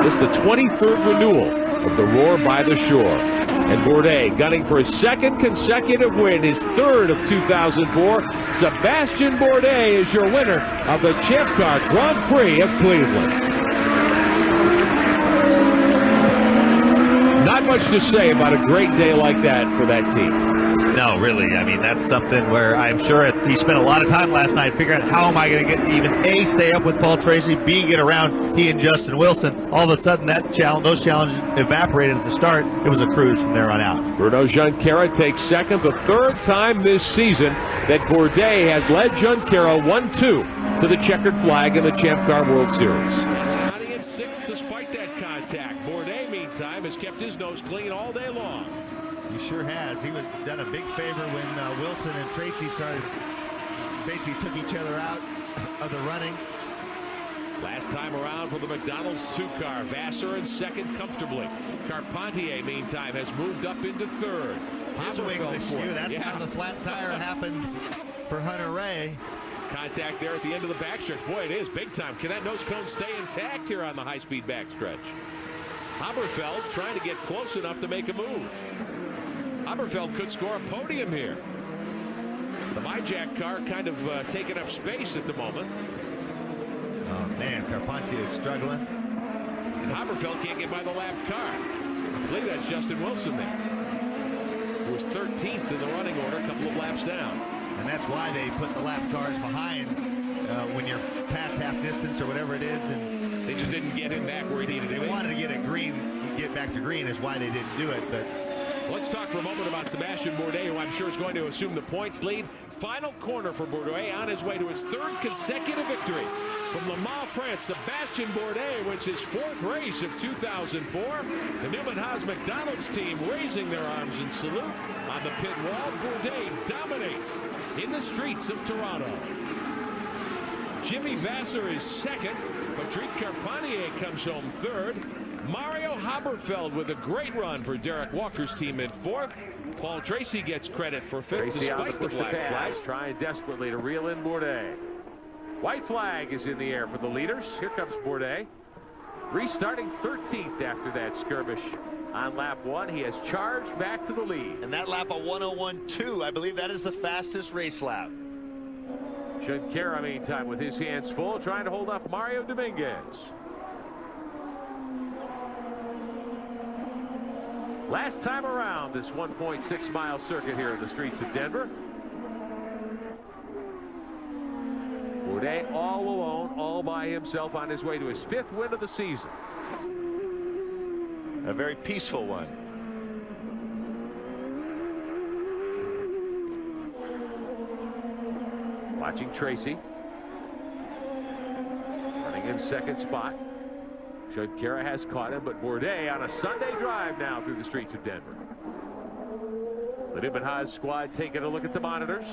Speaker 10: This is the 23rd renewal of the Roar by the Shore. And Bourdais gunning for his 2nd consecutive win, his 3rd of 2004. Sebastian Bourdais is your winner of the Champ Car Grand Prix of Cleveland. Not much to say about a great day like that for that team.
Speaker 3: No, really. I mean, that's something where I'm sure he spent a lot of time last night figuring out how am I going to get even A, stay up with Paul Tracy, B, get around he and Justin Wilson. All of a sudden, those challenges evaporated at the start. It was a cruise from there on out.
Speaker 10: Bruno Junqueira takes 2nd, the 3rd time this season that Bourdais has led Junqueira 1-2 to the checkered flag in the Champ Car World Series. Johnny in 6th despite that contact. Bourdais, meantime, has kept his nose clean all day long.
Speaker 3: He sure has. He was done a big favor when Wilson and Tracy basically took each other out of the running.
Speaker 10: Last time around for the McDonald's 2-car, Vassar in 2nd comfortably. Carpentier, meantime, has moved up into 3rd.
Speaker 3: His wings askew. That's how the flat tire happened for Hunter Ray.
Speaker 10: Contact there at the end of the backstretch. Boy, it is big time. Can that nose cone stay intact here on the high-speed backstretch? Haberfeld trying to get close enough to make a move. Haberfeld could score a podium here. The MyJack car kind of taking up space at the moment.
Speaker 3: Oh, man, Carpentier is struggling.
Speaker 10: And Haberfeld can't get by the lap car. I believe that's Justin Wilson there, who was 13th in the running order, a couple of laps down.
Speaker 3: And that's why they put the lap cars behind when you're past half distance or whatever it is. And
Speaker 10: they just didn't get him back where he needed to be.
Speaker 3: They wanted to get back to green is why they didn't do it. But
Speaker 10: Let's talk for a moment about Sebastian Bourdais, who I'm sure is going to assume the points lead. Final corner for Bourdais on his way to his 3rd consecutive victory. From Le Mans, France, Sebastian Bourdais wins his 4th race of 2004. The Newman Haas McDonald's team raising their arms in salute. On the pit wall, Bourdais dominates in the streets of Toronto. Jimmy Vasser is 2nd. Patrick Carpentier comes home 3rd. Mario Haberfeld with a great run for Derek Walker's team in 4th. Paul Tracy gets credit for 5th despite the black flag.
Speaker 8: Trying desperately to reel in Bourdais. White flag is in the air for the leaders. Here comes Bourdais. Restarting 13th after that skirmish on lap 1. He has charged back to the lead.
Speaker 3: And that lap of 101.2, I believe that is the fastest race lap.
Speaker 8: Junqueira, meantime, with his hands full, trying to hold off Mario Dominguez. Last time around this 1.6-mile circuit here in the streets of Denver. Bourdais all alone, all by himself on his way to his 5th win of the season.
Speaker 3: A very peaceful one.
Speaker 8: Watching Tracy. Running in 2nd spot. Junqueira has caught him, but Bourdais on a Sunday drive now through the streets of Denver. The Newman Haas squad taking a look at the monitors.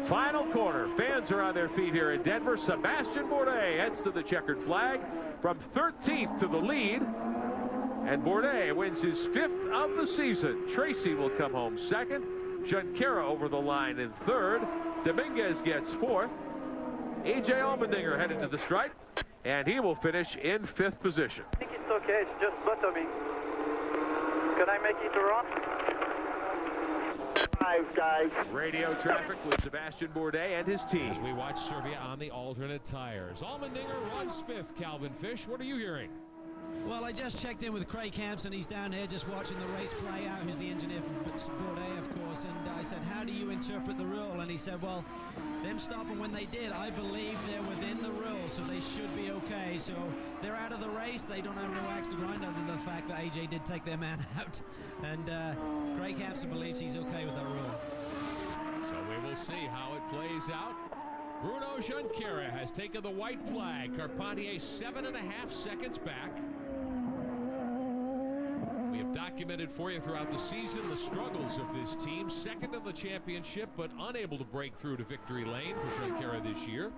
Speaker 8: Final corner. Fans are on their feet here in Denver. Sebastian Bourdais heads to the checkered flag from 13th to the lead. And Bourdais wins his 5th of the season. Tracy will come home 2nd. Junqueira over the line in 3rd. Dominguez gets 4th. A.J. Allmendinger headed to the stripe, and he will finish in 5th position.
Speaker 2: I think it's okay. It's just bottoming. Can I make it around? 5 guys.
Speaker 8: Radio traffic with Sebastian Bourdais and his team.
Speaker 10: As we watch Serbia on the alternate tires. Allmendinger runs 5th. Calvin Fish, what are you hearing?
Speaker 12: Well, I just checked in with Craig Camps, and he's down here just watching the race play out. Who's the engineer from Bourdais, of course. And I said, how do you interpret the rule? And he said, well, them stopping when they did, I believe they're within the rule, so they should be okay. So they're out of the race. They don't have no axe to grind other than the fact that AJ did take their man out. And Craig Camps believes he's okay with that rule.
Speaker 10: So we will see how it plays out. Bruno Junqueira has taken the white flag. Carpentier 7.5 seconds back. We have documented for you throughout the season the struggles of this team. 2nd in the championship, but unable to break through to victory lane for Junqueira this year.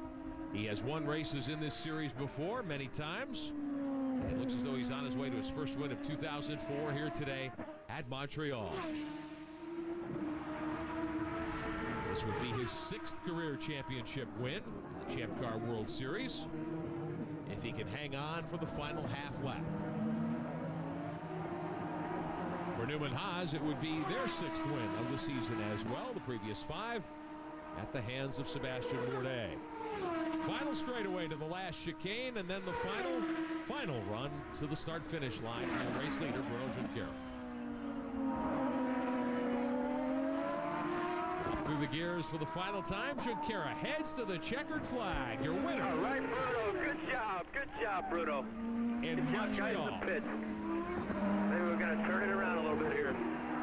Speaker 10: He has won races in this series before, many times. And it looks as though he's on his way to his 1st win of 2004 here today at Montreal. This would be his 6th career championship win, the Champ Car World Series, if he can hang on for the final half lap. For Newman Haas, it would be their 6th win of the season as well. The previous 5 at the hands of Sebastian Bourdais. Final straightaway to the last chicane, and then the final run to the start-finish line for the race leader, Bruno Junqueira. Up through the gears for the final time, Junqueira heads to the checkered flag. Your winner.
Speaker 2: All right, Bruno. Good job, Bruno.
Speaker 10: In Montreal.
Speaker 2: Maybe we're going to turn it around a little bit here.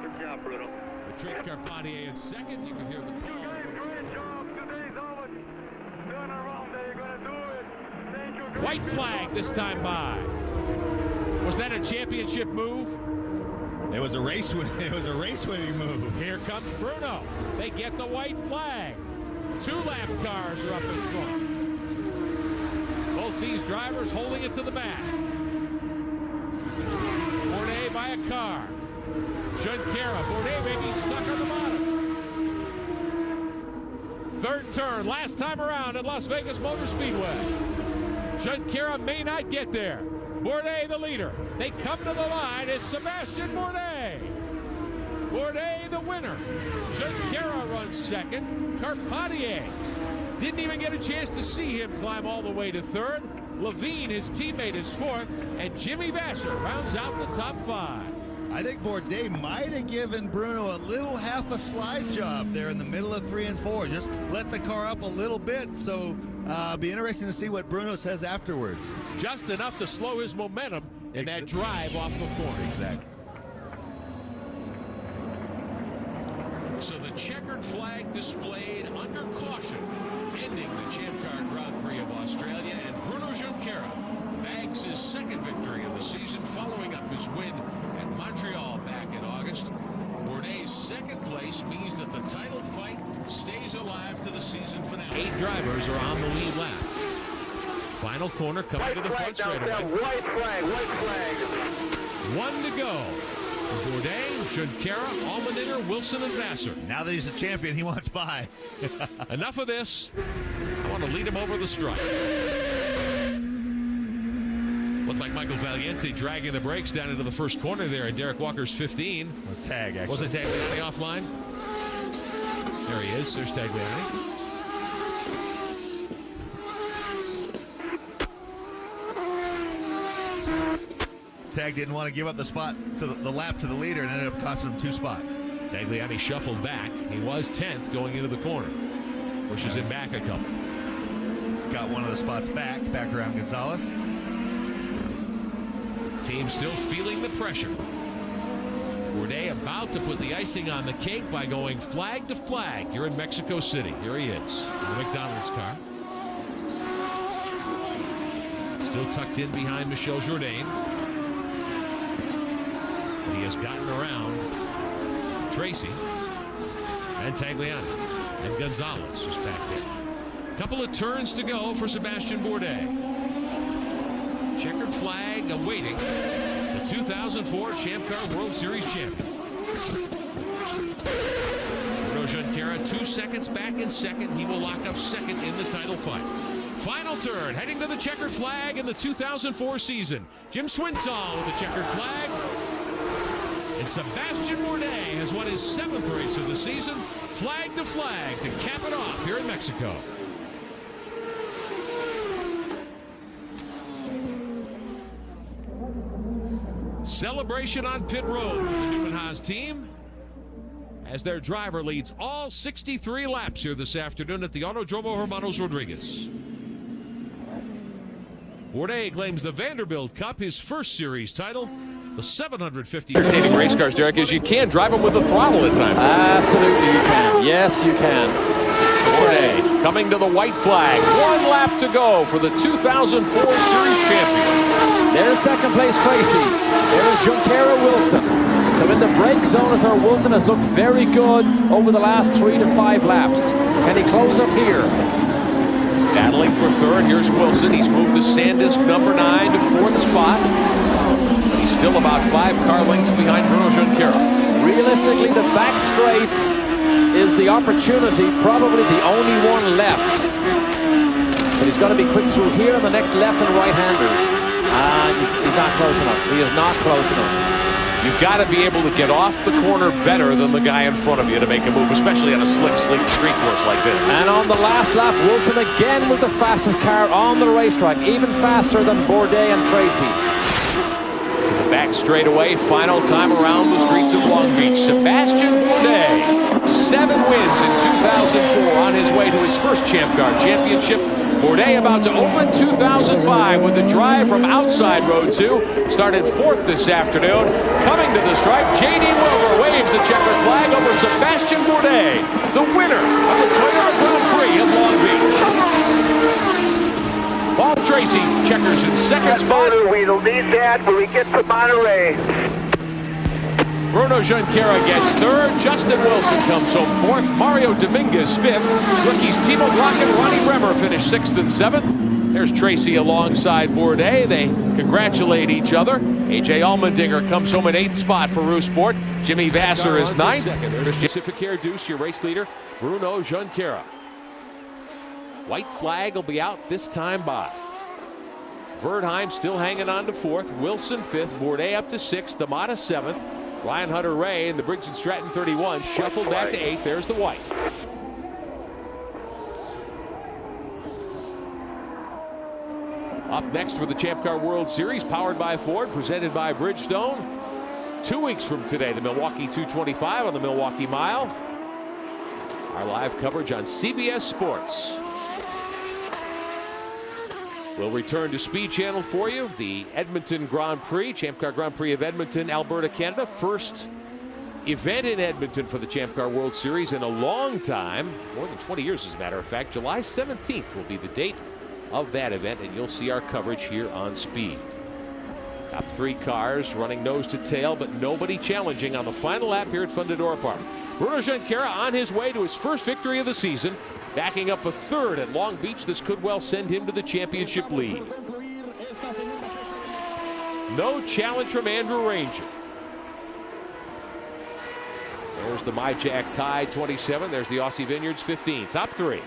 Speaker 2: Good job, Bruno.
Speaker 10: Patrick Carpentier in 2nd. You can hear the call.
Speaker 2: Great job. Today's over. Turn around there. You're going to do it. Thank you.
Speaker 10: White flag this time by. Was that a championship move?
Speaker 3: It was a race winning move.
Speaker 10: Here comes Bruno. They get the white flag. 2 lap cars are up in front. Both these drivers holding it to the mat. Bourdais by a car. Junqueira. Bourdais may be stuck on the bottom. 3rd turn, last time around at Las Vegas Motor Speedway. Junqueira may not get there. Bourdais the leader. They come to the line. It's Sebastian Bourdais. Bourdais the winner. Junqueira runs 2nd. Carpentier didn't even get a chance to see him climb all the way to 3rd. Levine, his teammate, is 4th. And Jimmy Vasser rounds out the top 5.
Speaker 13: I think Bourdais might have given Bruno a little half a slide job there in the middle of 3 and 4. Just let the car up a little bit. So be interesting to see what Bruno says afterwards.
Speaker 10: Just enough to slow his momentum in that drive off the corner.
Speaker 13: Exactly.
Speaker 10: So the checkered flag displayed under caution, ending the Champ Car Grand Prix of Australia, and Bruno Junqueira bags his second victory of the season, following up his win at Montreal back in August. Bourdais' second place means that the title fight stays alive to the season finale. 8 drivers are on the lead lap. Final corner coming to the front straightaway.
Speaker 2: White flag, white flag.
Speaker 10: 1 to go. Bourdais, Junqueira, Allmendinger, Wilson, and Vassar.
Speaker 13: Now that he's a champion, he wants by.
Speaker 10: Enough of this. I want to lead him over the stripe. Looked like Michael Valiente dragging the brakes down into the first corner there at Derek Walker's 15.
Speaker 13: It was tag, actually.
Speaker 10: Was it Tagliani offline? There he is. There's Tagliani.
Speaker 13: Tag didn't want to give up the spot to the lap to the leader and ended up costing him 2 spots.
Speaker 10: Tagliani shuffled back. He was 10th going into the corner. Pushes him back a couple.
Speaker 13: Got one of the spots back around Gonzalez.
Speaker 10: Team still feeling the pressure. Bourdais about to put the icing on the cake by going flag to flag here in Mexico City. Here he is in the McDonald's car. Still tucked in behind Michel Jourdain. But he has gotten around Tracy and Tagliani and Gonzalez is back there. Couple of turns to go for Sebastian Bourdais. Checkered flag awaiting the 2004 Champ Car World Series champion. Bruno Junqueira 2 seconds back in second. He will lock up second in the title fight. Final turn, heading to the checkered flag in the 2004 season. Jim Swinton with the checkered flag. And Sebastian Bourdais has won his 7th race of the season, flag to flag, to cap it off here in Mexico. Celebration on pit road for the Newman Haas team as their driver leads all 63 laps here this afternoon at the Autodromo Hermanos Rodriguez. Bourdais claims the Vanderbilt Cup, his first series title, the 750.
Speaker 7: Entertaining race cars, Derek, is you can drive them with the throttle at times.
Speaker 18: Absolutely you can. Yes, you can.
Speaker 7: Bourdais coming to the white flag. 1 lap to go for the 2004 series champion.
Speaker 18: There's second place Tracy. There is Junqueira Wilson. So in the brake zone for Wilson has looked very good over the last 3 to 5 laps. Can he close up here?
Speaker 7: Battling for third. Here's Wilson. He's moved to Sandisk number 9 to 4th spot. He's still about 5 car lengths behind Bruno Junqueira.
Speaker 18: Realistically, the back straight is the opportunity, probably the only one left. But he's got to be quick through here and the next left and right-handers. And he's not close enough. He is not close enough.
Speaker 7: You've got to be able to get off the corner better than the guy in front of you to make a move, especially on a slick street course like this.
Speaker 18: And on the last lap, Wilson again was the fastest car on the racetrack, even faster than Bourdais and Tracy.
Speaker 7: To the back straightaway, final time around the streets of Long Beach. Sebastian Bourdais, 7 wins in 2004 on his way to his first Champ Car championship. Bourdais about to open 2005 with the drive from outside row 2. Started 4th this afternoon. Coming to the stripe, J.D. Wilbur waves the checkered flag over Sebastian Bourdais, the winner of the Toyota Grand Prix of Long Beach. Bob Tracy checkers in second spot.
Speaker 2: We'll need that when we get to Monterey.
Speaker 7: Bruno Junqueira gets 3rd. Justin Wilson comes home 4th. Mario Dominguez 5th. Rookies Timo Glock and Ronnie Bremer finish 6th and 7th. There's Tracy alongside Bourdais. They congratulate each other. A.J. Allmendinger comes home in 8th spot for Roo Sport. Jimmy Vassar is 9th.
Speaker 10: There's Pacific Air Deuce, your race leader, Bruno Junqueira. White flag will be out this time by. Verdheim still hanging on to 4th. Wilson 5th. Bourdais up to 6th. Damata 7th. Ryan Hunter-Ray in the Briggs & Stratton 31, shuffled back to 8th. There's the white. Up next for the Champ Car World Series, powered by Ford, presented by Bridgestone. 2 weeks from today, the Milwaukee 225 on the Milwaukee Mile. Our live coverage on CBS Sports. We'll return to Speed Channel for you. The Edmonton Grand Prix, Champ Car Grand Prix of Edmonton, Alberta, Canada. First event in Edmonton for the Champ Car World Series in a long time, more than 20 years as a matter of fact. July 17th will be the date of that event, and you'll see our coverage here on Speed. Top 3 cars running nose to tail, but nobody challenging on the final lap here at Fundadora Park. Bruno Junqueira on his way to his first victory of the season, backing up a 3rd at Long Beach. This could well send him to the championship lead. No challenge from Andrew Ranger. There's the MyJack Tide 27. There's the Aussie Vineyards 15. Top 3.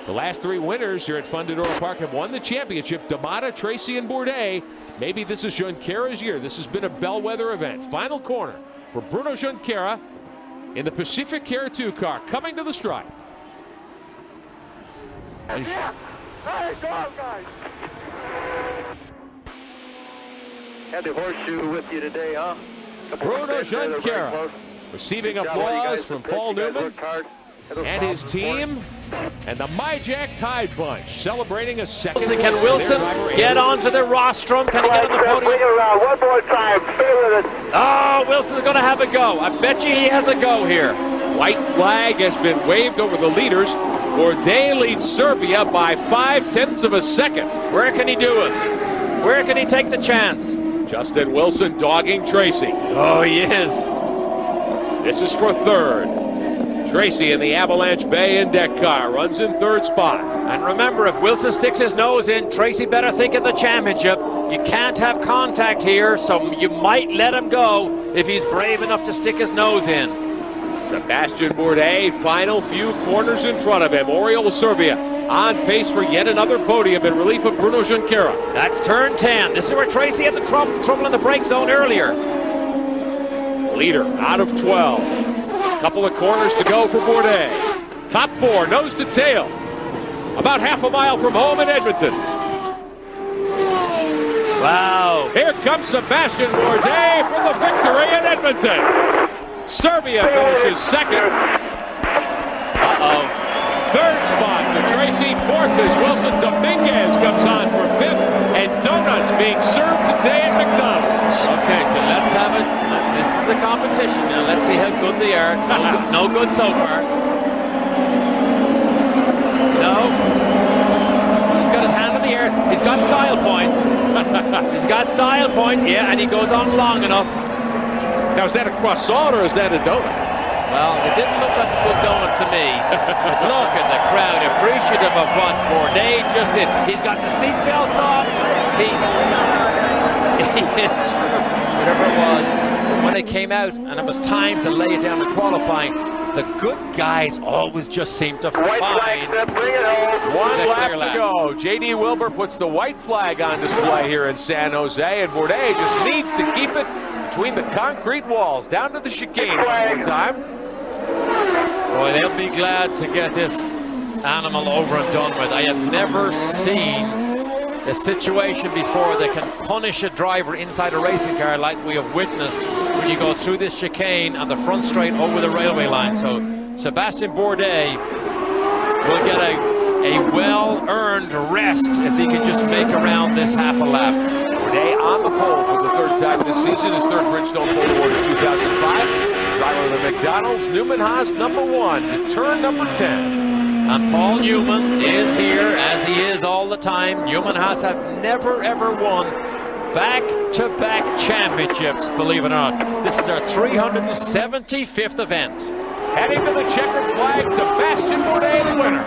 Speaker 10: The last 3 winners here at Fundadora Park have won the championship. D'Amata, Tracy, and Bourdais. Maybe this is Junqueira's year. This has been a bellwether event. Final corner for Bruno Junqueira in the Pacific Care 2 car, coming to the stripe. And
Speaker 2: Hey, go on, guys. Had the horseshoe with you today, huh?
Speaker 10: Bruno Junqueira receiving applause from Paul Newman and his team, and the MyJack Tide Bunch celebrating a second.
Speaker 11: Can Wilson get onto the rostrum? Can he get on the podium?
Speaker 2: One more time. Stay with it.
Speaker 11: Oh, Wilson's going to have a go. I bet you he has a go here.
Speaker 10: White flag has been waved over the leaders. Bourdais leads Serbia by 0.5 of a second.
Speaker 11: Where can he do it? Where can he take the chance?
Speaker 10: Justin Wilson dogging Tracy.
Speaker 11: Oh, he is.
Speaker 10: This is for 3rd. Tracy in the Avalanche Bay Indycar car runs in 3rd spot.
Speaker 11: And remember, if Wilson sticks his nose in, Tracy better think of the championship. You can't have contact here, so you might let him go if he's brave enough to stick his nose in.
Speaker 10: Sebastian Bourdais, final few corners in front of him. Oriol Serbia on pace for yet another podium in relief of Bruno Junqueira.
Speaker 11: That's turn 10. This is where Tracy had the trouble in the brake zone earlier.
Speaker 10: Leader out of 12. Couple of corners to go for Bourdais. Top 4, nose to tail. About half a mile from home in Edmonton.
Speaker 11: Wow.
Speaker 10: Here comes Sebastian Bourdais for the victory in Edmonton. Serbia finishes 2nd. Uh-oh. 3rd spot to Tracy. 4th is Wilson. Dominguez comes on for 5th. And donuts being served today at McDonald's.
Speaker 11: Okay, so let's have it. This is the competition now. Let's see how good they are. No good so far. No. He's got his hand in the air. He's got style points. He's got style point. Yeah, and he goes on long enough.
Speaker 10: Now, is that a croissant or is that a donut?
Speaker 11: Well, it didn't look like a good donut to me. But look at the crowd appreciative of what Bourdais just did. He's got the seat belts on. He is, whatever it was, when it came out and it was time to lay it down in qualifying, the good guys always just seem to find.
Speaker 10: One lap to go. J.D. Wilbur puts the white flag on display here in San Jose, and Bourdais just needs to keep it between the concrete walls, down to the chicane one more time.
Speaker 11: Boy, they'll be glad to get this animal over and done with. I have never seen a situation before that can punish a driver inside a racing car like we have witnessed when you go through this chicane on the front straight over the railway line. So Sebastian Bourdais will get a well-earned rest if he can just make around this half a lap.
Speaker 10: Bourdais on the pole for the 3rd time this season, his 3rd Bridgestone pole award in 2005. Driver of the McDonald's, Newman Haas #1 to turn number 10.
Speaker 11: And Paul Newman is here, as he is all the time. Newman Haas have never, ever won back-to-back championships, believe it or not. This is our 375th event.
Speaker 10: Heading to the checkered flag, Sebastian Bourdais, the winner.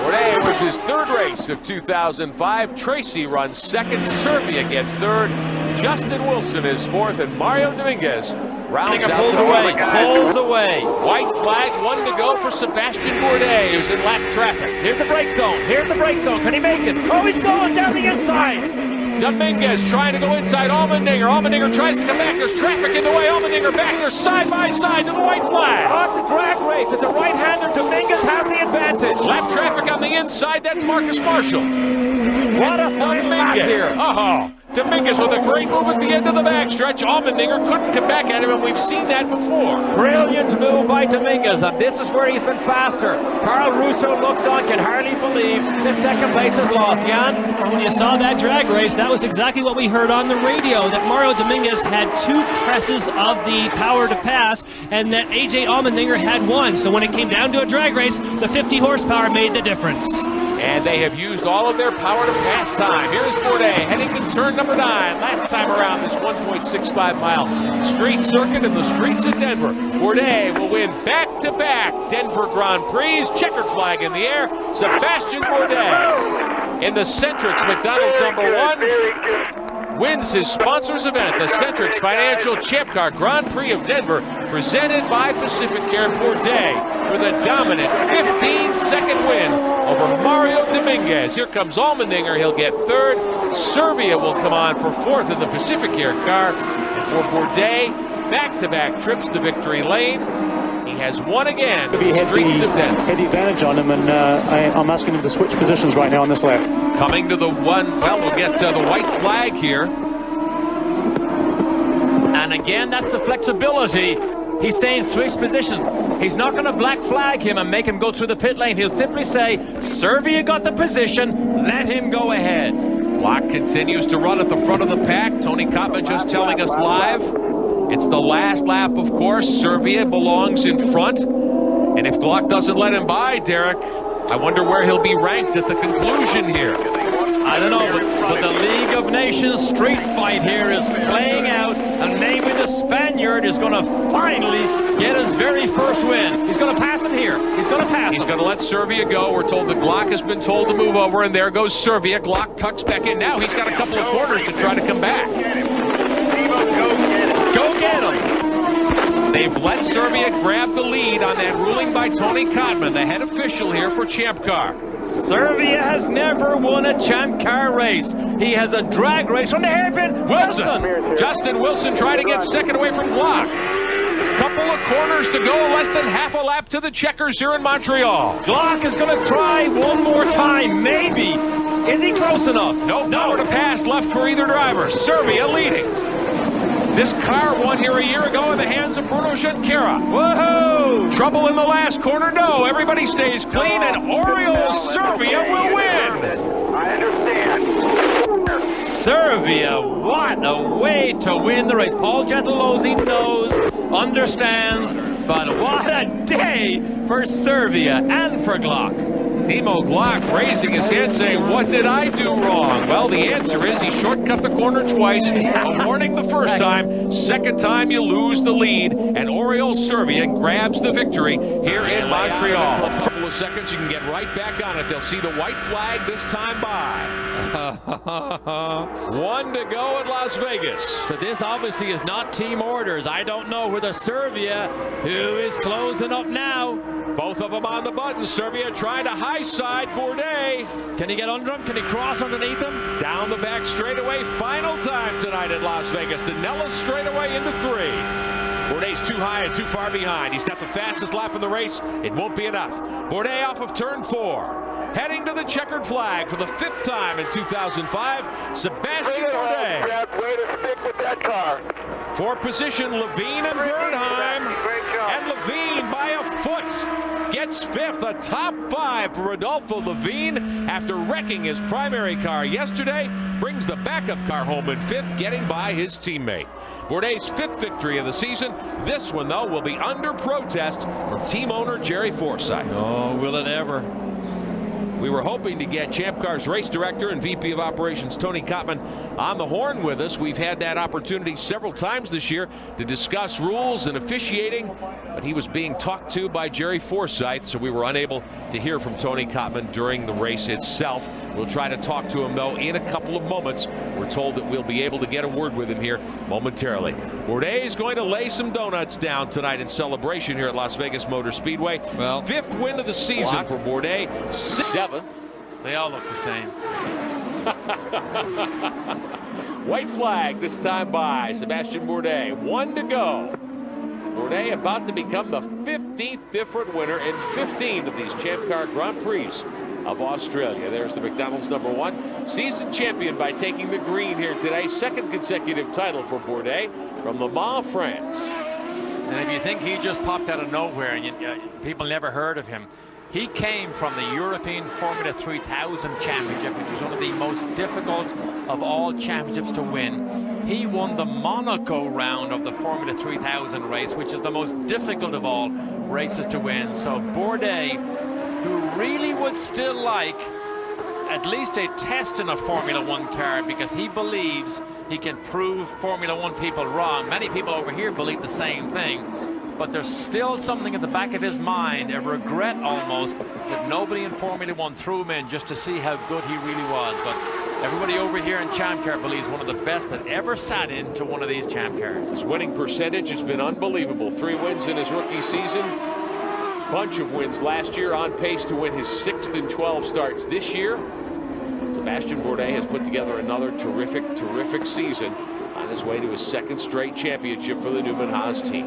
Speaker 10: Bourdais was his 3rd race of 2005. Tracy runs 2nd. Serbia gets 3rd. Justin Wilson is 4th, and Mario Dominguez rounds out
Speaker 11: pulls
Speaker 10: the
Speaker 11: away. Pulls away.
Speaker 10: White flag, 1 to go for Sebastian Bourdais, who's in lap traffic.
Speaker 11: Here's the brake zone. Here's the brake zone. Can he make it? Oh, he's going down the inside.
Speaker 10: Dominguez trying to go inside Allmendinger. Allmendinger tries to come back. There's traffic in the way. Allmendinger back there side by side to the white flag.
Speaker 11: Oh, it's a drag race. It's a right-hander. Dominguez has the advantage.
Speaker 10: Lap traffic on the inside. That's Marcus Marshall.
Speaker 11: What a fine lap here.
Speaker 10: Oh, Dominguez with a great move at the end of the backstretch. Allmendinger couldn't come back at him, and we've seen that before.
Speaker 9: Brilliant move by Dominguez, and this is where he's been faster. Carl Russo looks on, can hardly believe that second place is lost. Jan?
Speaker 11: When you saw that drag race, that was exactly what we heard on the radio, that Mario Dominguez had 2 presses of the power to pass, and that AJ Allmendinger had 1. So when it came down to a drag race, the 50 horsepower made the difference.
Speaker 10: And they have used all of their power to pass time. Here's Bourdais heading to turn number 9. Last time around this 1.65 mile street circuit in the streets of Denver. Bourdais will win back-to-back Denver Grand Prix. Checkered flag in the air. Sebastian Bourdais in the Centrix McDonald's number 1. Wins his sponsors event, the Centrix Financial Champ Car Grand Prix of Denver, presented by Pacific Air. Bourdais with a dominant 15-second win over Mario Dominguez. Here comes Allmendinger, he'll get 3rd. Serbia will come on for 4th in the Pacific Air car. And for Bourdais, back-to-back trips to victory lane. He has won again. Streets of Denver.
Speaker 23: Head advantage on him, and I'm asking him to switch positions right now on this lap.
Speaker 10: Coming to the one, well, we'll get the white flag here.
Speaker 9: And again, that's the flexibility. He's saying switch positions. He's not going to black flag him and make him go through the pit lane. He'll simply say, Serbia got the position, let him go ahead.
Speaker 10: Glock continues to run at the front of the pack. Tony Kottman just telling us live. It's the last lap, of course. Serbia belongs in front. And if Glock doesn't let him by, Derek, I wonder where he'll be ranked at the conclusion here.
Speaker 9: I don't know, but the League of Nations street fight here is playing out, and maybe the Spaniard is going to finally get his very first win. He's going to pass him here. He's going to pass him.
Speaker 10: He's going to let Serbia go. We're told that Glock has been told to move over, and there goes Serbia. Glock tucks back in. Now he's got a couple of corners to try to come back.
Speaker 9: Go get him.
Speaker 10: They've let Serbia grab the lead on that ruling by Tony Kottman, the head official here for Champ Car.
Speaker 9: Serbia has never won a Champ Car race. He has a drag race from the hairpin.
Speaker 10: Wilson. Justin Wilson trying to get second away from Glock. Couple of corners to go, less than half a lap to the checkers here in Montreal.
Speaker 9: Glock is going to try one more time, maybe. Is he close enough?
Speaker 10: No power to pass left for either driver. Serbia leading. This car won here a year ago in the hands of Bruno Junqueira.
Speaker 9: Whoa!
Speaker 10: Trouble in the last corner? No, everybody stays clean, and Oriole Serbia will win.
Speaker 2: I understand.
Speaker 9: Serbia, what a way to win the race. Paul Gentilozzi knows, understands, but what a day for Serbia and for Glock.
Speaker 10: Timo Glock raising his hand saying, what did I do wrong? Well, the answer is he shortcut the corner twice. A warning the first time. Second time you lose the lead. And Oriole Serbia grabs the victory here in Montreal. For a couple of seconds, you can get right back on it. They'll see the white flag this time by. 1 to go at Las Vegas.
Speaker 9: So this obviously is not team orders. I don't know whether Serbia, who is closing up now.
Speaker 10: Both of them on the button. Serbia trying to high side Bourdais.
Speaker 9: Can he get under him? Can he cross underneath him?
Speaker 10: Down the back straightaway. Final time tonight at Las Vegas. The Nellis straightaway into 3. Bourdais too high and too far behind. He's got the fastest lap in the race. It won't be enough. Bourdais off of turn 4. Heading to the checkered flag for the 5th time in 2005. Sebastian Bourdais.
Speaker 2: Way to stick with that car.
Speaker 10: For position, Levine and Vernheim. And Levine by a foot gets 5th, a top 5 for Rodolfo Levine after wrecking his primary car yesterday. Brings the backup car home in 5th, getting by his teammate. Bourdais' 5th victory of the season. This one, though, will be under protest from team owner Jerry Forsyth.
Speaker 9: Oh, will it ever?
Speaker 10: We were hoping to get Champ Car's race director and VP of operations Tony Kottman on the horn with us. We've had that opportunity several times this year to discuss rules and officiating, but he was being talked to by Jerry Forsyth, so we were unable to hear from Tony Kottman during the race itself. We'll try to talk to him, though, in a couple of moments. We're told that we'll be able to get a word with him here momentarily. Bourdais is going to lay some donuts down tonight in celebration here at Las Vegas Motor Speedway.
Speaker 9: Well,
Speaker 10: 5th win of the season for Bourdais. 7th.
Speaker 9: They all look the same.
Speaker 10: White flag this time by Sebastian Bourdais. 1 to go. Bourdais about to become the 15th different winner in 15 of these Champ Car Grand Prix of Australia. There's the McDonald's #1. Season champion by taking the green here today. Second consecutive title for Bourdais from Le Mans, France.
Speaker 9: And if you think he just popped out of nowhere and people never heard of him, he came from the European Formula 3000 Championship, which is one of the most difficult of all championships to win. He won the Monaco round of the Formula 3000 race, which is the most difficult of all races to win. So Bourdais, who really would still like at least a test in a Formula 1 car because he believes he can prove Formula 1 people wrong. Many people over here believe the same thing, but there's still something in the back of his mind, a regret almost, that nobody in Formula 1 threw him in just to see how good he really was. But everybody over here in Champ Car believes one of the best that ever sat into one of these Champ Cars.
Speaker 10: His winning percentage has been unbelievable. 3 wins in his rookie season. Bunch of wins last year, on pace to win his 6th in 12 starts this year. Sebastian Bourdais has put together another terrific season on his way to his 2nd straight championship for the Newman Haas team.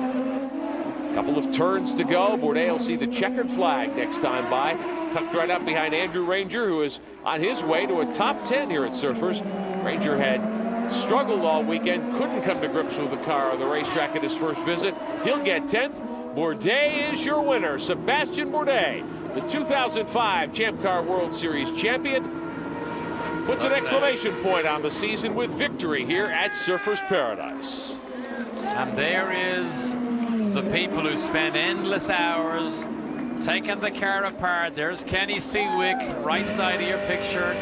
Speaker 10: Couple of turns to go. Bourdais will see the checkered flag next time by. Tucked right up behind Andrew Ranger, who is on his way to a top 10 here at Surfers. Ranger had struggled all weekend, couldn't come to grips with the car on the racetrack at his first visit. He'll get 10th. Bourdais is your winner. Sebastian Bourdais, the 2005 Champ Car World Series champion, puts an exclamation point on the season with victory here at Surfers Paradise.
Speaker 9: And there is the people who spend endless hours taking the car apart. There's Kenny Seawick, right side of your picture.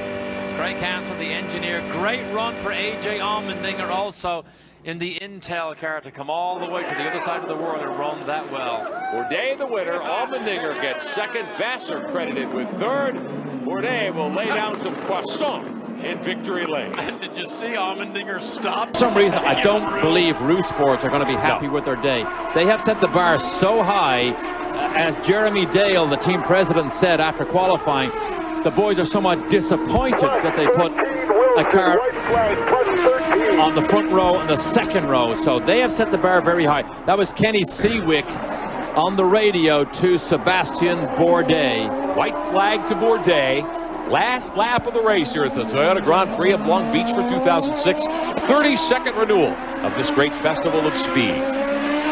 Speaker 9: Craig Hansen, the engineer. Great run for AJ Allmendinger also in the Intel car to come all the way to the other side of the world and run that well.
Speaker 10: Bourdais the winner. Allmendinger gets 2nd. Vassar credited with 3rd. Bourdais will lay down some croissant in victory lane.
Speaker 9: And did you see Allmendinger stop? For some reason, I don't believe Roo Sports are going to be happy with their day. They have set the bar so high, as Jeremy Dale, the team president, said after qualifying, the boys are somewhat disappointed that they put a car on the front row and the 2nd row. So they have set the bar very high. That was Kenny Seawick on the radio to Sebastian Bourdais.
Speaker 10: White flag to Bourdais. Last lap of the race here at the Toyota Grand Prix of Long Beach for 2006. 32nd renewal of this great festival of speed.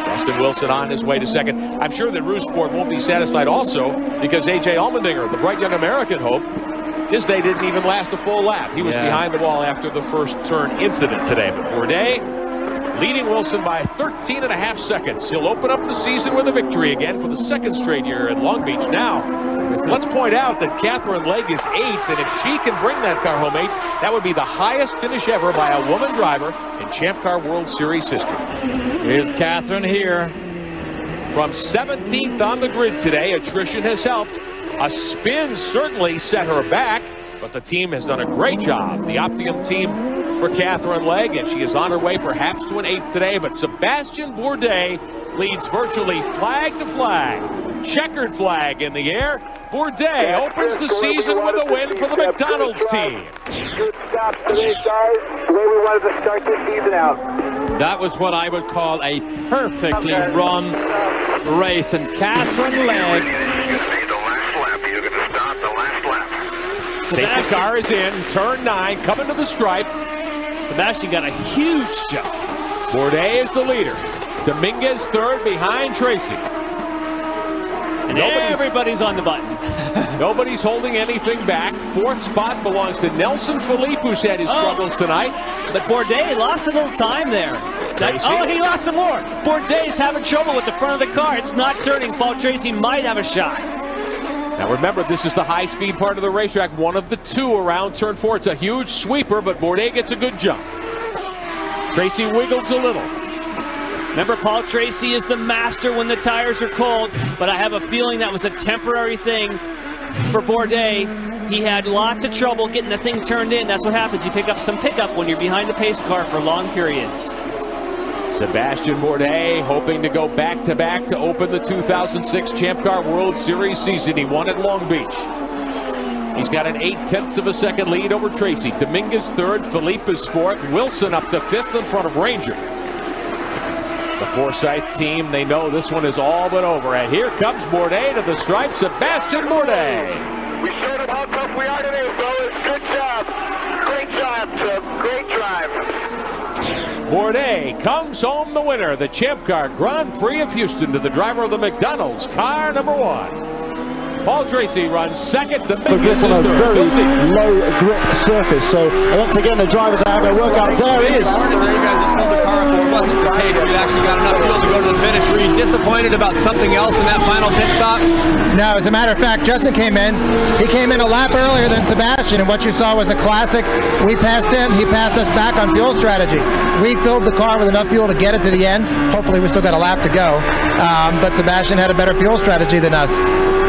Speaker 10: Austin Wilson on his way to 2nd. I'm sure that Roo Sport won't be satisfied also because AJ Allmendinger, the bright young American hope, his day didn't even last a full lap. He was behind the wall after the first turn incident today. But Bourdais leading Wilson by 13.5 seconds. He'll open up the season with a victory again for the 2nd straight year at Long Beach. Now, let's point out that Catherine Legg is 8th, and if she can bring that car home 8th, that would be the highest finish ever by a woman driver in Champ Car World Series history.
Speaker 9: Here's Catherine here.
Speaker 10: From 17th on the grid today, attrition has helped. A spin certainly set her back, but the team has done a great job. The Optium team for Catherine Legg, and she is on her way perhaps to an 8th today, but Sebastian Bourdais leads virtually flag to flag. Checkered flag in the air. Bourdais opens the season with a win for the McDonald's team.
Speaker 2: Good stops today, guys. The way we wanted to start this season out.
Speaker 9: That was what I would call a perfectly run race, and Catherine Legg.
Speaker 10: Safety car is in, turn 9, coming to the stripe.
Speaker 15: Sebastian got a huge jump.
Speaker 10: Bourdais is the leader. Dominguez 3rd behind Tracy.
Speaker 15: And everybody's on the button.
Speaker 10: Nobody's holding anything back. 4th spot belongs to Nelson Philippe, who's had his struggles tonight.
Speaker 15: But Bourdais lost a little time there. He lost some more. Bourdais having trouble with the front of the car. It's not turning. Paul Tracy might have a shot.
Speaker 10: Now remember, this is the high-speed part of the racetrack, one of the 2 around turn 4. It's a huge sweeper, but Bourdais gets a good jump. Tracy wiggles a little.
Speaker 15: Remember, Paul Tracy is the master when the tires are cold, but I have a feeling that was a temporary thing for Bourdais. He had lots of trouble getting the thing turned in. That's what happens. You pick up some pickup when you're behind a pace car for long periods.
Speaker 10: Sebastian Bourdais hoping to go back-to-back to open the 2006 Champ Car World Series season. He won at Long Beach. He's got an 0.8 of a second lead over Tracy. Dominguez 3rd, Philippe is 4th, Wilson up to 5th in front of Ranger. The Forsyth team, they know this one is all but over. And here comes Bourdais to the stripe. Sebastian Bourdais
Speaker 2: We showed them how tough we are today, fellas. Good job. Great job, Chip. Great drive.
Speaker 10: Bourdais comes home the winner. The Champ Car Grand Prix of Houston to the driver of the McDonald's car number 1. Paul Tracy runs second. The
Speaker 5: grip on a very low grip surface. So once again, the drivers are having a workout. There it is.
Speaker 4: You guys have filled the car up. It wasn't the case. You actually got enough fuel to go to the finish. Were you disappointed about something else in that final pit stop?
Speaker 16: No, as a matter of fact, Justin came in. He came in a lap earlier than Sebastian, and what you saw was a classic. We passed him. He passed us back on fuel strategy. We filled the car with enough fuel to get it to the end. Hopefully, we still got a lap to go. But Sebastian had a better fuel strategy than us.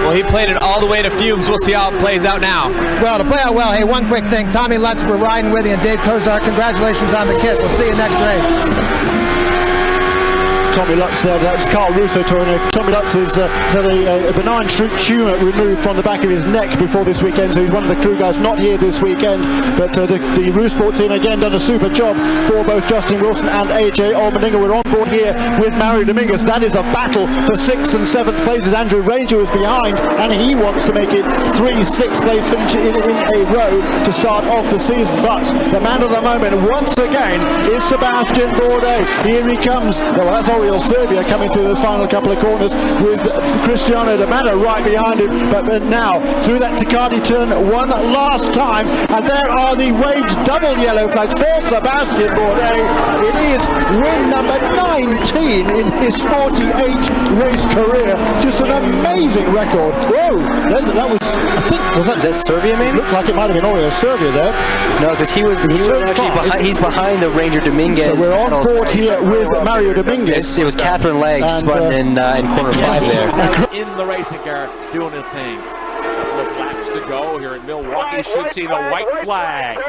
Speaker 4: Well, he played it all the way to fumes. We'll see how it plays out now.
Speaker 16: Well, to play out well, hey, one quick thing. Tommy Lutz, we're riding with you, and Dave Kozar, congratulations on the kit. We'll see you next race.
Speaker 5: Tommy Lutz, that was Carl Russo touring. Tommy Lutz has had a benign tumour removed from the back of his neck before this weekend, so he's one of the crew guys not here this weekend. But the Rousport team again done a super job for both Justin Wilson and AJ Allmendinger. We're on board here with Mario Dominguez. That is a battle for 6th and 7th places. Andrew Ranger was behind, and he wants to make it 3 6th-place finishes in a row to start off the season. But the man of the moment once again is Sebastian Bourdais. Here he comes. Well, that's Oriol Serbia coming through those final couple of corners with Cristiano Domana right behind him. But now through that Ducati turn one last time, and there are the waved double yellow flags for Sebastian Bourdais. It is win number 19 in his 48 race career. Just an amazing record. Whoa, that was, I think, was that
Speaker 19: Serbia maybe?
Speaker 5: Looked like it might have been Oriol Serbia there.
Speaker 19: No, because he was actually behind. He's behind the Ranger Dominguez.
Speaker 5: So we're on board here with Mario Dominguez.
Speaker 19: It was Catherine Legg spun in corner 5 there.
Speaker 10: In the racing car, doing his thing. Couple of laps to go here in Milwaukee. Should see the white flag.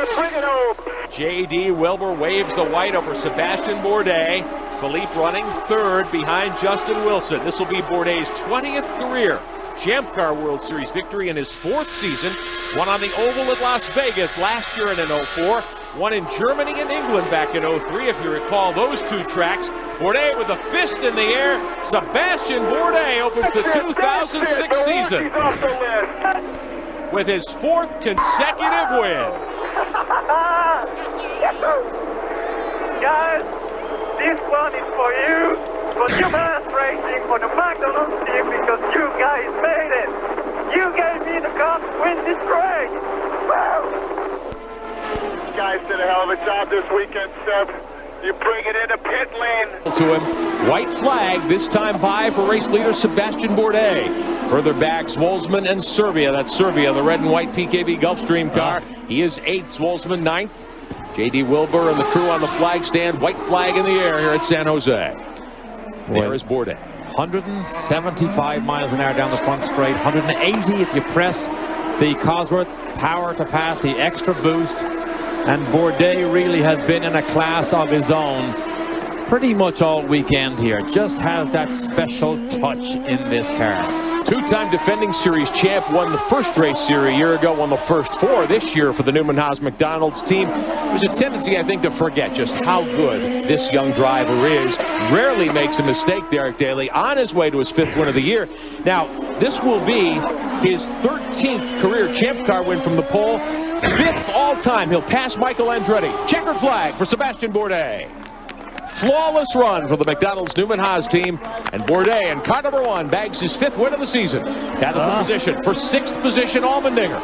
Speaker 10: J.D. Wilbur waves the white over Sebastian Bourdais. Philippe running 3rd behind Justin Wilson. This will be Bourdais' 20th career Champ Car World Series victory in his 4th season. One on the Oval at Las Vegas last year in an 04. One in Germany and England back in 03, if you recall those 2 tracks. Bourdais with a fist in the air. Sebastian Bourdais opens the 2006 season with his 4th consecutive win.
Speaker 2: Guys, this one is for you, for Newman Racing, for the McDonald's team, because you guys made it. You gave me the car to win this race. Woo! You guys did a hell of a job this weekend, Seb. You bring it into pit lane.
Speaker 10: To him, white flag, this time by for race leader Sebastian Bourdais. Further back, Zwolsman and Serbia. That's Serbia, the red and white PKV Gulfstream car. He is 8th, Zwolsman 9th. J.D. Wilbur and the crew on the flag stand. White flag in the air here at San Jose. There is Bourdais.
Speaker 9: 175 miles an hour down the front straight. 180 if you press the Cosworth power to pass, the extra boost. And Bourdais really has been in a class of his own pretty much all weekend here. Just has that special touch in this car.
Speaker 10: 2-time defending series champ, won the first race here a year ago, won the first 4 this year for the Newman Haas McDonald's team. There's a tendency, I think, to forget just how good this young driver is. Rarely makes a mistake, Derek Daly, on his way to his 5th win of the year. Now, this will be his 13th career Champ Car win from the pole. 5th all-time. He'll pass Michael Andretti. Checkered flag for Sebastian Bourdais. Flawless run for the McDonald's Newman Haas team. And Bourdais in car number 1 bags his 5th win of the season. Down to position for 6th position, Allmendinger.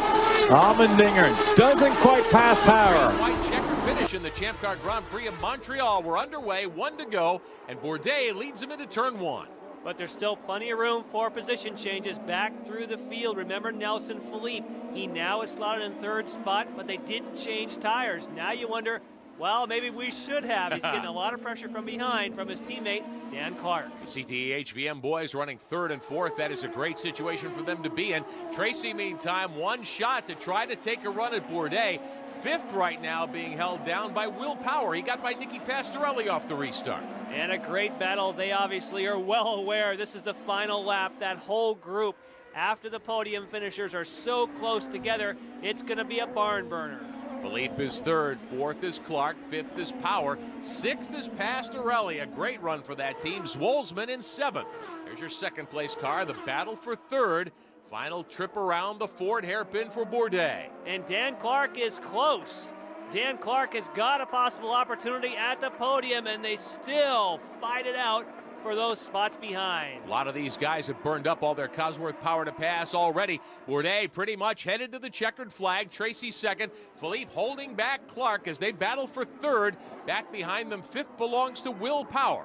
Speaker 9: Allmendinger doesn't quite pass power.
Speaker 10: White checker finish in the Champ Car Grand Prix of Montreal. We're underway, 1 to go, and Bourdais leads him into turn 1.
Speaker 15: But there's still plenty of room for position changes back through the field. Remember Nelson Philippe. He now is slotted in 3rd spot, but they didn't change tires. Now you wonder, well, maybe we should have. He's getting a lot of pressure from behind from his teammate, Dan Clark.
Speaker 10: The CTE HVM boys running 3rd and 4th. That is a great situation for them to be in. Tracy, meantime, 1 shot to try to take a run at Bourdais. 5th right now, being held down by Will Power. He got by Nicky Pastorelli off the restart.
Speaker 15: And a great battle. They obviously are well aware this is the final lap. That whole group after the podium finishers are so close together, it's going to be a barn burner.
Speaker 10: Philippe is 3rd, 4th is Clark, 5th is Power, 6th is Pastorelli. A great run for that team. Zwolsman in 7th. There's your 2nd place car. The battle for 3rd.
Speaker 7: Final trip around the Ford hairpin for Bourdais.
Speaker 15: And Dan Clark is close. Dan Clark has got a possible opportunity at the podium, and they still fight it out for those spots behind.
Speaker 7: A lot of these guys have burned up all their Cosworth power to pass already. Bourdais pretty much headed to the checkered flag. Tracy second. Philippe holding back Clark as they battle for third. Back behind them, fifth belongs to Will Power.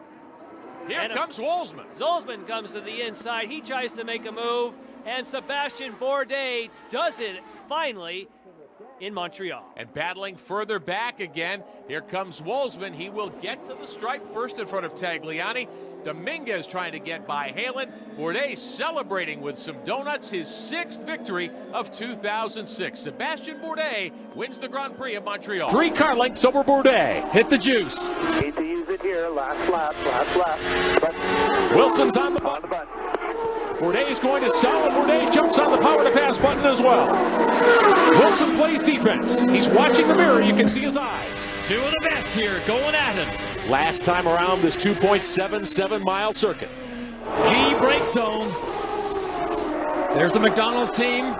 Speaker 7: Here comes Wolzman.
Speaker 15: Zolzman comes to the inside. He tries to make a move, and Sebastian Bourdais does it finally in Montreal.
Speaker 7: And battling further back again, here comes Wolzman. He will get to the stripe first in front of Tagliani. Dominguez trying to get by Halen. Bourdais celebrating with some donuts, his 6th victory of 2006. Sebastian Bourdais wins the Grand Prix of Montreal.
Speaker 10: 3 car lengths over Bourdais. Hit the juice.
Speaker 2: Need to use it here. Last lap.
Speaker 10: Wilson's on the button. Bourdais is going to sell, and Bourdais jumps on the power to pass button as well. Wilson plays defense. He's watching the mirror. You can see his eyes.
Speaker 9: Two of the best here going at him.
Speaker 10: Last time around this 2.77-mile circuit.
Speaker 9: Key brake zone. There's the McDonald's team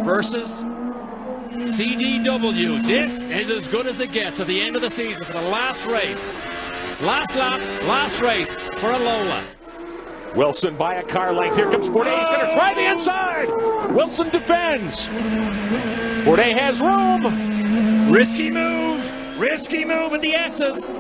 Speaker 9: versus CDW. This is as good as it gets at the end of the season for the last race. Last lap, last race for a Lola.
Speaker 10: Wilson by a car length. Here comes Bourdais. He's going to try the inside. Wilson defends. Bourdais has room.
Speaker 9: Risky move. Risky move at the S's.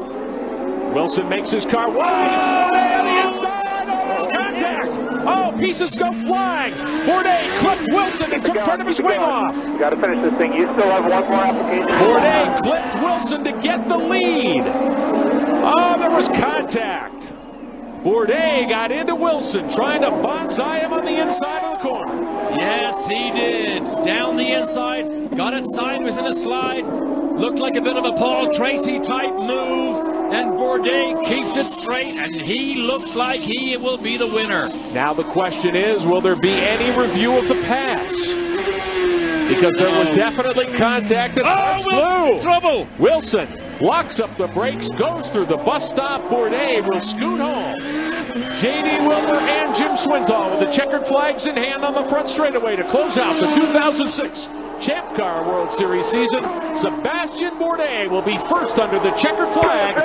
Speaker 10: Wilson makes his car wide. Bourdais on the inside. Oh, there's contact. Oh, pieces go flying. Bourdais clipped Wilson and took part of his wing off.
Speaker 2: You got to finish this thing. You still have one more application.
Speaker 10: Bourdais clipped Wilson to get the lead. Oh, there was contact. Bourdais got into Wilson, trying to bonsai him on the inside of the corner.
Speaker 9: Yes, he did. Down the inside, got it sideways in a slide. Looked like a bit of a Paul Tracy type move. And Bourdais keeps it straight, and he looks like he will be the winner.
Speaker 10: Now the question is, will there be any review of the pass? Because there was definitely contact and
Speaker 9: Wilson's in trouble.
Speaker 10: Wilson locks up the brakes, goes through the bus stop. Bourdais will scoot home. J.D. Wilmer and Jim Swinton with the checkered flags in hand on the front straightaway to close out the 2006 Champ Car World Series season. Sebastian Bourdais will be first under the checkered flag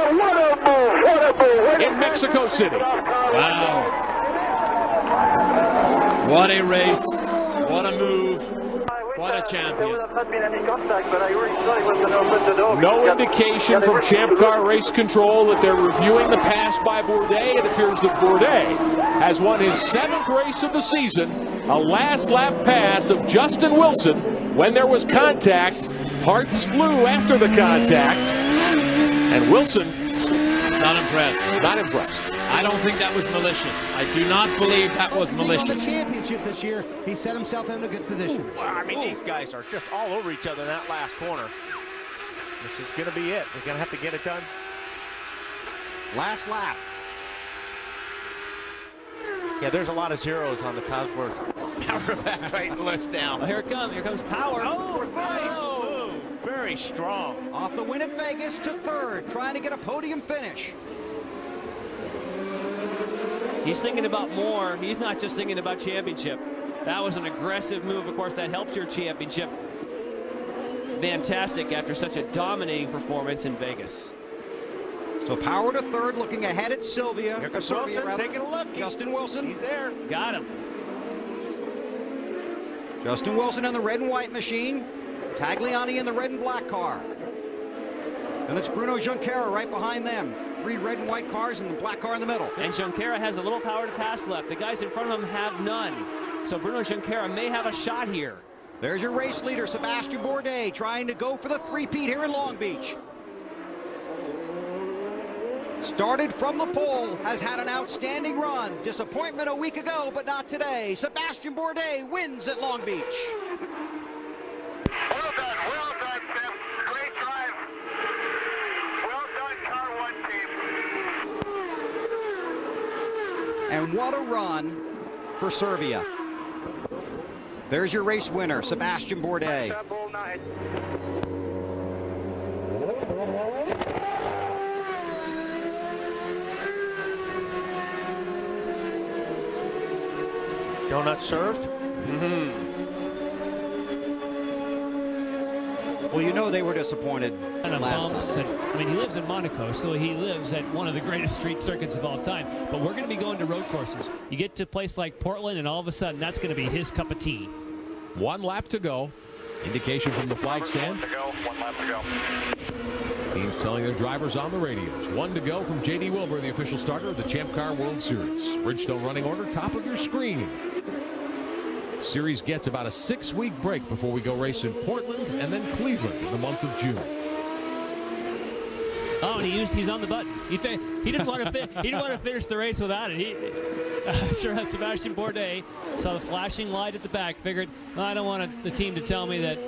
Speaker 10: in Mexico City.
Speaker 9: Wow. What a race. What a move. What a champion.
Speaker 10: No indication from Champ Car Race Control that they're reviewing the pass by Bourdais. It appears that Bourdais has won his 7th race of the season. A last lap pass of Justin Wilson when there was contact. Parts flew after the contact. And Wilson,
Speaker 9: not impressed.
Speaker 10: Not impressed.
Speaker 9: I don't think that was malicious. I do not believe that was malicious.
Speaker 6: On the championship this year, he set himself in a good position.
Speaker 3: Well, I mean, these guys are just all over each other in that last corner. This is going to be it. They're going to have to get it done.
Speaker 6: Last lap.
Speaker 3: Yeah, there's a lot of zeros on the Cosworth power right list now.
Speaker 15: Well, here it comes. Here comes Power.
Speaker 6: Oh,
Speaker 3: nice move. Very strong.
Speaker 6: Off the win at Vegas to third, trying to get a podium finish.
Speaker 15: He's thinking about more. He's not just thinking about championship. That was an aggressive move. Of course, that helps your championship. Fantastic after such a dominating performance in Vegas.
Speaker 6: So Power to third, looking ahead at Sylvia.
Speaker 3: Here comes Wilson, taking a look.
Speaker 6: Justin Wilson.
Speaker 3: He's there.
Speaker 15: Got him.
Speaker 6: Justin Wilson in the red and white machine. Tagliani in the red and black car. And it's Bruno Junqueira right behind them. 3 red and white cars and the black car in the middle.
Speaker 15: And Junqueira has a little power to pass left. The guys in front of him have none. So Bruno Junqueira may have a shot here.
Speaker 6: There's your race leader, Sebastian Bourdais, trying to go for the three-peat here in Long Beach. Started from the pole, has had an outstanding run. Disappointment a week ago, but not today. Sebastian Bourdais wins at Long Beach.
Speaker 2: Well done, Tim. Great drive. Well done, Car 1 team.
Speaker 6: And what a run for Serbia. There's your race winner, Sebastian Bourdais.
Speaker 1: Donut served?
Speaker 6: Well, you know they were disappointed last
Speaker 11: bumps,
Speaker 6: Sunday.
Speaker 11: I mean, he lives in Monaco, so he lives at one of the greatest street circuits of all time. But we're going to be going to road courses. You get to a place like Portland, and all of a sudden, that's going to be his cup of tea.
Speaker 10: 1 lap to go. Indication from the flag stand.
Speaker 2: 1 lap to go.
Speaker 10: Teams telling their drivers on the radios. 1 to go from J.D. Wilbur, the official starter of the Champ Car World Series. Bridgestone running order, top of your screen. Series gets about a 6-week break before we go race in Portland and then Cleveland in the month of June.
Speaker 11: Oh, and he's on the button. He didn't want to finish the race without it. Sure as Sebastian Bourdais saw the flashing light at the back, figured, well, I don't want the team to tell me that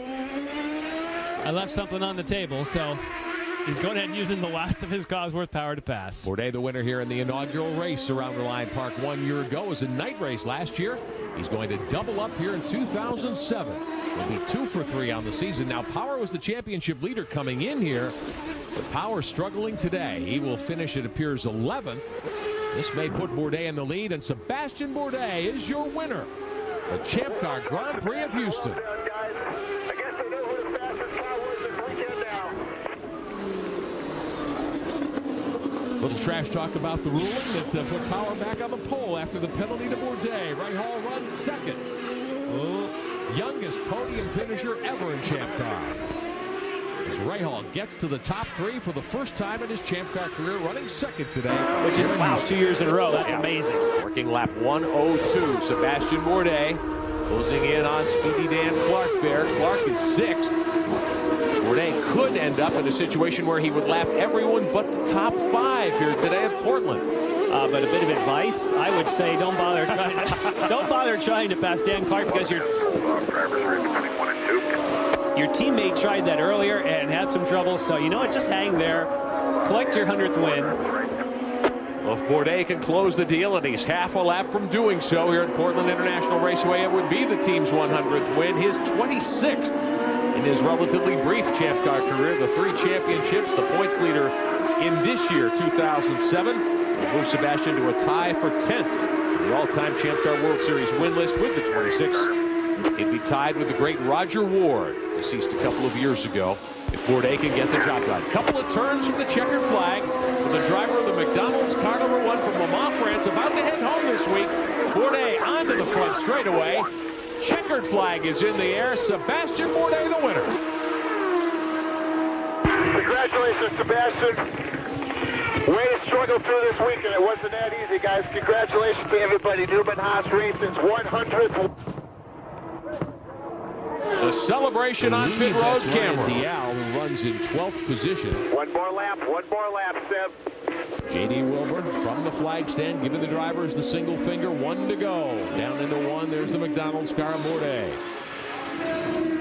Speaker 11: I left something on the table, so he's going ahead and using the last of his Cosworth power to pass.
Speaker 10: Bourdais, the winner here in the inaugural race around Reliant Park 1 year ago, was a night race last year. He's going to double up here in 2007. He'll be 2 for 3 on the season. Now, Power was the championship leader coming in here, but Power struggling today. He will finish, it appears, 11th. This may put Bourdais in the lead, and Sebastian Bourdais is your winner. The Champ Car Grand Prix of Houston. Little trash talk about the ruling that put Power back on the pole after the penalty to Bourdais. Rahal runs second. Youngest podium finisher ever in Champ Car. As Rahal gets to the top 3 for the first time in his Champ Car career, running second today.
Speaker 11: Which is, wow, 2 years in a row. That's amazing.
Speaker 10: Working lap 102. Sebastian Bourdais closing in on Speedy Dan Clark there. Clark is 6th. Bourdais could end up in a situation where he would lap everyone but the top 5 here today at Portland.
Speaker 11: But a bit of advice, I would say don't bother trying to pass Dan Clark, because your teammate tried that earlier and had some trouble. So you know what, just hang there, collect your 100th win.
Speaker 10: Well, if Bourdais can close the deal, and he's half a lap from doing so here at Portland International Raceway, it would be the team's 100th win, his 26th. In his relatively brief Champ Car career, the 3 championships, the points leader in this year, 2007, will move Sebastian to a tie for 10th in the all-time Champ Car World Series win list with the 26. He'd be tied with the great Roger Ward, deceased a couple of years ago, if Bourdais can get the job done. Couple of turns from the checkered flag, with the driver of the McDonald's car number 1 from Le Mans, France, about to head home this week. Bourdais onto the front straightaway. Checkered flag is in the air. Sebastian Bourdais, the winner.
Speaker 2: Congratulations, Sebastian. Way to struggle through this weekend. It wasn't that easy, guys. Congratulations to everybody. Newman Haas Racing's 100th.
Speaker 10: The celebration on pit road camera. Dial, who runs in 12th position.
Speaker 2: One more lap, Seb.
Speaker 10: J.D. Wilbur from the flag stand, giving the drivers the single finger. 1 to go. Down into 1. There's the McDonald's car, Bourdais.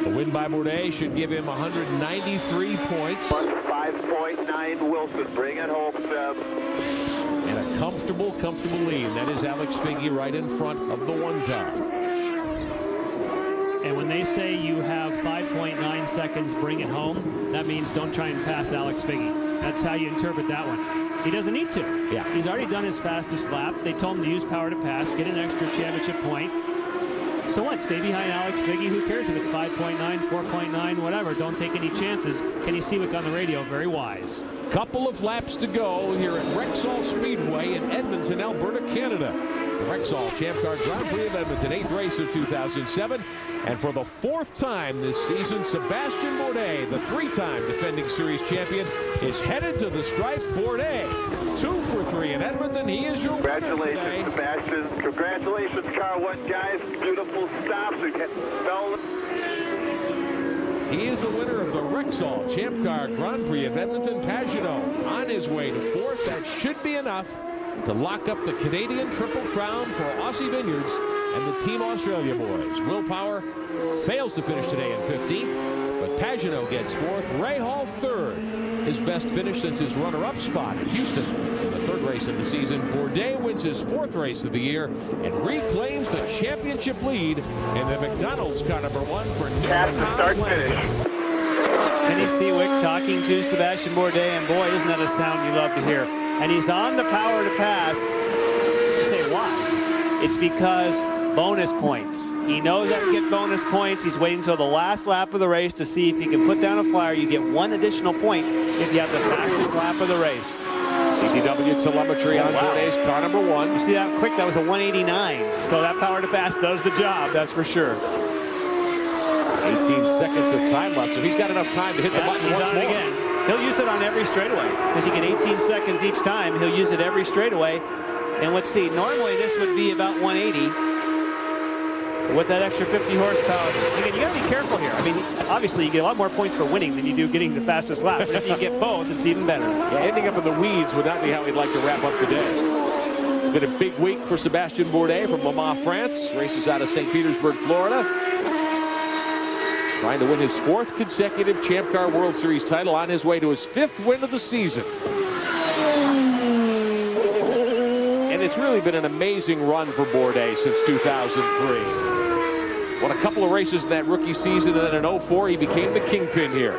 Speaker 10: The win by Bourdais should give him 193 points.
Speaker 2: 5.9 Wilson. Bring it home, Seb.
Speaker 10: And a comfortable lead. That is Alex Figge right in front of the 1 car.
Speaker 11: And when they say you have 5.9 seconds, bring it home, that means don't try and pass Alex Figge. That's how you interpret that one. He doesn't need to.
Speaker 10: Yeah.
Speaker 11: He's already done his fastest lap. They told him to use power to pass, get an extra championship point. So what? Stay behind Alex Figge. Who cares if it's 5.9, 4.9, whatever. Don't take any chances. Kenny Seawick on the radio, very wise.
Speaker 10: Couple of laps to go here at Rexall Speedway in Edmonton, Alberta, Canada. The Rexall Champ Car Grand Prix of Edmonton, 8th race of 2007. And for the 4th time this season, Sebastian Bourdais, the 3-time defending series champion, is headed to the stripe. Bourdais, 2 for 3 in Edmonton. He is your winner today.
Speaker 2: Congratulations, Sebastian. Congratulations, car 1, guys. Beautiful stops.
Speaker 10: He is the winner of the Rexall Champ Car Grand Prix of Edmonton. Pagenaud on his way to 4th. That should be enough to lock up the Canadian Triple Crown for Aussie Vineyards and the Team Australia boys. Will Power fails to finish today in 15th, but Pagenaud gets 4th. Rahal 3rd. His best finish since his runner-up spot at Houston in the 3rd race of the season. Bourdais wins his 4th race of the year and reclaims the championship lead in the McDonald's car number 1 for Newman.
Speaker 11: Kenny Seawick talking to Sebastian Bourdais, and boy, isn't that a sound you love to hear. And he's on the power to pass. You say, why? It's because
Speaker 15: bonus points. He knows how to get bonus points. He's waiting until the last lap of the race to see if he can put down a flyer. You get 1 additional point if you have the fastest lap of the race.
Speaker 10: CDW telemetry on Bourdais, car number 1.
Speaker 15: You see that quick? That was a 189. So that power to pass does the job, that's for sure.
Speaker 10: 18 seconds of time left, so he's got enough time to hit the button once more.
Speaker 15: Again. He'll use it on every straightaway because you get 18 seconds each time. He'll use it every straightaway. And let's see, normally this would be about 180. With that extra 50 horsepower, again, you got to be careful here. I mean, obviously, you get a lot more points for winning than you do getting the fastest lap. But if you get both, it's even better.
Speaker 10: Yeah, ending up in the weeds would not be how he'd like to wrap up the day. It's been a big week for Sébastien Bourdais from Le Mans, France. Races out of St. Petersburg, Florida. Trying to win his 4th consecutive Champ Car World Series title, on his way to his 5th win of the season. And it's really been an amazing run for Bourdais since 2003. Won a couple of races in that rookie season, and then in 04 he became the kingpin here.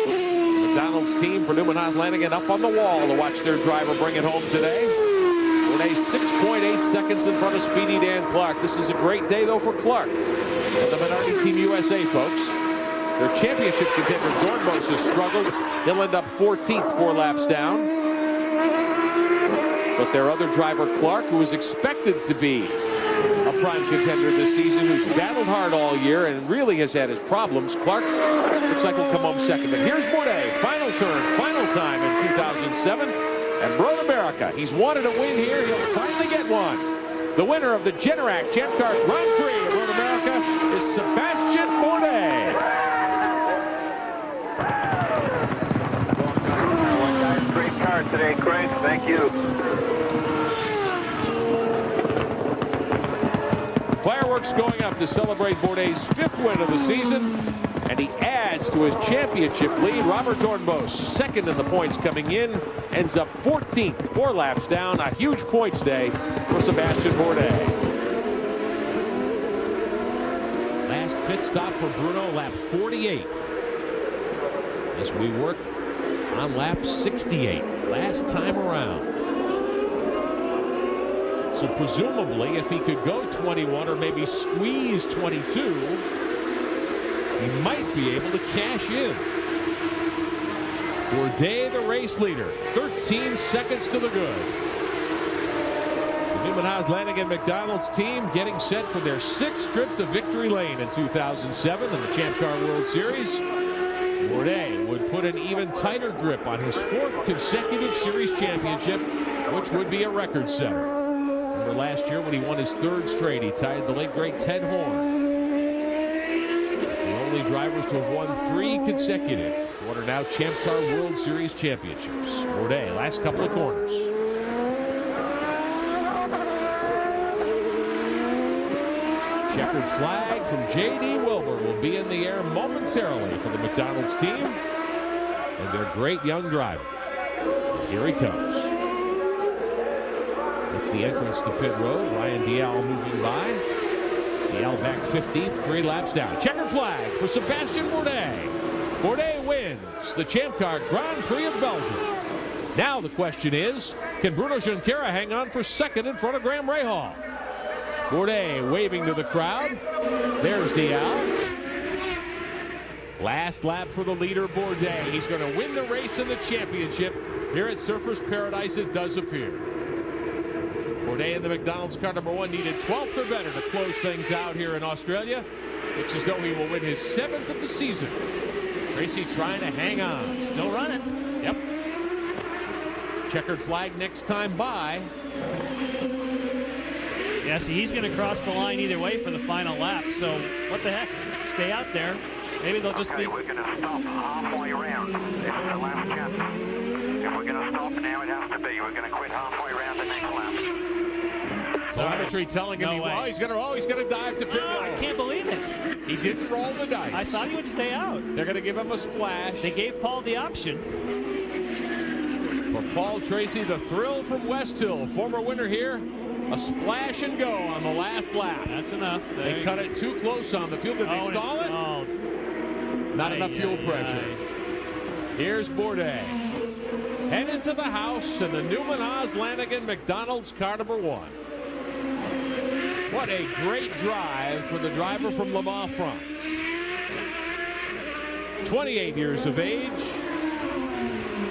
Speaker 10: McDonald's team for Newman, Haas, Lanigan up on the wall to watch their driver bring it home today. Bourdais 6.8 seconds in front of Speedy Dan Clark. This is a great day, though, for Clark and the Minardi Team USA, folks. Their championship contender, Dornbos, has struggled. He'll end up 14th, 4 laps down. But their other driver, Clark, who is expected to be a prime contender this season, who's battled hard all year and really has had his problems. Clark looks like he'll come home second. But here's Bourdais, final turn, final time in 2007. And Road America, he's wanted a win here. He'll finally get one. The winner of the Generac Champ Car Grand Prix of Road America is Sébastien Bourdais.
Speaker 2: Great car today, Craig. Thank you.
Speaker 10: Fireworks going up to celebrate Bourdais' 5th win of the season, and he adds to his championship lead. Robert Dornbos, 2nd in the points coming in, ends up 14th, 4 laps down. A huge points day for Sébastien Bourdais.
Speaker 7: Last pit stop for Bruno, lap 48. As we work on lap 68, last time around. So presumably, if he could go 21 or maybe squeeze 22, he might be able to cash in. Bourdais, the race leader, 13 seconds to the good. The Newman, Haas, Lanigan, McDonald's team getting set for their 6th trip to victory lane in 2007 in the Champ Car World Series. Bourdais would put an even tighter grip on his 4th consecutive series championship, which would be a record setter. Remember last year when he won his 3rd straight, he tied the late great Ted Horn. He's the only drivers to have won 3 consecutive, what are now Champ Car World Series championships. Bourdais, last couple of corners. Checkered flag from J.D. Wilbur will be in the air momentarily for the McDonald's team and their great young driver. Here he comes. That's the entrance to pit road. Ryan Dial moving by. Dial back 50, 3 laps down. Checkered flag for Sébastien Bourdais. Bourdais wins the Champ Car Grand Prix of Belgium. Now the question is, can Bruno Junqueira hang on for 2nd in front of Graham Rahal? Bourdais waving to the crowd. There's Dial. Last lap for the leader, Bourdais. He's going to win the race in the championship. Here at Surfers Paradise, it does appear. Bourdais in the McDonald's car number 1 needed 12th or better to close things out here in Australia. Looks as though he will win his 7th of the season. Tracy trying to hang on.
Speaker 15: Still running.
Speaker 7: Yep. Checkered flag next time by.
Speaker 15: Yeah, see, he's going to cross the line either way for the final lap. So what the heck? Stay out there. Maybe they'll just be.
Speaker 2: We're going to stop halfway around. This is the last chance. If we're going to stop now, it has to be. We're going to quit halfway around the next lap.
Speaker 10: Telemetry telling him he's going to dive to pit roll.
Speaker 15: I can't believe it.
Speaker 10: He didn't roll the dice.
Speaker 15: I thought he would stay out.
Speaker 10: They're going to give him a splash.
Speaker 15: They gave Paul the option.
Speaker 10: For Paul Tracy, the thrill from West Hill, former winner here. A splash and go on the last lap.
Speaker 15: That's enough.
Speaker 10: They cut it too close on the field. Did they stall it? Not enough fuel pressure. Here's Bourdais. Headed to the house in the Newman, Haas, Lanigan, McDonald's car number 1. What a great drive for the driver from Le Mans, France. 28 years of age.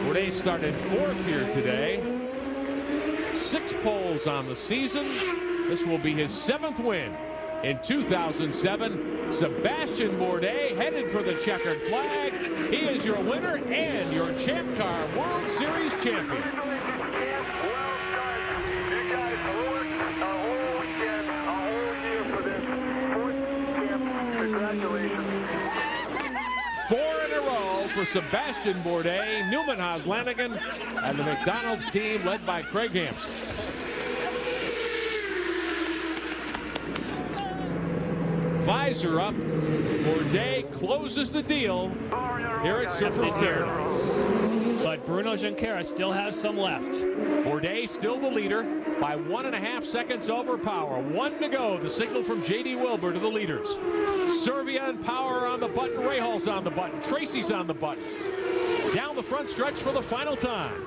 Speaker 10: Bourdais started 4th here today. 6 poles on the season. This will be his 7th win in 2007. Sebastian Bourdais headed for the checkered flag. He is your winner and your Champ Car World Series champion. Four in a row for Sebastian Bourdais, Newman, Haas, Lanigan, and the McDonald's team led by Craig Hampson. Visor up. Bourdais closes the deal here at Surfers Paradise.
Speaker 11: But Bruno Junqueira still has some left.
Speaker 10: Bourdais still the leader by 1.5 seconds over Power. 1 to go. The signal from J.D. Wilbur to the leaders. Servia and Power on the button. Rahal's on the button. Tracy's on the button. Down the front stretch for the final time.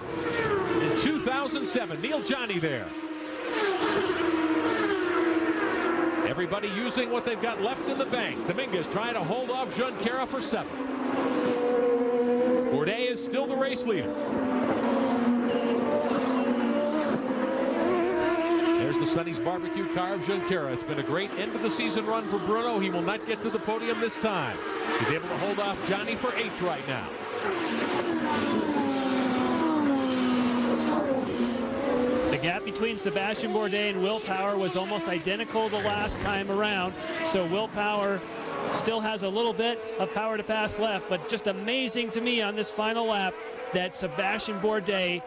Speaker 10: In 2007, Neil Johnny there. Everybody using what they've got left in the bank. Dominguez trying to hold off Junqueira for 7th. Bourdais is still the race leader. There's the Sonny's barbecue car of Junqueira. It's been a great end of the season run for Bruno. He will not get to the podium this time. He's able to hold off Johnny for 8th right now.
Speaker 11: The gap between Sebastian Bourdais and Will Power was almost identical the last time around. So Will Power still has a little bit of power to pass left, but just amazing to me on this final lap that Sebastian Bourdais,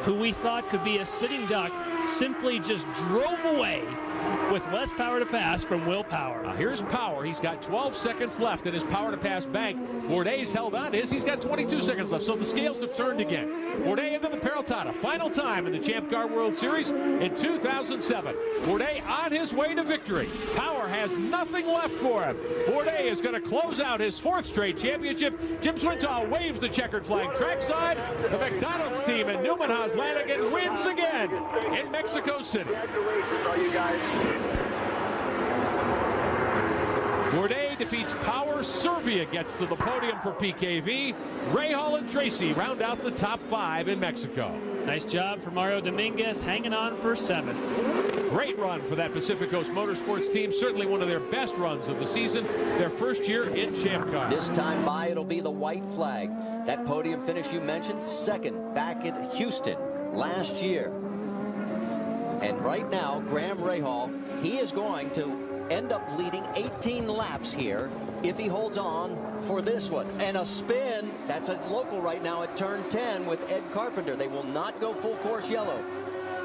Speaker 11: who we thought could be a sitting duck, simply just drove away with less power to pass from Will Power.
Speaker 10: Now here's Power. He's got 12 seconds left in his power to pass bank. Bourdais held on to his. He's got 22 seconds left, so the scales have turned again. Bourdais into the Peraltada. Final time in the Champ Car World Series in 2007. Bourdais on his way to victory. Power has nothing left for him. Bourdais is going to close out his 4th straight championship. Jim Swinton waves the checkered flag trackside. The McDonald's team and Newman, Haas, Lanigan wins again in Mexico City.
Speaker 2: Congratulations, all you guys.
Speaker 10: Bourdais defeats Power. Servia gets to the podium for PKV. Rahal and Tracy round out the top 5 in Mexico.
Speaker 11: Nice job for Mario Dominguez, hanging on for 7th.
Speaker 10: Great run for that Pacific Coast Motorsports team. Certainly one of their best runs of the season. Their first year in Champ Car.
Speaker 1: This time by, it'll be the white flag. That podium finish you mentioned, 2nd back at Houston last year. And right now, Graham Rahal, he is going to end up leading 18 laps here if he holds on for this one. And a spin, that's a local right now at turn 10 with Ed Carpenter. They will not go full course yellow.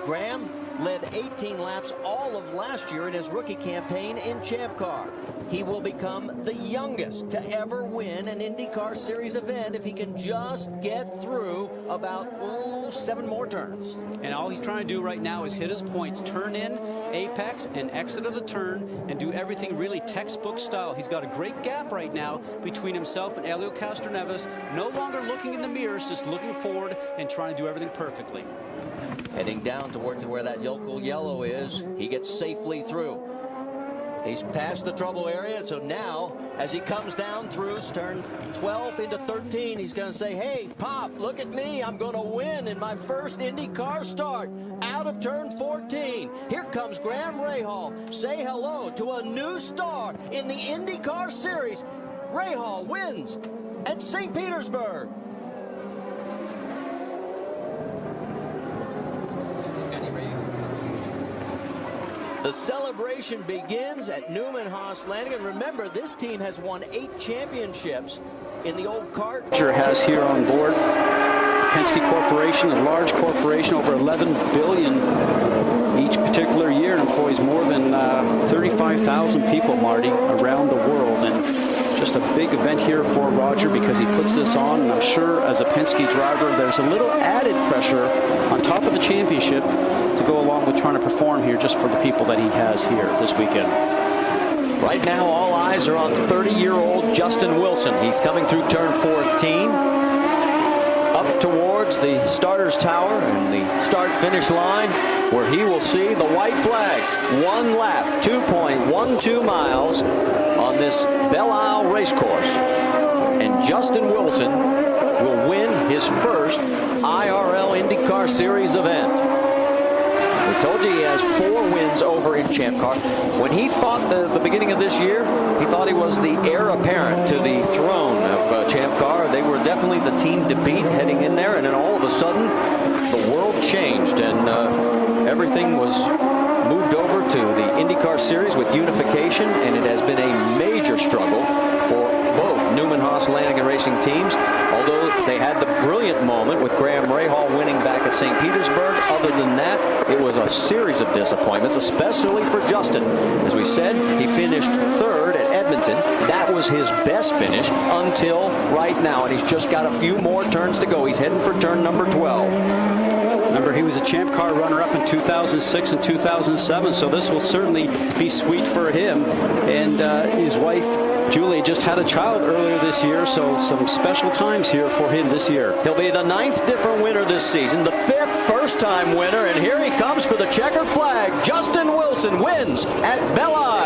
Speaker 1: Graham led 18 laps all of last year in his rookie campaign in Champ Car. He will become the youngest to ever win an IndyCar Series event if he can just get through about 7 more turns.
Speaker 20: And all he's trying to do right now is hit his points, turn in, apex, and exit of the turn, and do everything really textbook style. He's got a great gap right now between himself and Helio Castroneves, no longer looking in the mirrors, just looking forward and trying to do everything perfectly.
Speaker 1: Heading down towards where that local yellow is, he gets safely through. He's past the trouble area, so now, as he comes down through turn 12 into 13, he's going to say, hey, Pop, look at me. I'm going to win in my first IndyCar start out of turn 14. Here comes Graham Rahal. Say hello to a new star in the IndyCar Series. Rahal wins at St. Petersburg. The celebration begins at Newman, Haas, Lanigan. Remember, this team has won 8 championships in the old kart.
Speaker 20: Has here on board Penske Corporation, a large corporation, over $11 billion each particular year, and employs more than 35,000 people, Marty, around the world. And just a big event here for Roger because he puts this on, and I'm sure as a Penske driver, there's a little added pressure on top of the championship to go along with trying to perform here just for the people that he has here this weekend.
Speaker 1: Right now, all eyes are on 30-year-old Justin Wilson. He's coming through turn 14, up towards the starter's tower and the start-finish line. where he will see the white flag. 1 lap, 2.12 miles on this Belle Isle racecourse. And Justin Wilson will win his first IRL IndyCar Series event. We told you he has 4 wins over in Champ Car. When he fought the beginning of this year, he thought he was the heir apparent to the throne of Champ Car. They were definitely the team to beat heading in there, and then all of a sudden, the world changed, and everything was moved over to the IndyCar Series with unification, and it has been a major struggle for both Newman, Haas, Lanigan Racing teams. Although they had the brilliant moment with Graham Rahal winning back at St. Petersburg, other than that, it was a series of disappointments, especially for Justin. As we said, he finished 3rd at Edmonton. That was his best finish until right now, and he's just got a few more turns to go. He's heading for turn number 12.
Speaker 20: Remember, he was a Champ Car runner-up in 2006 and 2007, so this will certainly be sweet for him. And his wife, Julie, just had a child earlier this year, so some special times here for him this year.
Speaker 1: He'll be the 9th different winner this season, the 5th first-time winner, and here he comes for the checkered flag. Justin Wilson wins at Belle Isle.